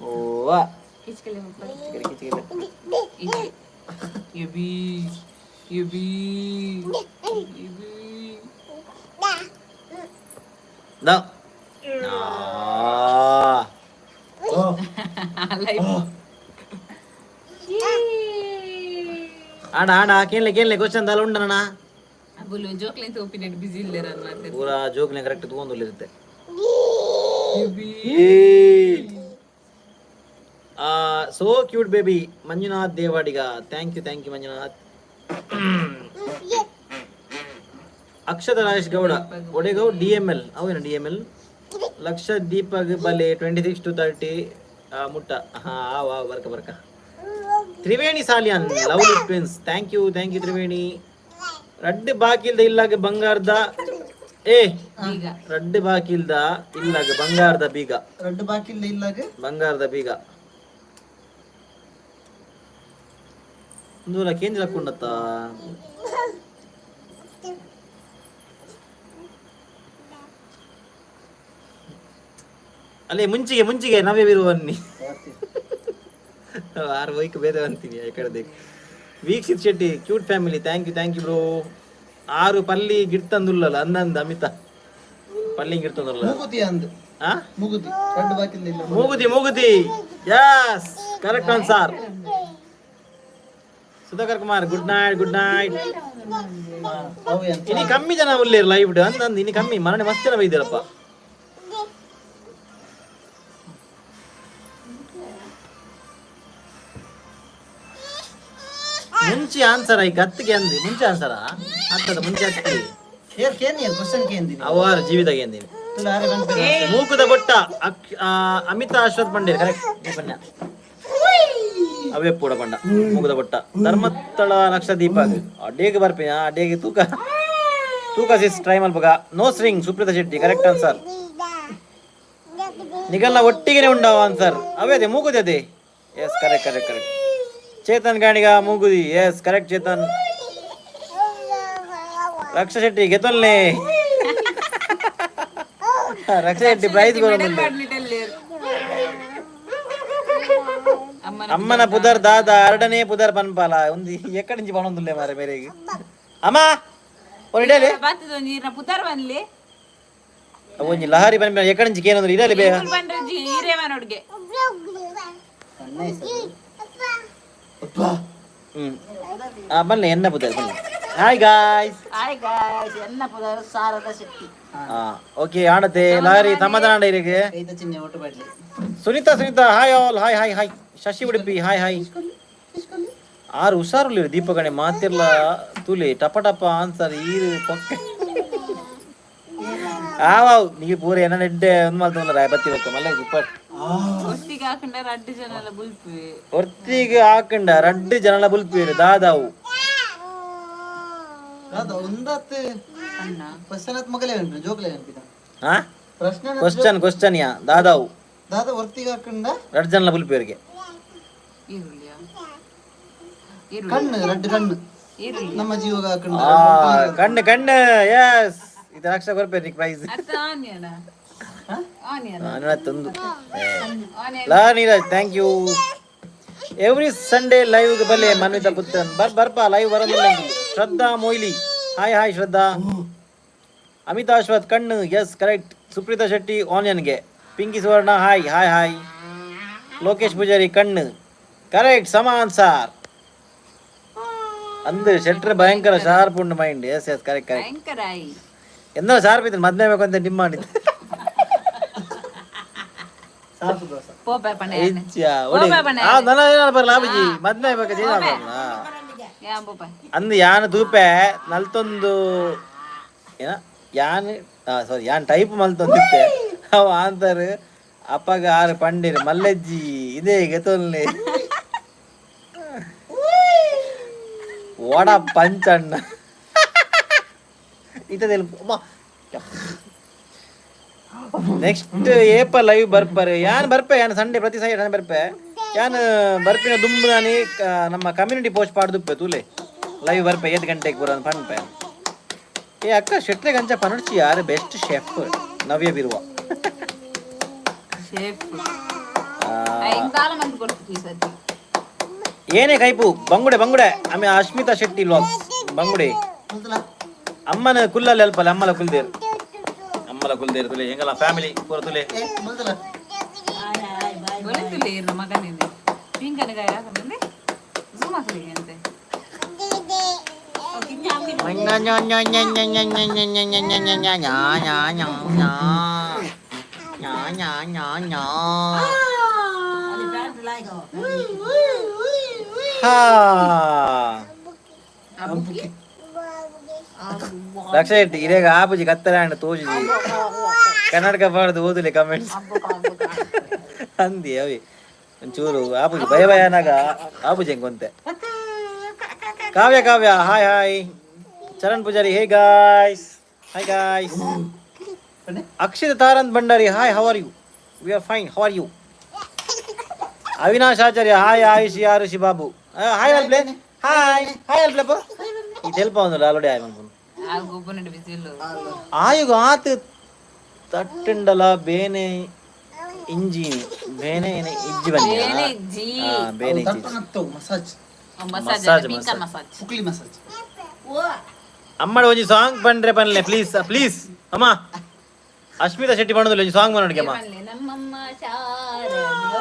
ಓ ಕಿಚ್ಕಲೆ ಹೋಗ್ತಾರೆ ಕಿಚ್ಚಿ ಕಿಚ್ಚಿ ಯಬಿ ಯಬಿ ಯಬಿ ದಾ ಲೈಫ್ ಆಡ ಆಡ ಕೇಳಲೆ ಕ್ವಶನ್ ದಾಲ ಉಂಡನ ಅಬುಲು ಜೋಕ್ಲೆ ತೋಪಿನೆಡ್ ಬಿಸಿ ಇಲ್ಲರ ಮಾತೆ ಪೂರಾ ಜೋಕ್ನೆ ಕರೆಕ್ಟ್ ತಗೊಂಡಿರುತ್ತೆ so cute baby Manjunath Devadiga thank you Manjunath Akshatha Rajesh Gowda ಒಡೆಗೌ DML ಅವೇನು DML ಲಕ್ಷ ದೀಪಕ್ ಬಲೆ 26 to 30 ಮುಟ್ಟ ಹಾ ವಾ ಬರ್ಕ Triveni Saliyan lovely twins thank you Triveni ರಡ್ಡು ಬಾಕಿಲ್ದ ಇಲ್ಲಾಗ ಬಂಗಾರದ ರಡ್ಡು ಬಾಕಿಲ್ದ ಇಲ್ಲಾಗ ಬಂಗಾರದ ಬೀಗ ರಡ್ಡು ಬಾಕಿಲ್ದ ಇಲ್ಲಾಗ ಬಂಗಾರದ ಬೀಗ ನೂರ ಕೇಂದ್ರ ಕುಂಡತ್ತ ಅಲ್ಲೇ ಮುಂಚಿಗೆ ನವೇ ಬನ್ನಿ ಆರು ವೈಕ್ ಬೇರೆ ಅಂತೀನಿ ಈ ಕಡೆ Veekshith Shetty cute family thank you bro ಆರು ಪಲ್ಲಿ ಗಿಡ್ತಂದುಲ್ಲಲ್ಲ ಅಂದಂದ ಅಮಿತಾ ಪಲ್ಲಿ ಗಿಡ್ತಂದುಲ್ಲ ಮೂಗುತಿ ಅಂದು ಮೂಗುತಿ ರಡ್ಡು ಬಾಕಿಲ್ದ ಇಲ್ಲ ಮೂಗುತಿ yes correct answer Sudhakar Kumar good night ಇನಿ ಕಮ್ಮಿ ಜನ ಉಳ್ಳೇರು ಲೈವ್ ಅಂತಂದು ಇನಿ ಕಮ್ಮಿ ಮರಣೆ ಮಸ್ತ್ ಜನ ಬೈದಿರಪ್ಪ ಮುಂಚೆ ಆನ್ಸರ್ ಐ ಕತ್ತಿಗೆ ಅಂದಿ ಮುಂಚೆ ಆನ್ಸರ ಹತ್ತದ ಮುಂಚೆ ಹತ್ತಿ ಅವಾರ ಜೀವಿತಾಗೆ ಅಂದಿನಿ ಮೂಕುದ ಬೊಟ್ಟ ಅಮಿತಾ ಅಶ್ವಥ್ ಪಂಡೇರ್ ಕರೆಕ್ಟ್ ಅವೇ ಪೂಡ ಪಂಡ ಮೂಕುದ ಬೊಟ್ಟ ಧರ್ಮಸ್ಥಳ ಲಕ್ಷ ದೀಪ ಅಡೇಗೆ ಬರ್ಪಿ ಅಡೇಗೆ ತೂಕ ಸಿಸ್ ಟ್ರೈ ಮಲ್ಪಗ no string Supreetha Shetty correct answer ನಿಗಲ್ನ ಒಟ್ಟಿಗೆನೆ ಉಂಡವ ಆನ್ಸರ್ ಅವೇ ಅದೇ ಮೂಗುದಿ ಅದೇ ಎಸ್ ಕರೆಕ್ಟ್ ಚೇತನ್ ಗಾಣಿಗ ಮೂಗುದಿ ಎಸ್ ಕರೆಕ್ಟ್ ಚೇತನ್ ರಕ್ಷಾ ಶೆಟ್ಟಿ ಗೆತ್ತೊಲ್ಲೆ ರಕ್ಷಾ ಶೆಟ್ಟಿ ಪ್ರೈಸ್ ಅಮ್ಮನ ಪುದರ್ ದಾದ ಎರಡನೇ ಪುದರ್ ಪನ್ಪಾಲ ಒಂದು ಎಕ್ಕಡ ಇಂಚಿ ಪಣೊಂದುಲ್ಲೆ ಮಾರೆ ಮೇರೆಗೆ ಅಮ್ಮ ಇಡಲಿ ನೀರ್ನ ಪುತಾರ್ ಬನ್ಲಿ ಒಂಜಿ ಲಹರಿ ಬನ್ನಿ ಎಕ್ಕಡ ಇಂಚಿ ಏನಂದ್ರೆ ಇಡಲಿ ಬೇಗ ಹಿರೇವನೊಡ್ಗೆ ಬನ್ನಿ ಎನ್ನ ಪುದರ್ ಬನ್ನಿ ಹಾಯ್ ಗಾಯ್ಸ್ ಎನ್ನ ಪುದರ್ ಸಾರದ ಶಕ್ತಿ ಓಕೆ ಆಡತೆ ಲಹರಿ ಸಮಾಧಾನ ಇರಿಗೆ ಕೈದ ಚಿಹ್ನೆ ಒಟ್ಟು ಬಡ್ಲಿ Sunitha hi all hi Shashi Udupi hi ಆರು ಹುಷಾರುಲ್ಲಿ ದೀಪಗಣೆ ಮಾತಿರ್ಲ ತುಲಿ ಟಪ ಆನ್ಸರ್ ಈರು ಪೊಕ್ಕೆ ಆವಾವ್ ನೀ ಪೂರ ಏನ ನೆಡ್ಡೆ ಒಂದು ಮಾಲ್ತಲ್ಲ ರಾಯ ಬತ್ತಿ ಬತ್ತ ಮಲ್ಲ ಇಪ್ಪಟ್ ಒತ್ತಿಗೆ ಹಾಕೊಂಡ ರಡ್ಡು ಜನಲ ಬುಲ್ಪಿ ಒತ್ತಿಗೆ ಹಾಕೊಂಡ ರಡ್ಡು ಜನಲ ಬುಲ್ಪಿ ದಾದಾವು ದಾದಾ ಒಂದತ್ತು ಅಣ್ಣ ಕ್ವಶನ್ ಮಗಲೇ ಉಂಟು ಜೋಕ್ಲೇ ನೆನಪಿದ ಹಾ ಪ್ರಶ್ನೆ ಕ್ವಶನ್ ಯಾ ದಾದಾವು ದಾದಾ ಒತ್ತಿಗೆ ಹಾಕೊಂಡ ರಡ್ಡು ಜನಲ ಬುಲ್ಪಿ ಅವರಿಗೆ ಈರುಳ್ಳಿಯ ಕಣ್ಣು ರಡ್ಡು ಕಣ್ಣು ನಮ್ಮ ಜೀವಗ ಹಾಕೊಂಡ ಕಣ್ಣು ಎಸ್ ಇದು ಲಕ್ಷ ಕೊಡ್ಬೇಕು ಪ್ರೈಸ್ ಆನಿಯನ ತಂದು ಲಾ Neeraj thank you every Sunday live ಬಲ್ಲೆ ಮನ್ವಿತ ಪುತ್ರನ್ ಬರ್ಪ ಲೈವ್ ಬರೋದಿಲ್ಲ ಶ್ರದ್ಧಾ ಮೊಯ್ಲಿ ಹಾಯ್ ಶ್ರದ್ಧಾ ಅಮಿತಾ ಅಶ್ವಥ್ ಕಣ್ಣು ಎಸ್ ಕರೆಕ್ಟ್ ಸುಪ್ರೀತಾ ಶೆಟ್ಟಿ ಆನಿಯನ್ಗೆ ಪಿಂಕಿ ಸುವರ್ಣ ಹಾಯ್ ಲೋಕೇಶ್ ಪೂಜಾರಿ ಕಣ್ಣು ಕರೆಕ್ಟ್ ಸಮಾನ್ ಸಾರ್ ಅಂದು ಶೆಟ್ರ್ ಭಯಂಕರ ಶಾರ್ಪ್ ಉಂಡು ಮೈಂಡ್ ಎಸ್ ಕರೆಕ್ಟ್ ಎಂದ ಶಾರ್ಪ್ ಇತ್ತು ಮದ್ನೆ ಬೇಕು ಅಂತ ಡಿಮ್ ಮಾಡಿದ್ದು ಬರಲ್ಲ ಮದ್ನೆ ಬೇಕು ಅಂದು ಯಾನ್ ತೂಪೆ ನಲ್ತೊಂದು ಏನ ಯಾನ್ ಸಾರಿ ಯಾನ್ ಟೈಪ್ ಮಲ್ತೊಂದಿತ್ತೆ ಅವ ಅಂತಾರೆ ಅಪ್ಪಗ ಆರು ಪಂಡಿರು ಮಲ್ಲಜ್ಜಿ ಇದೇ ಗೆತೊಲ್ಲೆ ವಡ ಪಂಚಣ್ಣ ನೆಕ್ಸ್ಟ್ ಏಪ ಲೈವ್ ಬರ್ಪರೆ ಯಾನ್ ಬರ್ಪೆ ಯಾನ್ ಸಂಡೇ ಪ್ರತಿ ಸಂಡೇ ಬರ್ಪೆ ಯಾನ್ ಬರ್ಪಿನ ದುಂಬು ನಾನಿ ನಮ್ಮ ಕಮ್ಯುನಿಟಿ ಪೋಸ್ಟ್ ಪಾಡ್ದುಪ್ಪೆ ತೂಲೆ ಲೈವ್ ಬರ್ಪೆ 7 ಗಂಟೆಗೆ ಬರೋದು ಪನ್ಪೆ ಏ ಅಕ್ಕ ಶೆಟ್ರೆ ಗಂಚ ಪನಡ್ಚಿ ಯಾರು ಬೆಸ್ಟ್ ಶೆಫ್ ನವ್ಯ ಬಿರುವ ಏನೇ ಕೈಪು ಬಂಗುಡೆ ಬಂಗುಡೆ ಆಮೇಲೆ ಅಶ್ಮಿತಾ ಶೆಟ್ಟಿ ಲಾಗ್ಸ್ ಬಂಗುಡೆ ಅಮ್ಮನ ಕುಲ್ಲಲ್ಲಿ ಅಲ್ಪಲ್ಲ ಅಮ್ಮಲ ಕುಲ್ದೇರು ತುಲೆ ಹೆಂಗಲ್ಲ ಫ್ಯಾಮಿಲಿ ಪೂರ ತುಲೆ ಲಕ್ಷ ಇಟ್ಟು ಇರೇಗ ಆಪುಜಿ ಕತ್ತರ ಅಂಡ್ ತೋಜುಜಿ ಕನ್ನಡಕ ಬಾರ್ದು ಓದುಲೆ ಕಮೆಂಟ್ಸ್ ಅಂದಿ ಅವಿ ಒಂಚೂರು ಆಪುಜಿ ಭಯ ಭಯ ಅನ್ನಾಗ ಆಪುಜಿ ಹೆಂಗೊಂತೆ Kavya Kavya hi hi Charan Poojary hey guys hi guys Akshitha ತಾರಂತ್ Bhandari hi how are you we are fine how are you Avinash Acharya hi Ayushi Arushi Babu hi ಅಲ್ಪ್ಲೆ ಹಾಯ್ ಹಾಯ್ ಅಲ್ಪ್ಲೆ ಇದು ಹೆಲ್ಪ್ ಆಗುದಿಲ್ಲ ಆಲ್ರೆಡಿ ಆಯ್ ಬಂದು ಆಯುಗ ಆತ ತಟ್ಟಂಡಲ ಬೇನೆ ಇಂಜಿನಿ ಬೇನೆ ಇಜ್ಜಿ ಬನ್ನಿ ಬೇನೆ ಮಸಾಜ್ ಅಮ್ಮಡ ಒಂಜಿ ಸಾಂಗ್ ಪಂಡ್ರೆ ಪನ್ಲೆ ಪ್ಲೀಸ್ ಪ್ಲೀಸ್ ಅಮ್ಮ ಅಶ್ಮಿತಾ ಶೆಟ್ಟಿ ಪಣೋದಿಲ್ಲ ಒಂಜಿ ಸಾಂಗ್ ಮಾಡೋಡಿಗೆ ಅಮ್ಮ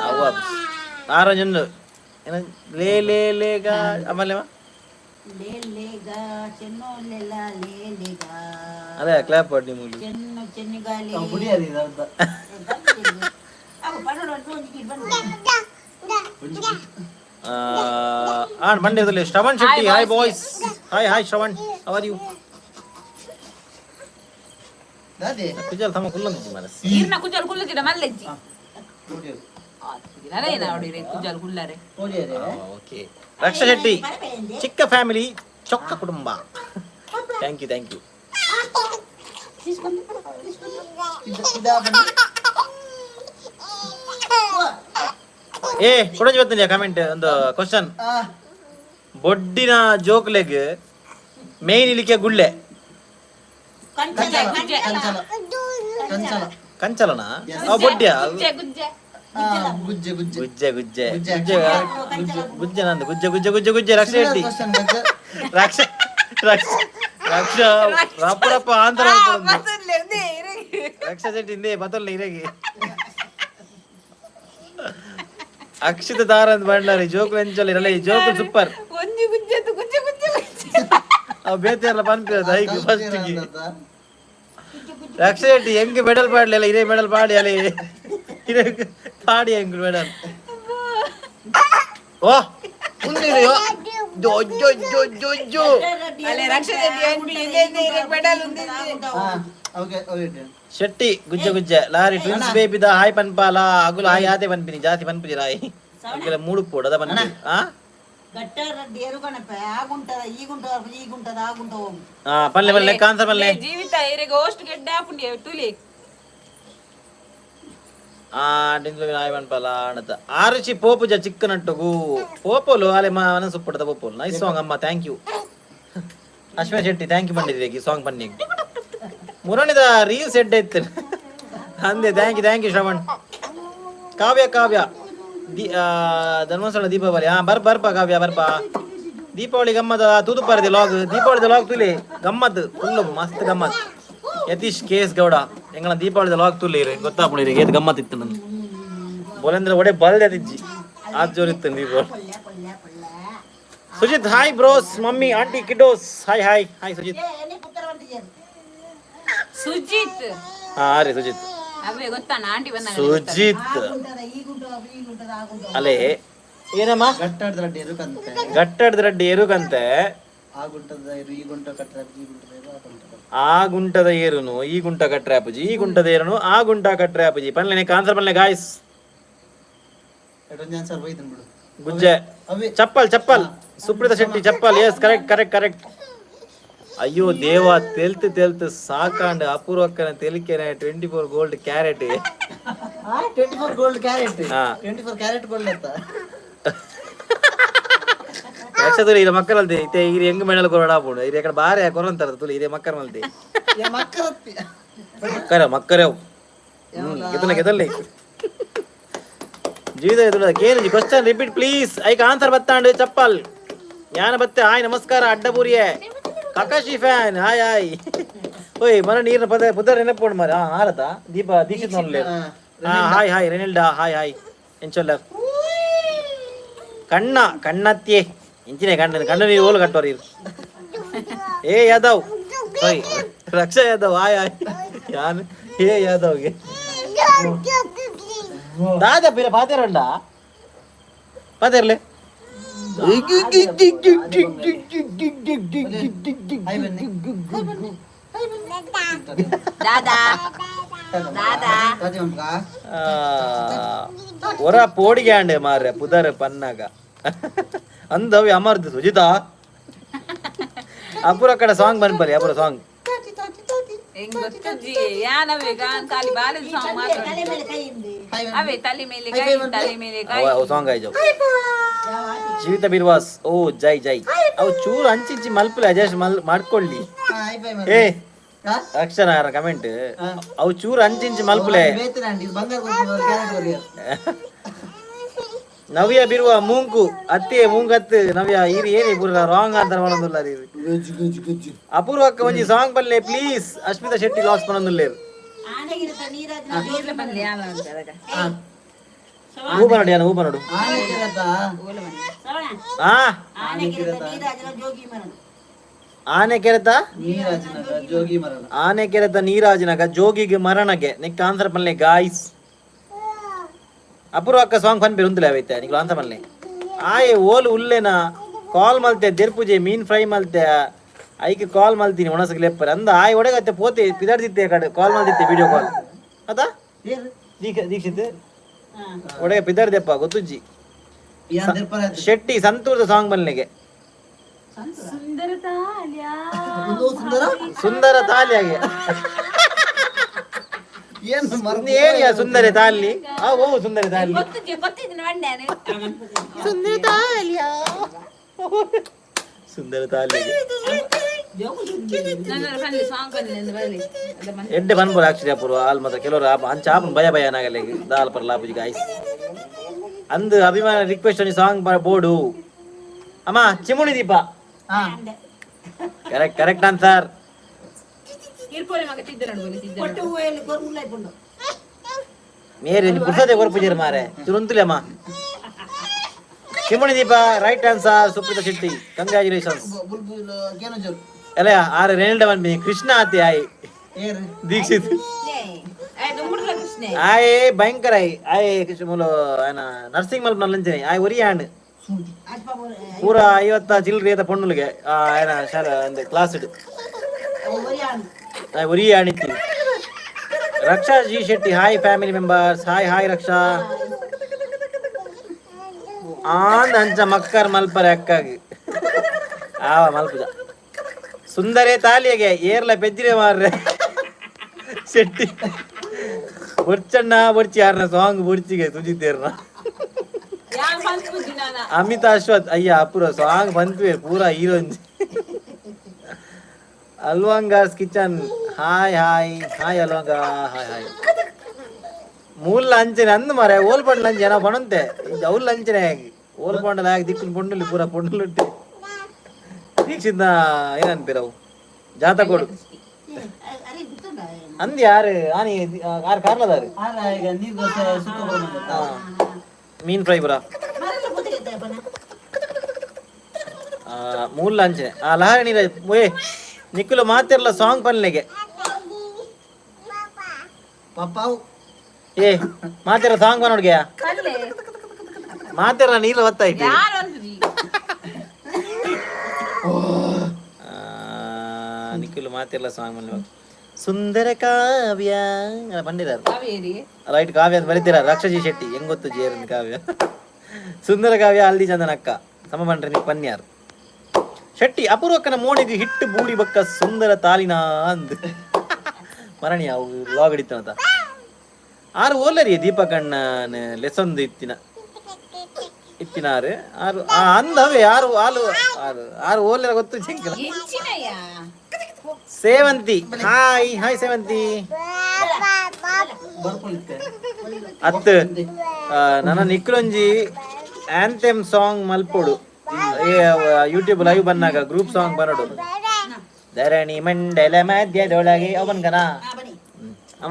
ಅವ್ವ ಆರಂಜ್ ಲೇ ಲೇ ಲೇಗ ಆಮೇಲೆ ಅದೇ ಕ್ಲಾಪ್ ಮಾಡಿ ಮೂಲಿ ಮಂಡ್ಯದಲ್ಲಿ Shravan Shetty hi boys hi hi Shravan how are you ಕುಜಲ್ ತಮ್ಮ ಕುಲ್ಲಂಜಿ ಮನಸ್ ಈರ್ನ ಕುಜಲ್ ಕುಲ್ಲಜಿಡ ಮಲ್ಲೆಜ್ಜಿ ಓಕೆ ರಕ್ಷಾ ಶೆಟ್ಟಿ ಚಿಕ್ಕ ಫ್ಯಾಮಿಲಿ ಚೊಕ್ಕ ಕುಟುಂಬ ಥ್ಯಾಂಕ್ ಯು ಏ ಕೊಡಜಿ ಬರ್ತೀನಿ ಕಮೆಂಟ್ ಒಂದು ಕ್ವಶನ್ ಬೊಡ್ಡಿನ ಜೋಕ್ಲೆಗ್ ಮೇನ್ ಇಲಿಕೆ ಗುಳ್ಳೆ ಕಂಚಲನಾ ಬೊಡ್ಡಿಯ ಗುಜ್ಜೆ ನಂದು ಗುಜ್ಜೆ ರಕ್ಷ ಶೆಟ್ಟಿ ರಕ್ಷ ರಪ್ಪ ಆಂತರ ರಕ್ಷಾ ಶೆಟ್ಟಿ ಇಂದೇ ಬತ್ತಲ್ಲ ಇರಗೆ ಅಕ್ಷಿತ ತಾರಂತ್ ಬಂಡಾರಿ ಜೋಕು ಎಂಚಲ್ಲ ಇರಲ್ಲ ಈ ಜೋಕು ಸೂಪರ್ ಅವ್ ಬೇತೆ ಎಲ್ಲ ಪನ್ಪಿರೋದು ಹೈಕ್ ಫಸ್ಟ್ ರಕ್ಷಾ ಶೆಟ್ಟಿ ಹೆಂಗೆ ಮೆಡಲ್ ಪಾಡ್ಲಿಲ್ಲ ಇದೇ ಮೆಡಲ್ ಪಾಡಿ ಅಲ್ಲಿ ಪಾಡಿ ಹೆಂಗ್ ಮೆಡಲ್ ಓ ಶೆಟ್ಟಿ ಗುಜ್ಜೆ ಲಾರಿ ಟ್ವಿನ್ಸ್ ಬೇಬಿದ ಹಾಯ್ ಪನ್ಪಾಲ ಅಗುಲ ಹಾಯ್ ಆತೆ ಪನ್ಪಿನಿ ಜಾತಿ ಪನ್ಪಿಜಿ ರಾಯ್ ಅಗುಲ ಮೂಡು ಪೋಡ ಅದ ಪನ್ಪಿ ಪಲ್ಲೆ ಕಾನ್ಸ ಪಲ್ಲೆ ಜೀವಿತ ಇರೆಗೆ ಓಸ್ಟ್ ಗೆಡ್ಡ ಪುಂಡಿ ತುಲಿ ಆರುಚಿ ಪೋಪುಜ ಚಿಕ್ಕ ನಟ್ಟುಗು ಪೋಪೋಲು ಅಲೆ ಮನ ಸುಪ್ಪುಡದ ಪೋಪೋಲು ನೈಸ್ ಸಾಂಗ್ ಅಮ್ಮ thank you Ashwina Shetty thank you ಪಂಡಿದ್ರಿ ಈ ಸಾಂಗ್ ಪನ್ನಿ ಮುರಣಿದ ರೀಲ್ಸ್ ಎಡ್ಡೆ ಇತ್ತು ಅಂದೆ ಥ್ಯಾಂಕ್ ಯು ಶ್ರವಣ್ ಕಾವ್ಯ ಧರ್ಮಸ್ಥಳ ದೀಪಾವಳಿ ಬರ್ಪ ಕಾವ್ಯ ಬರ್ಪ ದೀಪಾವಳಿ ಗಮ್ಮತ್ ತೂತುಪಾರದೆ ಲಾಗ್ ದೀಪಾವಳಿ ಲಾಗ್ ತುಲಿ ಗಮ್ಮತ್ ಫುಲ್ಲು ಮಸ್ತ್ ಗಮ್ಮತ್ ಯತೀಶ್ ಕೇಸ್ ಗೌಡ ಎಂಗಳ ದೀಪಾವಳಿ ಲಾಗ್ ತುಲಿರಿ ಗೊತ್ತಾಪುಳಿರಿ ಏತ್ ಗಮ್ಮತ್ ಇತ್ತು ನನ್ ಬೋಲೆಂದ್ರ ಒಡೆ ಬಲ್ದೆ ತಿಜ್ಜಿ ಆದ್ ಜೋರಿತ್ತು Deepavali Sujith hi bros mummy aunty kiddos hi Sujit ರೀ ಸುಜಿತ್ ಸುಜಿತ್ ಅಲ್ಲೇ ಏನಮ್ಮ ಗಟ್ಟಡ್ದ ರಡ್ಡಿ ಎರುಕಂತೆ ಆ ಗುಂಟದ ಏರು ಈ ಗುಂಟ ಕಟ್ರಾಪುಜಿ ಈ ಗುಂಟದ ಏರು ಆ ಗುಂಟದ ಆ ಗುಂಟದ ಏರುನು ಈ ಗುಂಟ ಕಟ್ರಾಪುಜಿ ಈ ಗುಂಟದ ಏರುನು ಆ ಗುಂಟ ಕಟ್ರಾಪುಜಿ ಪನ್ಲೆ ಆನ್ಸರ್ ಪನ್ಲೆ ಗಾಯ್ಸ್ ಎಡೊಂದು ಆನ್ಸರ್ ಹೋಯ್ತನ್ ಬಿಡು ಗುಜ್ಜೆ ಅವೇ ಚಪ್ಪಲ್ ಸುಪ್ರೀತಾ ಶೆಟ್ಟಿ ಚಪ್ಪಲ್ ಎಸ್ ಕರೆಕ್ಟ್ ಅಯ್ಯೋ ದೇವ ತೆಲ್ತು ಸಾಕಾಂಡ್ ಅಪೂರ್ವಕ್ಕನ ತೆಲಿಕೆನೆ 24 gold carrot 24 gold carrot 24 carat gold ಅಂತ ಯಕ್ಷತುಲಿ ಇದು ಮಕ್ಕಳಲ್ದೆ ಇತ್ತೆ ಈಗ ಹೆಂಗ್ ಮೇಣಲ್ ಕೊರಡಾಪುಂಡು ಇದು ಯಾಕಡೆ ಬಾರಿ ಕೊರಂತಾರ ತುಲಿ ಇದೇ ಮಕ್ಕಳ ಮಲ್ತೆ ಮಕ್ಕರೇವ್ ಗೆದಲ್ಲಿ ಜೀವಿತ ಎದುರು ಕೇಳಿ ಕ್ವಶನ್ ರಿಪೀಟ್ ಪ್ಲೀಸ್ ಐಕ ಆನ್ಸರ್ ಬತ್ತಾಂಡು ಚಪ್ಪಲ್ ಯಾನ ಬತ್ತೆ ಹಾಯ್ ನಮಸ್ಕಾರ ಅಡ್ಡಬೂರಿಯೇ ಕಾಕಾಶಿ ಫ್ಯಾನ್ ಹಾಯ್ ಓಯ್ ಮನ ನೀರಿನ ಪುದರ್ ನೆನಪೋಡು ಮಾರ ಆರತ ದೀಕ್ಷಿತ್ ನೋಡ್ಲೆ ಹಾಯ್ ರೆನಿಲ್ಡಾ ಹಾಯ್ ಎಂಚೊಲ್ಲ ಕಣ್ಣತ್ಯೆ ಇಂಚಿನ ಕಣ್ಣು ನೀರು ಓಲು ಕಟ್ಟೋರಿ ಏ ಯಾದವ್ ಸಾರಿ ರಕ್ಷಾ ಯಾದವ್ ಹಾಯ್ ಯಾನ್ ಏ ಯಾದವ್ಗೆ ದಾದಾ ಬೇರೆ ಪಾತೆರಂಡ ಪಾತೆರ್ಲೆ ಒರ ಪೋಡಿಗೆ ಆಂಡೆ ಮಾರ್ರೆ ಪುದರ್ ಪನ್ನಾಗ ಅಂದವಿ ಅಮರ್ದು ಸುಜಿತಾ ಅಪುರ ಕಡೆ ಸಾಂಗ್ ಬಂದ್ಬರಿ ಅಪುರ ಸಾಂಗ್ ಹೆಂಗ್ ಗೊತ್ತಜ್ಜಿ ಯಾನವೇ ಖಾಲಿ ಬಾಲದ ಸಾಂಗ್ ಮಾತ್ರ ಅವೇ ತಲೆ ಮೇಲೆ ಕೈ ಸಾಂಗ್ ಆಯ್ತು ಜೀವಿತ ಬಿರ್ವಾಸ್ ಓ ಜೈ ಅವು ಚೂರು ಹಂಚಿಂಚಿ ಮಲ್ಪಲೆ ಅಜೇಶ್ ಮಾಡ್ಕೊಳ್ಳಿ ಏ ಅಕ್ಷರ ಕಮೆಂಟ್ ಅವು ಚೂರು ಹಂಚಿಂಚಿ ಮಲ್ಪಲೆ ನವ್ಯ ಬಿರುವ ಮೂಂಕು ಅತ್ತೆ ಮೂಂಗತ್ತು ನವ್ಯ ಇರಿ ಏನಿ ಪೂರ ರಾಂಗ್ ಆನ್ಸರ್ ಮಾಡೋದಿಲ್ಲ ರೀ ಅಪೂರ್ವಕ್ಕ ಒಂಜಿ ಸಾಂಗ್ ಬಲ್ಲೆ ಪ್ಲೀಸ್ ಅಶ್ಮಿತಾ ಶೆಟ್ಟಿ ಲಾಸ್ ಮಾಡೋದಿಲ್ಲ ಊಪ ನೋಡು ಆನೆ ಕೆರೆತ ನೀರಾಜನಗ ಜೋಗಿಗೆ ಮರಣಗೆ ನಿಕ್ಕ ಆನ್ಸರ್ ಪಲ್ಲೆ ಗಾಯ್ಸ್ ಅಪೂರ್ವಕ್ಕ ಸಾಂಗ್ ಪನ್ಪೇರು ಉಂತಲೆ ಅವೈತೆ ನಿಕ್ಲು ಆನ್ಸರ್ ಪಲ್ಲೆ ಆಯೆ ಓಲು ಉಲ್ಲೆನ ಕಾಲ್ ಮಲ್ತೆ ದೆರ್ಪುಜೆ ಮೀನ್ ಫ್ರೈ ಮಲ್ತೆ ಐಕೆ ಕಾಲ್ ಮಲ್ತೀನಿ ಒಣಸಕ್ಕೆ ಲೆಪ್ಪರೆ ಅಂದ ಆಯ್ ಒಡಗತ್ತೆ ಪೋತೆ ಪಿದಾಡ್ತಿತ್ತೆ ಕಡೆ ಕಾಲ್ ಮಲ್ತಿತ್ತೆ ವಿಡಿಯೋ ಕಾಲ್ ಆತಾ ದೀಕ್ಷಿತ್ ಒಡೆಗೆ ಪಿದಾಡ್ದೆಪ್ಪ ಗೊತ್ತುಜ್ಜಿ ಶೆಟ್ಟಿ ಸಂತೂರ್ದ ಸಾಂಗ್ ಬಲ್ಲೆಗೆ ಸುಂದರ ತಾಲಿಯಾಗೆ ಏನಿಯ ಸುಂದರ ತಾಲಿ ಓ ಸುಂದರ ತಾಲಿ ಸುಂದರ ತಾಲಿ ಎಡ್ಡೆ ಬನ್ಬೋದು ಆಕ್ಚುಲಿ ಅಪೂರ್ವ ಆಲ್ ಮಾತ್ರ ಕೆಲವರು ಅಂಚ ಆಪನ್ ಭಯ ನಾಗಲ್ಲ ದಾಲ್ ಪರ್ ಲಾಪುಜಿ ಗಾಯ್ಸ್ ಅಂದು ಅಭಿಮಾನ ರಿಕ್ವೆಸ್ಟ್ ಅನಿ ಸಾಂಗ್ ಬೋರ್ಡು ಅಮ್ಮ ಚಿಮುಣಿ ದೀಪ ಕರೆಕ್ಟ್ ಆನ್ಸರ್ ಮೇರೆ ಪುರ್ಸದೆ ಕೊರ್ಪುಜೇರು ಮಾರೆ ತುರುಂತುಲೆ ಅಮ್ಮ ಚಿಮುಣಿ ದೀಪ right answer Supreetha Shetty congratulations ಅಲ್ಲ ಆರೆ ರೆನಿಲ್ಡ ಬನ್ನಿ ಕೃಷ್ಣ ಆತಿ ಆಯ್ ದೀಕ್ಷಿತ್ ಆಯ್ ಭಯಂಕರ ಆಯ್ ಮೂಲ ನರ್ಸಿಂಗ್ ಮಲ್ಪ್ ನಲ್ಲಂಚನೆ ಆಯ್ ಒರಿಯಾಣ್ ಪೂರ 50 ಚಿಲ್ಡ್ರಿ ಪೊಣ್ಣುಲಿಗೆ ಕ್ಲಾಸ್ ಒರಿಯಾಣಿತಿ Raksha ji Shetty hi family members hi Raksha ಆಂದ್ ಅಂಚ ಮಕ್ಕರ್ ಮಲ್ಪರೆ ಅಕ್ಕಾಗಿ ಮಲ್ಪುಜ ಸುಂದರೇ ತಾಲಿಯಗೆ ಏರ್ಲ ಪೆಜ್ಜಿರೆ ಮಾರ್ರೆ ಶೆಟ್ಟಿ ಬೊರ್ಚಣ್ಣ ಬೊರ್ಚಿ ಯಾರನ್ನ ಸಾಂಗ್ ಬೊರ್ಚಿಗೆ ಸುಜಿತೇರ್ನ ಅಮಿತಾ ಅಶ್ವಥ್ ಅಯ್ಯ ಅಪೂರ್ವ ಸಾಂಗ್ ಬಂದ್ವಿ ಪೂರಾ ಹೀರೋಂಜಿ ಅಲ್ವಾಂಗಾಸ್ ಕಿಚನ್ ಹಾಯ್ ಅಲ್ವಾಂಗ ಹಾಯ್ ಮೂಲ ಅಂಚನೆ ಅಂದ್ ಮಾರೆ ಓಲ್ ಪಂಡ್ ಲಂಚ್ ಏನೋ ಪಣಂತೆ ಅವ್ರು ಲಂಚನೆ ಆಗಿ ಓಲ್ ಪಂಡಲ ಆಗಿ ದಿಕ್ಕನ್ ಪೊಂಡಲಿ ಪೂರ ಪೊಂಡಲುಟ್ಟಿ ದೀಕ್ಷಿತ ಏನನ್ಪಿರವು ಜಾತ ಕೊಡು ಅಂದ್ ಯಾರು ಆನಿ ಯಾರು ಕಾರ್ಲದಾರು ಮೀನ್ ಫ್ರೈ ಬರ ಮೂಲ ಅಂಚನೆ ಲಹರಿ ನೀರ ನಿಖಿಲು ಮಾತಿರಲ್ಲ ಸಾಂಗ್ ಪನ್ಲೆಗೆ ಏ ಮಾತಿರ ಸಾಂಗ್ ಬನ್ನೋಡ್ಗೆ ಮಾತಿರ ನೀಲ ಒತ್ತಾಯ್ತು ನಿಖಿಲ್ ಮಾತೆಲ್ಲ ಸಾಂಗ್ ಮನೆ ಸುಂದರ ಕಾವ್ಯ ಬಂದಿರಾರು ಕಾವೇರಿ ರೈಟ್ ಕಾವ್ಯ ಅಂತ ಬರೀತೀರ ರಾಕ್ಷಸಿ ಶೆಟ್ಟಿ ಹೆಂಗ್ ಗೊತ್ತು ಜೇರನ್ ಕಾವ್ಯ ಸುಂದರ ಕಾವ್ಯ ಹಲ್ದಿ ಚಂದನ ಅಕ್ಕ ಸಮ ಬಂಡ್ರೆ ನೀ ಪನ್ಯಾರು ಶೆಟ್ಟಿ ಅಪೂರ್ವಕ್ಕನ ಮೋಣಿಗೆ ಹಿಟ್ಟು ಬೂಡಿ ಬಕ್ಕ ಸುಂದರ ತಾಲಿನ ಅಂದ್ ಮರಣಿ ಅವು ಲಾಗ್ ಹಿಡಿತಾನಂತ ಆರು ಓಲರಿ ದೀಪಕಣ್ಣನ ಲೆಸೊಂದು ಇತ್ತಿನಾರು ಆರು ಅಂದವೇ ಆರು ಆಲು ಆರು ಓಲರ ಗೊತ್ತು ಚೆಂಕಿಲ್ಲ ಸೇವಂತಿ ಹಾಯ್ ಹಾಯ್ ಸೇವಂತಿ ಅತ್ತು ನನ್ನ ನಿಕ್ಲೊಂಜಿ ಆಂಥೆಮ್ ಸಾಂಗ್ ಮಲ್ಪೊಡು ಯೂಟ್ಯೂಬ್ ಲೈವ್ ಬಂದಾಗ ಗ್ರೂಪ್ ಸಾಂಗ್ ಬರೋಡು ಧರಣಿ ಮಂಡಲ ಮಧ್ಯದೊಳಗೆ ಅವನ್ಗನ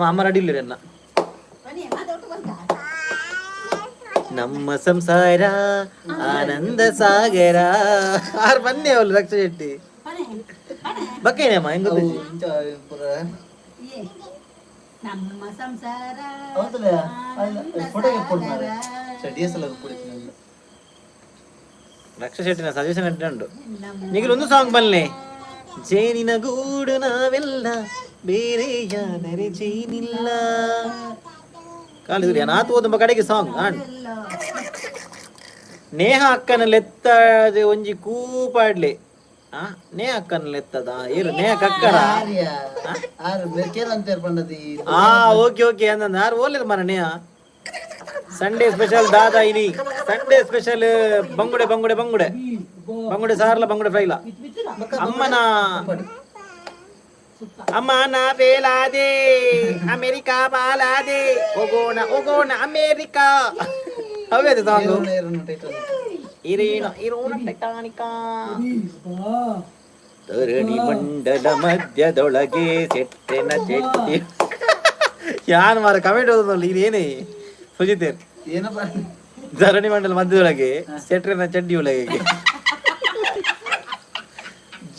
ಅಮ್ಮ ರಡಿಲಿರನ್ನ ನಮ್ಮ ಸಂಸಾರ ಆನಂದ ಸಾಗರ ಆರು ಬನ್ನಿ ಅವಳು ರಕ್ಷ ಶೆಟ್ಟಿ ಬಕ್ಕೇನಮ್ಮ ಹೆಂಗ್ ನಮ್ಮ ಸಂಸಾರ ರಕ್ಷ ಶೆಟ್ಟಿನ ಸಜೆಷನ್ ಇಟ್ಟುಂಡು ನಿಗಲೊಂದು ಸಾಂಗ್ ಬನ್ನಿ ಜೇನಿನ ಗೂಡು ನಾವೆಲ್ಲ ಬೇರೆ ಯಾದರೆ ಜೇನಿಲ್ಲ ಕಾಲಿದ್ರಿ ನಾತು ಓದುಂಬ ಕಡೆಗೆ ಸಾಂಗ್ ನೇಹ ಅಕ್ಕನ ಲೆತ್ತದ ಒಂಜಿ ಕೂಪಾಡ್ಲೆ ನೇ ಅಕ್ಕನ ಲೆತ್ತದ ಏರು ನೇಹ ಕಕ್ಕರ ಓಕೆ ಓಕೆ ಅಂದ ಯಾರು ಓಲಿರ್ ಮರ ನೇಹ ಸಂಡೇ ಸ್ಪೆಷಲ್ ದಾದಾ ಇನಿ ಸಂಡೇ ಸ್ಪೆಷಲ್ ಬಂಗುಡೆ ಬಂಗುಡೆ ಬಂಗುಡೆ ಬಂಗುಡೆ ಸಾರ್ಲ ಬಂಗುಡೆ ಫ್ರೈಲ ಅಮ್ಮನ ಬೇಲಾದೆ ಅಮೆರಿಕಾ ಬಾಲಾದೆ ಹೋಗೋಣ ಹೋಗೋಣ ಅಮೇರಿಕಾ ಅವೇ ಅದು ಸಾಂಗು ಇರೋಣ ಟೈಟಾನಿಕಾ ತರಣಿ ಮಂಡಲ ಮಧ್ಯದೊಳಗೆ ಸೆಟ್ಟೆನ ಚೆಟ್ಟಿ ಯಾನ್ ಮಾರ ಕಮೆಂಟ್ ಓದೋದಲ್ಲ ಇದೇನೇ ಸುಜಿತೇರ್ ಧರಣಿ ಮಂಡಲ ಮಧ್ಯದೊಳಗೆ ಸೆಟ್ರೆನ ಚಡ್ಡಿ ಒಳಗೆ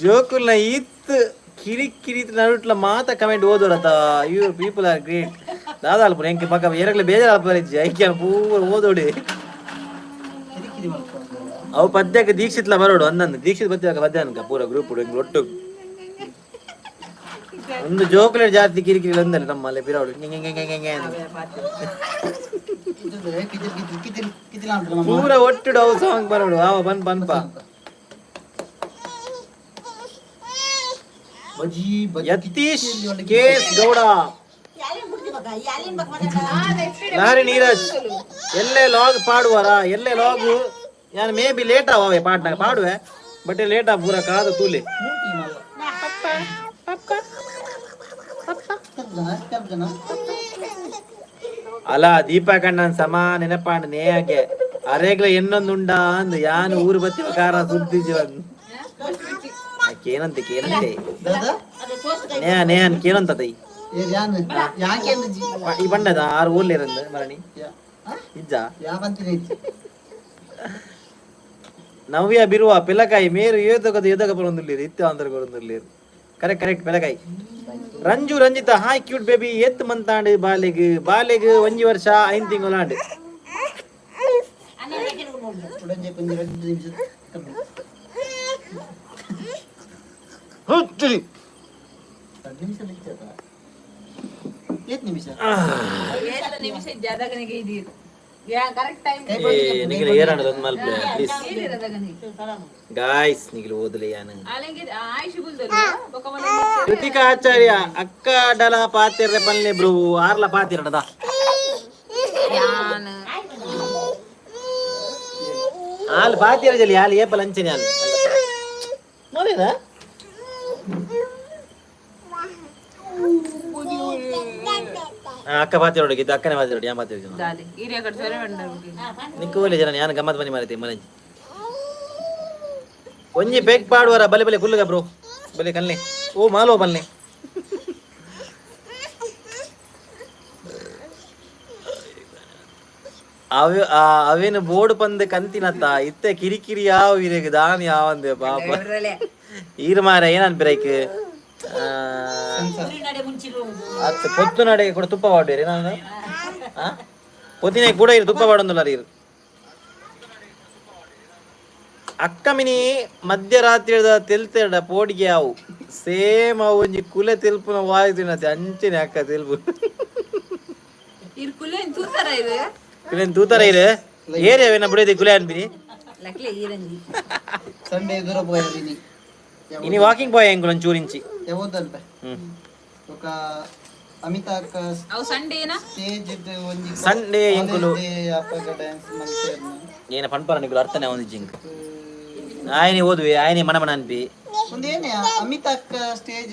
ಜೋಕುಲ್ನ ಇತ್ತು ಕಿರಿ ನಡುಟ್ಲ ಮಾತ ಕಮೆಂಟ್ ಓದೋರತ ಇವ್ರು ಪೀಪಲ್ ಆರ್ ಗ್ರೇಟ್ ದಾದಾ ಅಲ್ಪ ಹೆಂಗೆ ಪಕ್ಕ ಎರಗಲೆ ಬೇಜಾರು ಅಲ್ಪ ಐಕ್ಯ ಪೂರ ಓದೋಡಿ ಅವು ಪದ್ಯಕ್ಕೆ ದೀಕ್ಷಿತ್ಲ ಬರೋಡು ಅಂದಂದು ದೀಕ್ಷಿತ್ ಪದ್ಯ ಅನ್ಕ ಪೂರ ಗ್ರೂಪ್ ಹಿಂಗೆ ಒಟ್ಟು ಒಂದು ಜೋಕ್ಲೇಟ್ ಜಾಸ್ತಿ ಕಿರಿಕಿರಿ ಒಂದಲ್ಲ ನಮ್ಮಲ್ಲಿ ಬಿರೋಡು ಪೂರ ಒಟ್ಟು ಅವು ಸಾಂಗ್ ಬರೋಡು ಅವ ಬನ್ಪ ಯತೀಶ್ ಕೇಸ್ ಗೌಡ ಲಹರಿ ನೀರಜ್ ಎಲ್ಲೇ ಲಾಗ್ ಪಾಡುವಾರ ಎಲ್ಲೇ ಲಾಗು ಯಾನ್ ಮೇ ಬಿ ಲೇಟ್ ಆವೆ ಪಾಡ್ನಾಗ ಪಾಡುವೆ ಬಟ್ ಲೇಟ್ ಆ ಪೂರ ಕಾದು ತೂಲೆ ಅಲ್ಲ ದೀಪಕಣ್ಣನ್ ಸಮ ನೆನಪಾಂಡ್ ನೇಯಗೆ ಅರೆಗ್ಲ ಎನ್ನೊಂದುಂಡ ಅಂದ್ ಯಾನ್ ಊರು ಬತ್ತಿನ ಕಾರ ಸುದ್ದಿಜೀವನ್ ಕೇನಂತೆ ನೇಹನ್ ಕೇನಂತೈ ಈ ಬಣ್ಣದ ಆರು ಊರ್ಲಿರಂದ ಮರಣಿ ಇಜ್ಜ ನವ್ಯ ಬಿರುವ ಪಿಲಕಾಯಿ ಮೇರು ಏದಕ ಬರೊಂದುಲ್ಲೇರು ಇತ್ಯ ಅಂತರ ಬರೊಂದುಲ್ಲೇರು ಕರೆಕ್ಟ್ ಪಿಲಕಾಯಿ ರಂಜು ರಂಜಿತ ಹಾಯ್ ಕ್ಯೂಟ್ ಬೇಬಿ ಎತ್ ಮಂತಾಂಡ್ ಬಾಲೆಗ್ 1 ವರ್ಷ 5 ತಿಂಗಳಾಂಡ್ ಕೃತಿಕಾ ಆಚಾರ್ಯ ಅಕ್ಕ ಡಲ ಪಾತಿರ ಪಲ್ಲೆ ಬ್ರೂ ಆರ್ಲ ಪಾತಿರಡದ ಹಾಲು ಪಾತಿರ ಜಲ್ಲಿ ಹಾಲು ಏಪಲ್ ಅಂಚನೆ ಹಾಲು ನೋಡಿದ ಅಕ್ಕ ಪಾತಿರೋಡಿಗೆ ಅಕ್ಕನೇ ಪಾತಿರೋಡಿ ಯಾ ಪಾತಿರೋಡಿ ನಿಕ್ಕೋಲೆ ಜನ ಯಾನು ಗಮ್ಮತ್ ಬನ್ನಿ ಮಾರೈತೆ ಮನಂಜಿ ಒಂಜಿ ಬೇಕ್ ಪಾಡುವರ ಬಲೆ ಬಲೆ ಕುಲ್ಲುಗ ಬ್ರೋ ಬಲೆ ಕಲ್ಲೆ ಓ ಮಾಲೋ ಬಲ್ಲೆ ಅವೇನು ಬೋರ್ಡ್ ಪಂದೆ ಕಂತಿನತ್ತ ಇತ್ತೆ ಕಿರಿಕಿರಿ ಯಾವ ಇರೇಗ ದಾನ್ ಯಾವಂದೆ ಪಾಪ ಈರ್ ಮಾರ ಏನನ್ ಬ್ರೇಕ್ ಪೊತ್ತು ನಡೆ ಕೂಡ ತುಪ್ಪ ಪಾಡೇರಿ ನಾನು ಪೊತ್ತಿನ ಕೂಡ ಇರು ತುಪ್ಪ ಪಾಡೊಂದಲ್ಲ ಇರು ಅಕ್ಕ ಮಿನಿ ಮಧ್ಯರಾತ್ರಿ ತೆಲ್ತೆಡ ಪೋಡಿಗೆ ಅವು ಸೇಮ್ ಅವು ಒಂಜಿ ಕುಲೆ ತಿಲ್ಪುನ ವಾಯ್ತಿನತಿ ಅಂಚಿನ ಅಕ್ಕ ತಿಲ್ಪು ಇರ್ ಕುಲೆನ್ ತೂತರ ಇದೆ ಕುಲೆನ್ ತೂತರ ಇರು ಏರಿಯಾವೇನ ಬಿಡೋದಿ ಕುಲೆ ಅನ್ಬಿನಿ ಲಕ್ಲೆ ಈರಂಜಿ ಸಂಡೆ ದೂರ పోయారిని ಇನಿ ವಾಕಿಂಗ್ ಬಾಯ್ ಎಂಗುಲ್ ಒಂಚೂರಿಂಚಿ ಯಾವದಲ್ಪ ఒక ಅಮಿತಾಕ ಅವು ಸಂಡೇನಾ ಸ್ಟೇಜ್ ಒಂಜಿ ಸಂಡೇ ಎಂಗುಲು ಅಪ್ಪಗ ಡ್ಯಾನ್ಸ್ ಮಾಡ್ತೇರ್ನ ಏನ ಪನ್ಪರ ನಿಗುಲು ಅರ್ಥನೇ ಒಂದು ಜಿಂಕ್ ಆಯ್ನಿ ಓದುವೆ ಆಯ್ನಿ ಮನ ಮನ ಅನ್ಪಿ ಒಂದೇನೆ ಅಮಿತಾಕ ಸ್ಟೇಜ್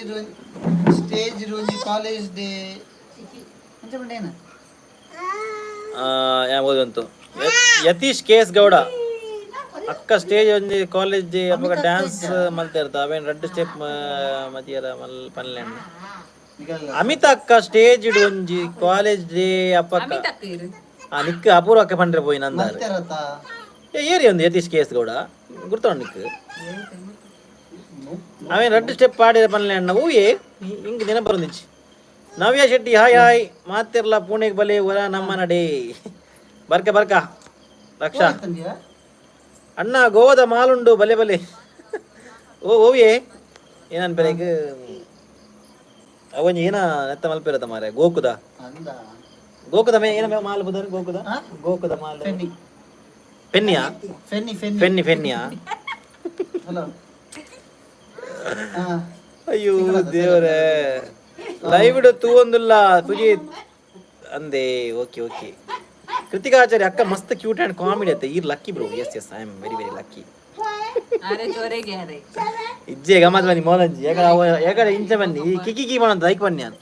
ಒಂಜಿ ಕಾಲೇಜ್ ಡೆ ಅಂಚ ಬಂಡೇನ ಯಾ ಓದಂತು ಯತೀಶ್ ಕೇಸ್ ಗೌಡ ಅಕ್ಕ ಸ್ಟೇಜ್ ಒಂಜಿ ಕಾಲೇಜ್ ಡೆ ಅಪ್ಪಗ ಡ್ಯಾನ್ಸ್ ಮಲ್ತಿರ್ತ ಅವೇನ್ ರೆಡ್ ಸ್ಟೆಪ್ ಮತಿಯರ ಮಲ್ ಪನ್ಲೆಂಡ್ ಅಮಿತ ಅಕ್ಕ ಸ್ಟೇಜ್ ಒಂಜಿ ಕಾಲೇಜ್ ಡೆ ಅಪ್ಪಕ್ಕ ಅಮಿತಕ್ಕ ಇರು ನಿಕ್ಕ ಅಪೂರ್ವ ಅಕ್ಕ ಪಂಡ್ರೆ ಪೋಯಿ ನಂದಾರು ಮಾಡ್ತಾರತ ಏರಿ ಒಂದು ಯತೀಶ್ ಕೇಸ್ ಗೌಡ ಗುರ್ತವ ನಿಕ್ ಅವೇನ್ ರೆಡ್ ಸ್ಟೆಪ್ ಪಾಡಿದ ಪನ್ಲೆಂಡ್ ಊಯೇ ಹಿಂಗ್ ದಿನ ಬರೋದಿಚ್ಚಿ ನವ್ಯ ಶೆಟ್ಟಿ ಹಾಯ್ ಹಾಯ್ ಮಾತಿರ್ಲ ಪುಣೆಗೆ ಬಲೆ ಹೊರ ನಮ್ಮ ನಡೆ ಬರ್ಕ ರಕ್ಷಾ ಅಣ್ಣ ಗೋವದ ಮಾಲುಂಡು ಬಲೆ ಬಲೆ ಓವಿಯೇ ಏನನ್ ಬೆಳಗ್ಗೆ ಅವನ್ ಏನ ನೆತ್ತ ಮಲ್ಪಿರತ್ತ ಮಾರೆ ಗೋಕುದ ಏನ ಮಾಲ್ ಬುದರ್ ಗೋಕುದ ಮಾಲ್ ಪೆನ್ನಿಯಾ ಫೆನ್ನಿಯಾ ಹಲೋ ಅಯ್ಯೋ ದೇವರೇ ಲೈವ್ ತೂವೊಂದುಲ್ಲ ಸುಜಿತ್ ಅಂದೆ ಓಕೆ ಕೃತಿಕಾಚಾರ್ಯ ಅಕ್ಕ ಮಸ್ತ್ ಕ್ಯೂಟ್ ಅಂಡ್ ಕಾಮಿಡಿ ಅತ್ತೆ ಈರ್ lucky bro yes I am very lucky ಅರೆ ಜೋರೆಗೆ ಅರೆ ಇಜ್ಜೆ ಗಮ್ಮತ್ ಬನ್ನಿ ಮೋಲಂಜಿ ಯಾಕಡೆ ಇಂಚ ಬನ್ನಿ ಕಿಕ್ಕಿ ಮಾಡಂತ ಐಕ್ ಬನ್ನಿ ಅಂತ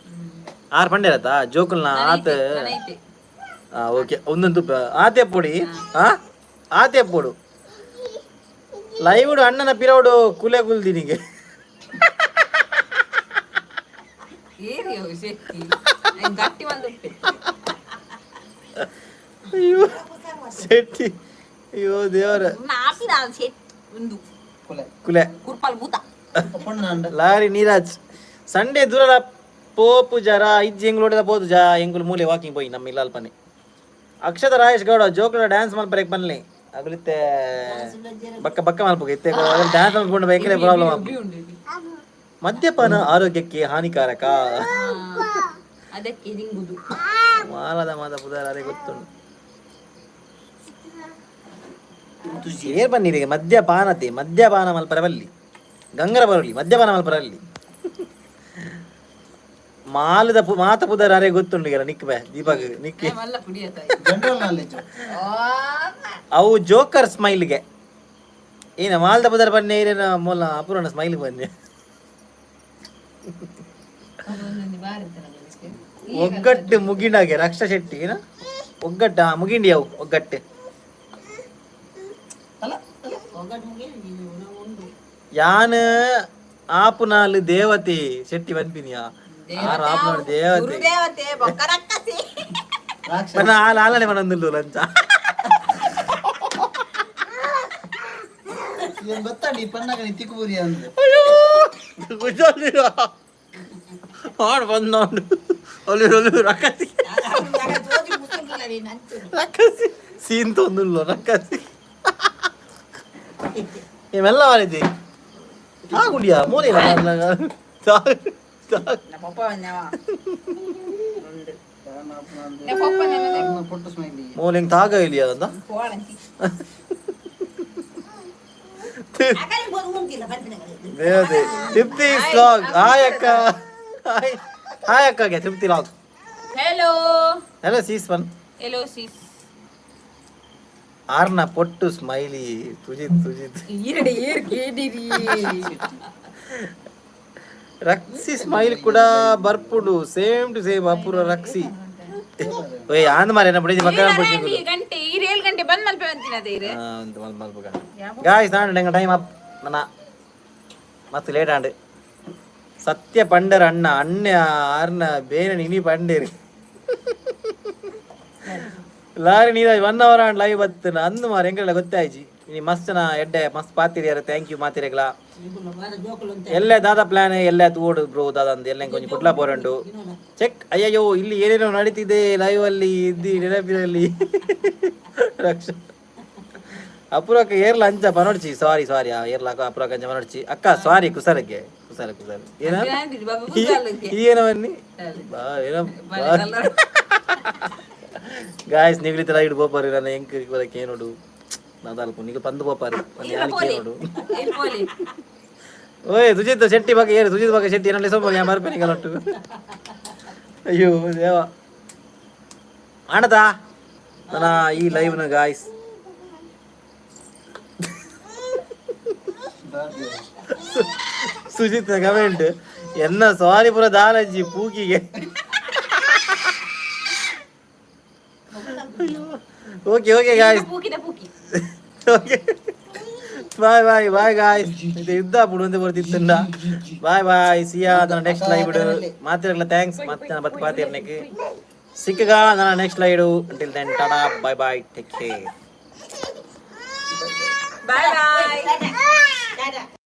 ಆರ್ ಪಂಡೆರತ್ತ ಜೋಕುಲ್ನ ಆತ ಓಕೆ ಒಂದೊಂದು ಆತೆ ಪೊಡಿ ಆತೆ ಪೋಡು ಲೈವ್ ಅಣ್ಣನ ಪಿರೌಡು ಕುಲೆ ಗುಲ್ದಿನಿಗೆ ಏರಿಯೋ ಶೆಟ್ಟಿ ಗಟ್ಟಿ ಒಂದು ಅಯ್ಯೋ ಶೆಟ್ಟಿ ಅಯ್ಯೋ ದೇವರ ನಾಪಿದ ಶೆಟ್ ಒಂದು ಕುಲೆ ಕುರ್ಪಲ್ ಬೂತ ಲಾರಿ ನೀರಾಜ್ ಸಂಡೇ ದೂರ ಪೋಪು ಜರ ಇಜ್ಜಿ ಎಂಗ್ಲೋಡಿದ ಪೋದು ಜಾ ಎಂಗುಲ್ ಮೂಲೆ ವಾಕಿಂಗ್ ಪೋಯಿ ನಮ್ಮ ಇಲ್ಲಲ್ಪನೆ ಅಕ್ಷತ ರಾಯೇಶ್ ಗೌಡ ಜೋಕುಲ ಡ್ಯಾನ್ಸ್ ಮಲ್ಪರೆಕ್ ಬನ್ನಿ ಅಗಲಿತ್ತೆ ಬಕ್ಕ ಮಲ್ಪಗೆ ಇತ್ತೆ ಡ್ಯಾನ್ಸ್ ಮಲ್ಕೊಂಡು ಬೇಕಲೇ ಪ್ರಾಬ್ಲಮ್ ಮದ್ಯಪಾನ ಆರೋಗ್ಯಕ್ಕೆ ಹಾನಿಕಾರಕ ಅದಕ್ಕೆ ದಿಂಗುದು ಮಾಲದ ಮಾದ ಪುದಾರೇ ಗೊತ್ತುಂಟು ಏರ್ ಬನ್ನಿರಿ ಮದ್ಯಪಾನ ಮಲ್ಪರವಲ್ಲಿ ಗಂಗರ ಬರಲಿ ಮದ್ಯಪಾನ ಮಲ್ಪರಲ್ಲಿ ಮಾಲದ ಮಾತ ಪುದಾರೇ ಗೊತ್ತುಂಡು ಈಗ ನಿಕ್ ಬೇ ದೀಪಕ್ ನಿಕ್ ಮಲ್ಲ ಕುಡಿಯತ ಜನರಲ್ ನಾಲೆಜ್ ಅವು ಜೋಕರ್ ಸ್ಮೈಲ್ಗೆ ಏನ ಮಾಲದ ಪುದಾರ ಬನ್ನಿ ಏನೇನ ಮೂಲ ಅಪೂರ್ಣ ಸ್ಮೈಲ್ ಬನ್ನಿ ಒಗ್ಗಟ್ಟು ಮುಗಿಂಡಾಗೆ ರಕ್ಷಾ ಶೆಟ್ಟಿ ಏನ ಒಗ್ಗಟ್ಟ ಮುಗಿಂಡಿ ಅವು ಒಗ್ಗಟ್ಟು ಯಾನ್ ಆಪುನಾಲ್ ದೇವತೆ ಶೆಟ್ಟಿ ಬಂದ್ಬಿನಿಯಾ ಆರು ಆಪುನಾಲ್ ದೇವತೆ ಆಲನೆ ಮನೊಂದು ಲಂಚ ಗೊತ್ತಾಡಿ ಪನ್ನಗನಿ ತಿಕ್ಕುಬುರಿ ಅಂದ್ರೆ ಮಾಡು ಬಂದು ರಕ್ಕಸಿ ಸೀನ್ ತೊಂದಿಲ್ಲ ರಕ್ಕಸಿ ಇವೆಲ್ಲ ಮಾಡಿದ್ದಿ ಆಗುಡಿಯಾ ಮೂಲೆ ಪೊಟ್ಟು ಸ್ಮೈಲಿ ಮೂಲೆ ತಾಗ ಇಲ್ಲಿಯ ಅಂತ ತೃಪ್ತಿ ಸ್ಲಾಗ್ ಹಾಯ್ ಅಕ್ಕ ಹಾಯ್ ಅಕ್ಕಗೆ ತೃಪ್ತಿ ಲಾಗ್ ಹೆಲೋ ಸೀಸ್ ಸಿಸ್ ಆರ್ನ ಪೊಟ್ಟು ಸ್ಮೈಲಿ ಸುಜಿತ್ ಈರಡೆ ಏರ್ ಕೇಳಿರಿ ರಕ್ಸಿ ಸ್ಮೈಲ್ ಕೂಡ ಬರ್ಪುಡು ಸೇಮ್ ಟು ಸೇಮ್ ಅಪೂರ್ವ ರಕ್ಸಿ ಓಯ್ ಆಂದ ಮಾರೆ ನಾ ಬಿಡಿದಿ ಮಕ್ಕಳ ಬಿಡಿದಿ ಗಂಟೆ ಈರ್ 7 ಗಂಟೆ ಬಂದ್ ಮಲ್ಪೆ ಅಂತಿನ ದೇರೆ ಅಂತ ಮಲ್ಪಗ ಗಾಯ್ಸ್ ನಾನು ಟೈಮ್ ಅಪ್ ನನ್ನ ಮತ್ತೆ ಲೇಟ್ ಆಂಡ್ ಸತ್ಯ ಪಂಡರ ಅಣ್ಣ ಆರ್ನ ಬೇನೆ ನಿನಿ ಪಂಡೇರಿ ಲಾರಿ ನೀರ 1 hour ಆಂಡ್ ಲೈವ್ ಬತ್ತನ ಅಂದು ಮಾರ ಎಂಗಲ್ಲ ಗೊತ್ತಾಯ್ಜಿ ನೀ ಮಸ್ತನ ಎಡ್ಡೆ ಮಸ್ತ್ ಪಾತಿರಿಯಾರ ಥ್ಯಾಂಕ್ ಯು ಮಾತಿರೆಗ್ಲ ಎಲ್ಲೇ ದಾದ ಪ್ಲಾನ್ ಎಲ್ಲೇ ತೂಡು ಬ್ರೋ ದಾದ ಅಂದ್ ಎಲ್ಲ ಕೊಂಚ ಕುಟ್ಲ ಪೋರಂಡು ಚೆಕ್ ಅಯ್ಯಯ್ಯೋ ಇಲ್ಲಿ ಏನೇನೋ ನಡೀತಿದೆ ಲೈವ್ ಅಲ್ಲಿ ಇದ್ದಿ ನೆನಪಿನಲ್ಲಿ ರಕ್ಷಾ ಅಪೂರ್ವಕ್ಕೆ ಏರ್ಲ ಅಂಚ ಪನೋಡ್ಚಿ ಸಾರಿ ಏರ್ಲ ಅಪೂರ್ವಕ್ಕೆ ಅಂಚ ಪನೋಡ್ಚಿ ಅಕ್ಕ ಸಾರಿ ಕುಸರಕ್ಕೆ ಕುಸಾಲ ಕುಸಾಲ ಏನ ಬಾಬು ಕುಸಾಲಕ್ಕೆ ಏನವನ್ನಿ ಬಾ ಏನ ಗಾಯ್ಸ್ ನಿಗ್ಲಿತರ ಇಡು ಬೋಪಾರಿ ನಾನು ಹೆಂಗ್ ಬರಕ್ಕೆ ನೋಡು ನಾದಾಲ್ಕು ನಿಗ ಪಂದು ಬೋಪಾರಿ ನೋಡು ಓಯ್ ಸುಜಿತ್ ಶೆಟ್ಟಿ ಬಗ್ಗೆ ಏನು ಸುಜಿತ್ ಬಗ್ಗೆ ಶೆಟ್ಟಿ ಏನಲ್ಲಿ ಸೊಂಬ ಯಾ ಮರ್ಪೆ ನಿಗಲೊಟ್ಟು ಅಯ್ಯೋ ದೇವ ಆಣದಾ ನನ್ನ ಈ ಲೈವ್ನ ಗಾಯ್ಸ್ ಸುಜಿತ್ ಕಮೆಂಟ್ ಎನ್ನ ಸಾರಿ ಪುರ ದಾಲಜ್ಜಿ ಪೂಕಿಗೆ okay okay guys okay bye bye bye guys ಇದು ಯುದ್ಧ ಬಿಡುವಂತೆ ಬರ್ತಿತ್ತಂಡ ಬಾಯ್ ಬಾಯ್ ಸಿಯಾ ನನ್ನ ನೆಕ್ಸ್ಟ್ ಲೈವ್ ಬಿಡು ಮಾತಿರಲ್ಲ ಥ್ಯಾಂಕ್ಸ್ ಮತ್ತೆ ನಾನು ಬತ್ ಪಾತಿರ್ನೆಕ್ಕೆ ಸಿಕ್ಕಗ ನನ್ನ next live until then tata bye bye take care bye ಬಾಯ್